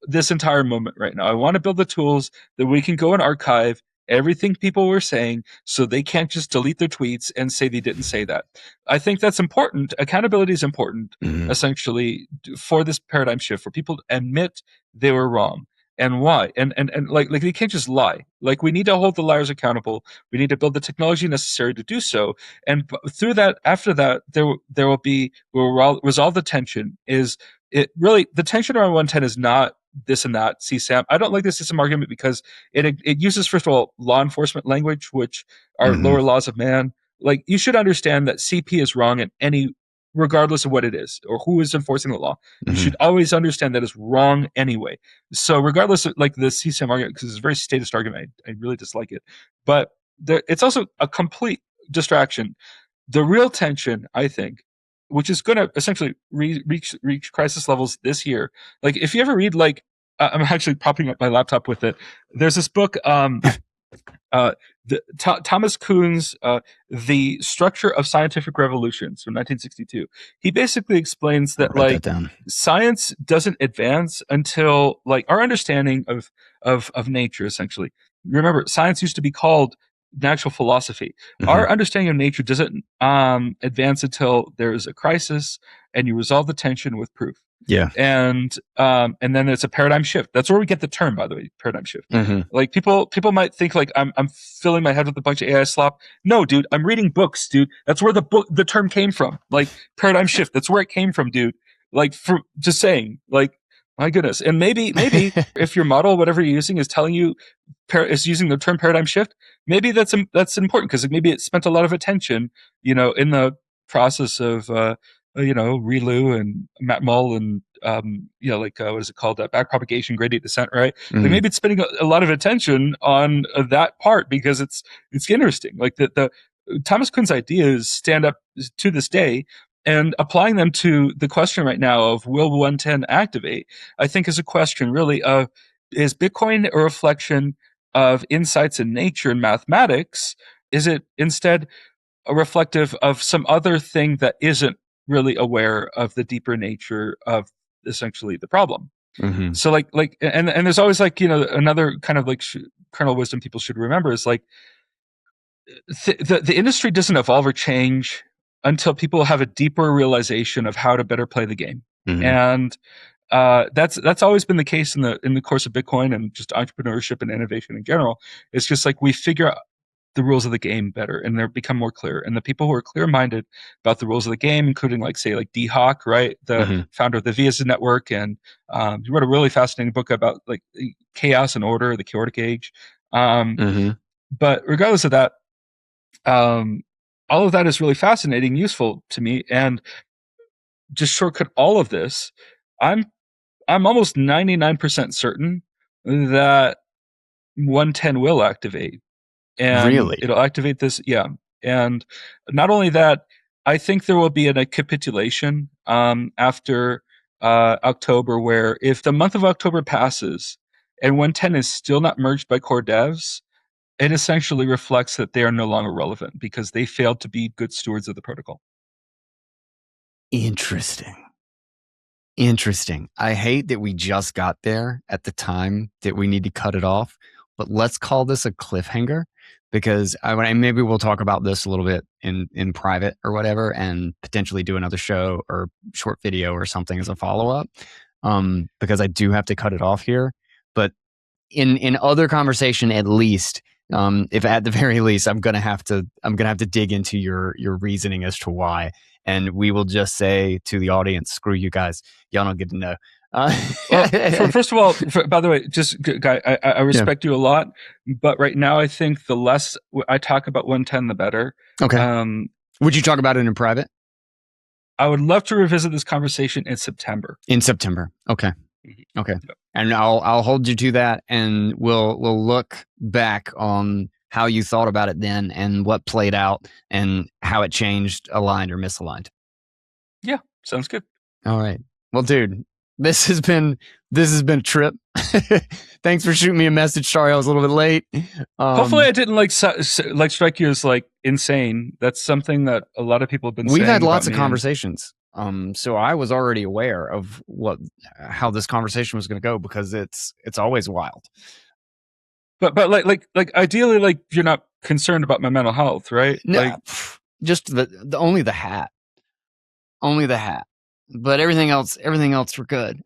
this entire moment right now. I want to build the tools that we can go and archive everything people were saying so they can't just delete their tweets and say they didn't say that. I think that's important. Accountability is important, essentially, for this paradigm shift, for people to admit they were wrong and why. And like they can't just lie. Like we need to hold the liars accountable. We need to build the technology necessary to do so. And through that, after that, we'll resolve the tension. The tension around 110 is not this and that CSAM. I don't like the CSAM argument because it uses, first of all, law enforcement language, which are lower laws of man. Like you should understand that CP is wrong in regardless of what it is or who is enforcing the law. You should always understand that it's wrong anyway. So regardless of like the CSAM argument, because it's a very statist argument, I really dislike it. But it's also a complete distraction. The real tension, I think, which is going to essentially reach crisis levels this year. Like if you ever read I'm actually propping up my laptop with it. There's this book, Thomas Kuhn's The Structure of Scientific Revolutions from 1962. He basically explains that science doesn't advance until our understanding of nature, essentially. Remember, science used to be called natural philosophy. Our understanding of nature doesn't advance until there is a crisis and you resolve the tension with proof. Yeah. And then it's a paradigm shift. That's where we get the term, by the way, paradigm shift. Like people might think like I'm filling my head with a bunch of AI slop. No, dude, I'm reading books, dude. That's where the term came from. Like paradigm shift. That's where it came from, dude. Like for just saying, like, my goodness. And maybe if your model, whatever you're using, is telling you is using the term paradigm shift, maybe that's important because maybe it spent a lot of attention, in the process of Relu and Matt Mull and what is it called? Backpropagation, gradient descent, right? Like maybe it's spending a lot of attention on that part because it's interesting. Like the Thomas Kuhn's ideas stand up to this day. And applying them to the question right now of will 110 activate, I think is a question really of is Bitcoin a reflection of insights in nature and mathematics? Is it instead a reflective of some other thing that isn't really aware of the deeper nature of essentially the problem? Mm-hmm. So and there's always another kind of kernel wisdom people should remember is the industry doesn't evolve or change until people have a deeper realization of how to better play the game. Mm-hmm. And that's always been the case in the course of Bitcoin and just entrepreneurship and innovation in general. It's just like we figure out the rules of the game better and they become more clear. And the people who are clear minded about the rules of the game, including say D Hawk, right, the Mm-hmm. founder of the Vias network, and he wrote a really fascinating book about like chaos and order, the chaotic age. Mm-hmm. But regardless of that, all of that is really fascinating, useful to me, and just shortcut all of this. I'm I'm almost 99% certain that 110 will activate, and Really? it'll activate this. Yeah, and not only that, I think there will be a capitulation after October, where if the month of October passes and 110 is still not merged by core devs, it essentially reflects that they are no longer relevant because they failed to be good stewards of the protocol. Interesting. Interesting. I hate that we just got there at the time that we need to cut it off, but let's call this a cliffhanger because maybe we'll talk about this a little bit in private or whatever, and potentially do another show or short video or something as a follow up. Because I do have to cut it off here, but in other conversation, at least, if at the very least, I'm gonna have to dig into your reasoning as to why. And we will just say to the audience, screw you guys. Y'all don't get to know. Well, first of all, by the way, just guy, I respect you a lot, but right now I think the less I talk about 110, the better. Okay. Would you talk about it in private? I would love to revisit this conversation in September. In September. Okay. Okay. Yep. And I'll hold you to that, and we'll look back on how you thought about it then and what played out and how it changed, aligned or misaligned. Yeah, sounds good. All right. Well, dude, this has been a trip. Thanks for shooting me a message. Sorry, I was a little bit late. Hopefully, I didn't strike you as insane. That's something that a lot of people have been saying. We've had lots of conversations. So I was already aware of how this conversation was going to go because it's always wild. But ideally, you're not concerned about my mental health, right? No, just the only the hat. Only the hat. But everything else we're good.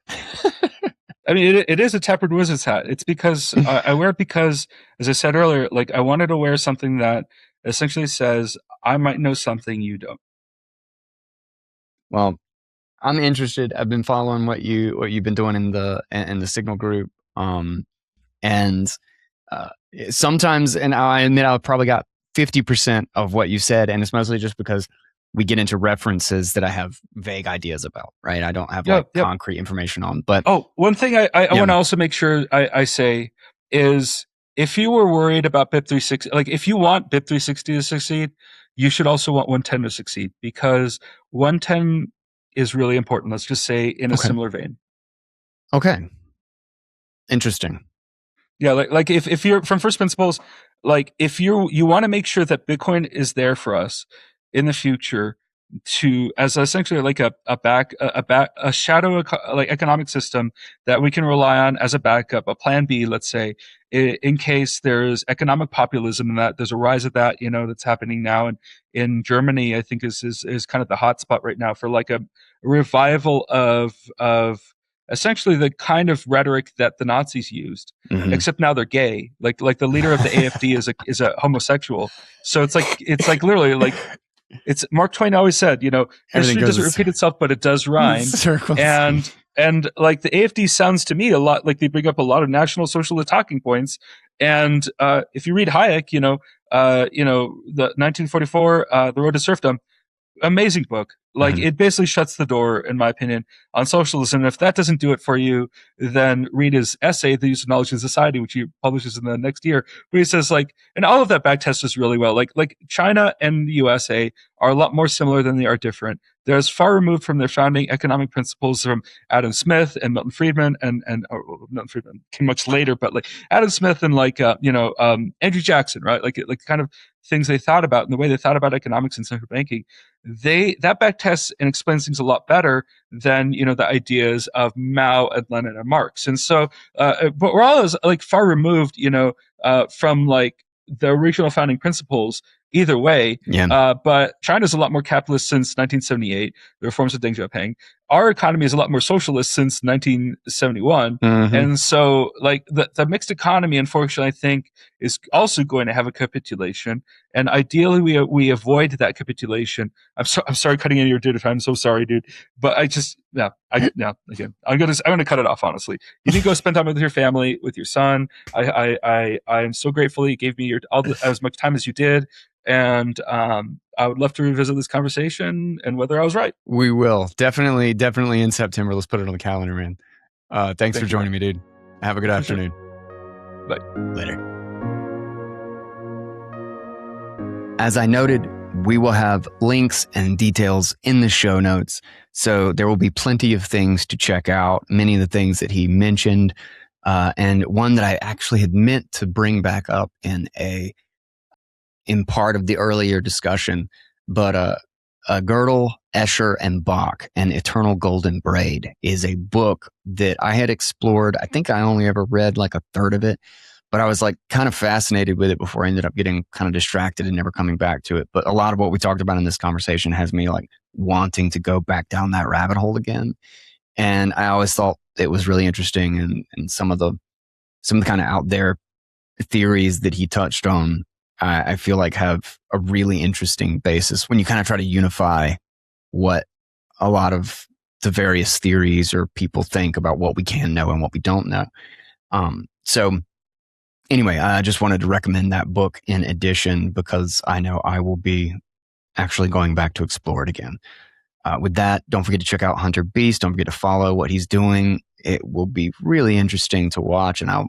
I mean, it is a Taproot Wizard's hat. It's because I wear it because, as I said earlier, I wanted to wear something that essentially says, I might know something you don't. Well, I'm interested. I've been following what you've been doing in the Signal group. And sometimes, and I admit I probably got 50% of what you said, and it's mostly just because we get into references that I have vague ideas about, right? I don't have concrete information on. But one thing I want to also make sure I say is, if you were worried about BIP360, if you want BIP360 to succeed, you should also want 110 to succeed, because 110 is really important. Let's just say in a similar vein. Okay. Interesting. Yeah, if you're from first principles, if you want to make sure that Bitcoin is there for us in the future as essentially a shadow economic system that we can rely on as a backup, a plan B, let's say, in case there's economic populism and that there's a rise of that, that's happening now. And in Germany, I think is kind of the hot spot right now for a revival of essentially the kind of rhetoric that the Nazis used, except now they're gay. Like the leader of the AfD is a homosexual. So it's literally it's Mark Twain always said, history doesn't repeat itself, but it does rhyme. And the AfD sounds to me a lot like they bring up a lot of National Socialist talking points. And if you read Hayek, the 1944, The Road to Serfdom, amazing book. Like, Mhm. it basically shuts the door, in my opinion, on socialism. And if that doesn't do it for you, then read his essay, The Use of Knowledge in Society, which he publishes in the next year. But he says, like, and all of that backtests us really well. Like China and the USA are a lot more similar than they are different. They're as far removed from their founding economic principles from Adam Smith and Milton Friedman and Milton Friedman came much later, but like Adam Smith and Andrew Jackson, right? Like kind of things they thought about and the way they thought about economics and central banking. That back tests and explains things a lot better than the ideas of Mao and Lenin and Marx. And so, but we're all like far removed, from like the original founding principles. Either way, Yeah. but China's a lot more capitalist since 1978, the reforms of Deng Xiaoping. Our economy is a lot more socialist since 1971. Mhm. And so, like, the mixed economy, unfortunately, I think, is also going to have a capitulation. And ideally, we avoid that capitulation. I'm sorry cutting into your dude. I'm so sorry, dude. But I just again, I'm gonna cut it off. Honestly, you need to go spend time with your family, with your son. I am so grateful you gave me as much time as you did, and I would love to revisit this conversation and whether I was right. We will. Definitely in September. Let's put it on the calendar, man. Thanks for Thank you, joining man. me, dude. Have a good For sure. afternoon. Bye. Later. As I noted, we will have links and details in the show notes. So there will be plenty of things to check out, many of the things that he mentioned, and one that I actually had meant to bring back up in part of the earlier discussion, but Gödel, Escher, and Bach, and Eternal Golden Braid is a book that I had explored. I think I only ever read like a third of it, but I was like kind of fascinated with it before I ended up getting kind of distracted and never coming back to it. But a lot of what we talked about in this conversation has me like wanting to go back down that rabbit hole again. And I always thought it was really interesting, and some of the kind of out there theories that he touched on, I feel like have a really interesting basis when you kind of try to unify what a lot of the various theories or people think about what we can know and what we don't know. So anyway, I just wanted to recommend that book in addition because I know I will be actually going back to explore it again. With that, don't forget to check out Hunter Beast. Don't forget to follow what he's doing. It will be really interesting to watch, and I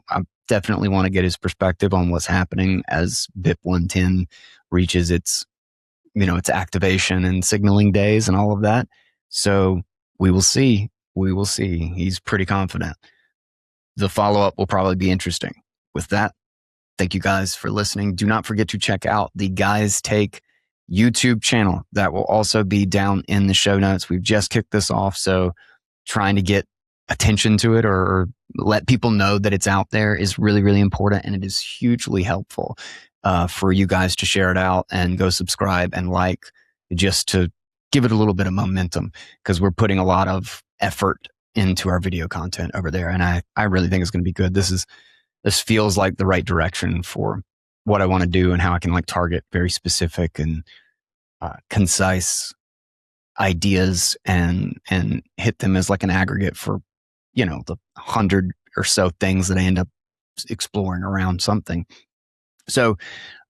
definitely want to get his perspective on what's happening as BIP 110 reaches its activation and signaling days and all of that. So we will see. He's pretty confident. The follow-up will probably be interesting. With that, thank you guys for listening. Do not forget to check out the Guys Take YouTube channel. That will also be down in the show notes. We've just kicked this off, so trying to get attention to it or let people know that it's out there is really, really important, and it is hugely helpful for you guys to share it out and go subscribe and like, just to give it a little bit of momentum, because we're putting a lot of effort into our video content over there, and I really think it's going to be good. This feels like the right direction for what I want to do and how I can like target very specific and concise ideas and hit them as like an aggregate for the 100 or so things that I end up exploring around something. So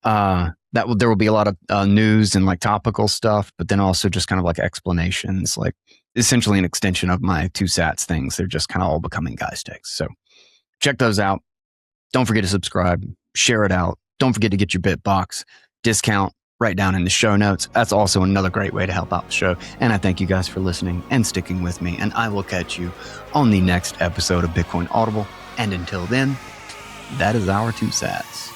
there will be a lot of news and like topical stuff, but then also just kind of like explanations, like essentially an extension of my two sats things. They're just kind of all becoming Guys Takes. So check those out. Don't forget to subscribe, share it out. Don't forget to get your BitBox discount right down in the show notes. That's also another great way to help out the show. And I thank you guys for listening and sticking with me. And I will catch you on the next episode of Bitcoin Audible. And until then, that is our two sats.